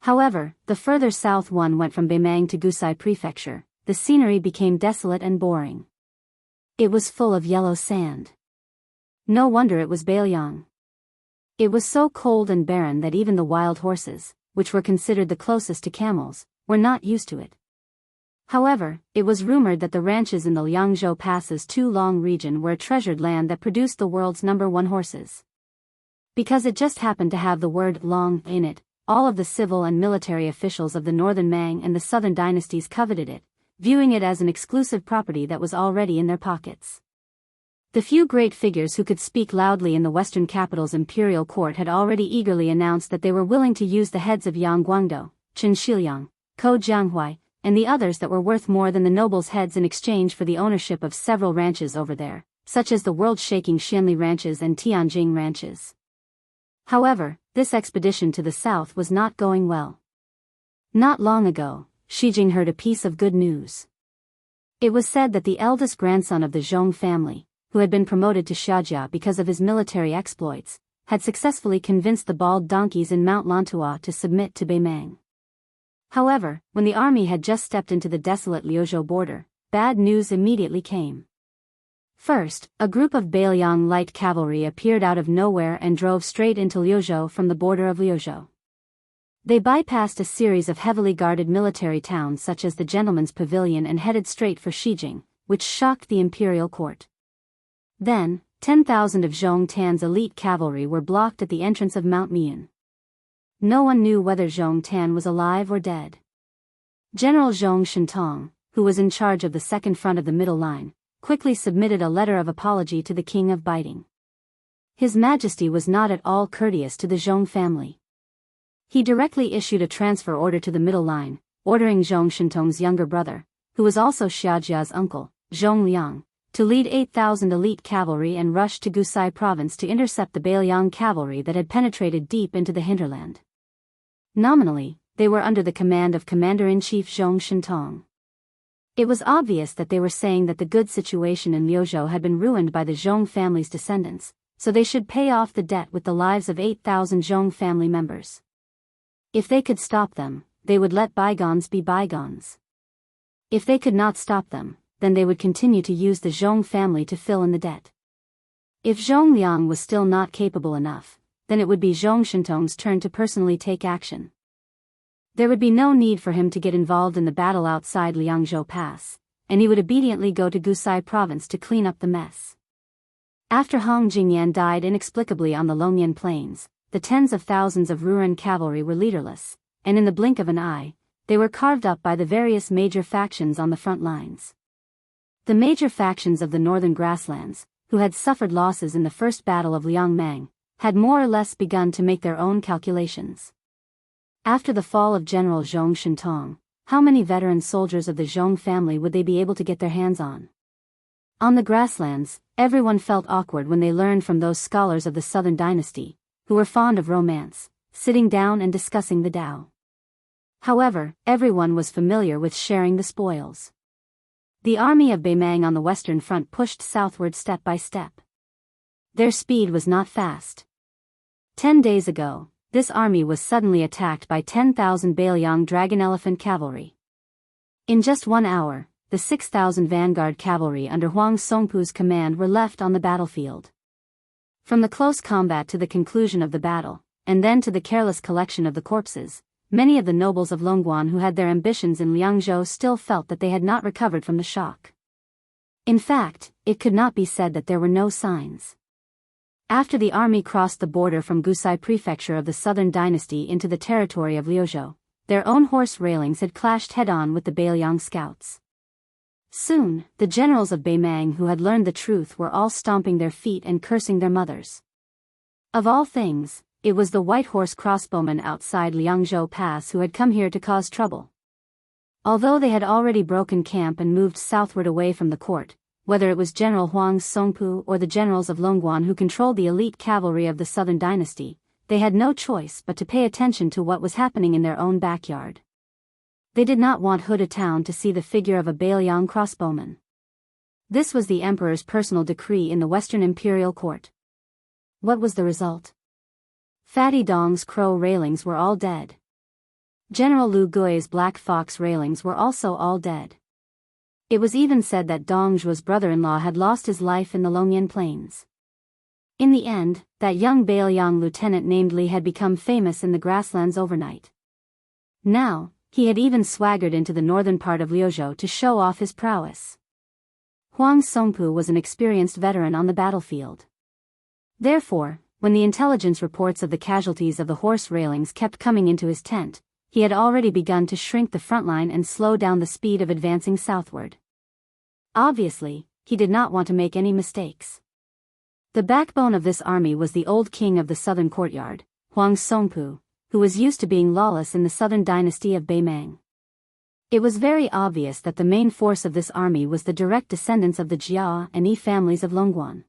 However, the further south one went from Beimang to Gusai Prefecture, the scenery became desolate and boring. It was full of yellow sand. No wonder it was Beiliang. It was so cold and barren that even the wild horses, which were considered the closest to camels, were not used to it. However, it was rumored that the ranches in the Liangzhou Pass's Tulong region were a treasured land that produced the world's #1 horses. Because it just happened to have the word Long in it, all of the civil and military officials of the northern Mang and the southern dynasties coveted it, viewing it as an exclusive property that was already in their pockets. The few great figures who could speak loudly in the western capital's imperial court had already eagerly announced that they were willing to use the heads of Yang Guangdou, Chen Shiliang, Ko Jianghuai, and the others that were worth more than the nobles' heads in exchange for the ownership of several ranches over there, such as the world-shaking Xianli ranches and Tianjing ranches. However, this expedition to the south was not going well. Not long ago, Shijing heard a piece of good news. It was said that the eldest grandson of the Zhong family, who had been promoted to Xiajia because of his military exploits, had successfully convinced the bald donkeys in Mount Lantua to submit to Beimang. However, when the army had just stepped into the desolate Liuzhou border, bad news immediately came. First, a group of Beiliang light cavalry appeared out of nowhere and drove straight into Liuzhou from the border of Liuzhou. They bypassed a series of heavily guarded military towns such as the Gentleman's Pavilion and headed straight for Shijing, which shocked the imperial court. Then, 10,000 of Zhong Tan's elite cavalry were blocked at the entrance of Mount Mian. No one knew whether Zhong Tan was alive or dead. General Zhong Shentong, who was in charge of the second front of the middle line, quickly submitted a letter of apology to the King of Biting. His Majesty was not at all courteous to the Zhong family. He directly issued a transfer order to the middle line, ordering Zhong Shentong's younger brother, who was also Xiajia's uncle, Zhong Liang, to lead 8,000 elite cavalry and rush to Gusai province to intercept the Beiliang cavalry that had penetrated deep into the hinterland. Nominally, they were under the command of Commander-in-Chief Zhong Shentong. It was obvious that they were saying that the good situation in Liuzhou had been ruined by the Zhong family's descendants, so they should pay off the debt with the lives of 8,000 Zhong family members. If they could stop them, they would let bygones be bygones. If they could not stop them, then they would continue to use the Zhong family to fill in the debt. If Zhong Liang was still not capable enough, then it would be Zhong Shentong's turn to personally take action. There would be no need for him to get involved in the battle outside Liangzhou Pass, and he would obediently go to Gusai province to clean up the mess. After Hong Jingyan died inexplicably on the Longyan Plains, the tens of thousands of Ruren cavalry were leaderless, and in the blink of an eye, they were carved up by the various major factions on the front lines. The major factions of the northern grasslands, who had suffered losses in the first battle of Liangmang, had more or less begun to make their own calculations. After the fall of General Zhong Shentong, how many veteran soldiers of the Zhong family would they be able to get their hands on? On the grasslands, everyone felt awkward when they learned from those scholars of the Southern Dynasty, who were fond of romance, sitting down and discussing the Tao. However, everyone was familiar with sharing the spoils. The army of Beimang on the western front pushed southward step by step. Their speed was not fast. 10 days ago, this army was suddenly attacked by 10,000 Beiliang dragon elephant cavalry. In just 1 hour, the 6,000 vanguard cavalry under Huang Songpu's command were left on the battlefield. From the close combat to the conclusion of the battle, and then to the careless collection of the corpses, many of the nobles of Longguan who had their ambitions in Liangzhou still felt that they had not recovered from the shock. In fact, it could not be said that there were no signs. After the army crossed the border from Gusai prefecture of the Southern Dynasty into the territory of Liuzhou, their own horse railings had clashed head-on with the Beiliang scouts. Soon, the generals of Beimang who had learned the truth were all stomping their feet and cursing their mothers. Of all things, it was the white horse crossbowmen outside Liangzhou Pass who had come here to cause trouble. Although they had already broken camp and moved southward away from the court, whether it was General Huang Songpu or the generals of Longguan who controlled the elite cavalry of the Southern Dynasty, they had no choice but to pay attention to what was happening in their own backyard. They did not want Huda town to see the figure of a Beiliang crossbowman. This was the emperor's personal decree in the Western Imperial Court. What was the result? Fatty Dong's crow railings were all dead. General Lu Gui's black fox railings were also all dead. It was even said that Dong Zhuo's brother-in-law had lost his life in the Longyan Plains. In the end, that young Beiliang lieutenant named Li had become famous in the grasslands overnight. Now, he had even swaggered into the northern part of Liuzhou to show off his prowess. Huang Songpu was an experienced veteran on the battlefield. Therefore, when the intelligence reports of the casualties of the horse railings kept coming into his tent, he had already begun to shrink the front line and slow down the speed of advancing southward. Obviously, he did not want to make any mistakes. The backbone of this army was the old king of the southern courtyard, Huang Songpu, who was used to being lawless in the southern dynasty of Beimang. It was very obvious that the main force of this army was the direct descendants of the Jia and Yi families of Longguan.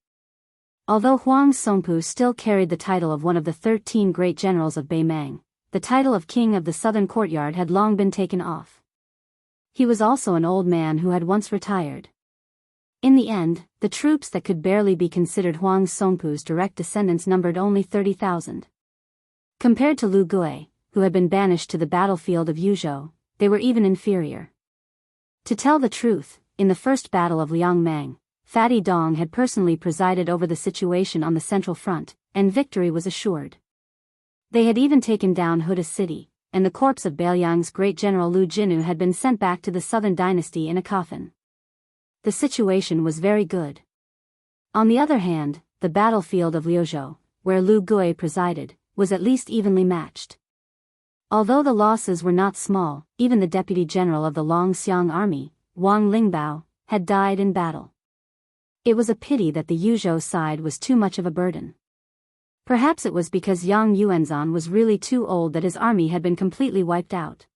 Although Huang Songpu still carried the title of one of the 13 great generals of Beimang, the title of king of the southern courtyard had long been taken off. He was also an old man who had once retired. In the end, the troops that could barely be considered Huang Songpu's direct descendants numbered only 30,000. Compared to Lu Gui, who had been banished to the battlefield of Yuzhou, they were even inferior. To tell the truth, in the first battle of Liangmang, Fatty Dong had personally presided over the situation on the central front, and victory was assured. They had even taken down Huda city, and the corpse of Beiliang's great general Lu Jinu had been sent back to the southern dynasty in a coffin. The situation was very good. On the other hand, the battlefield of Liuzhou, where Lu Gui presided, was at least evenly matched. Although the losses were not small, even the deputy general of the Longxiang army, Wang Lingbao, had died in battle. It was a pity that the Yuzhou side was too much of a burden. Perhaps it was because Yang Yuanzhan was really too old that his army had been completely wiped out.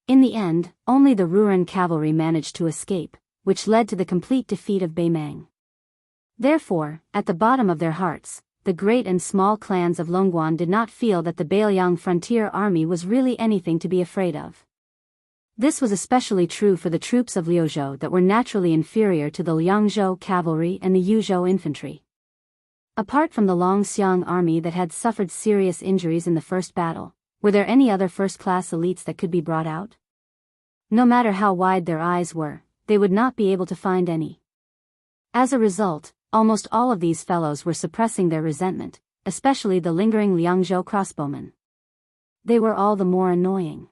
In the end, only the Ruren cavalry managed to escape, which led to the complete defeat of Beimang. Therefore, at the bottom of their hearts, the great and small clans of Longguan did not feel that the Beiliang frontier army was really anything to be afraid of. This was especially true for the troops of Liuzhou that were naturally inferior to the Liangzhou cavalry and the Yuzhou infantry. Apart from the Longxiang army that had suffered serious injuries in the first battle, were there any other first-class elites that could be brought out? No matter how wide their eyes were, they would not be able to find any. As a result, almost all of these fellows were suppressing their resentment, especially the lingering Liangzhou crossbowmen. They were all the more annoying.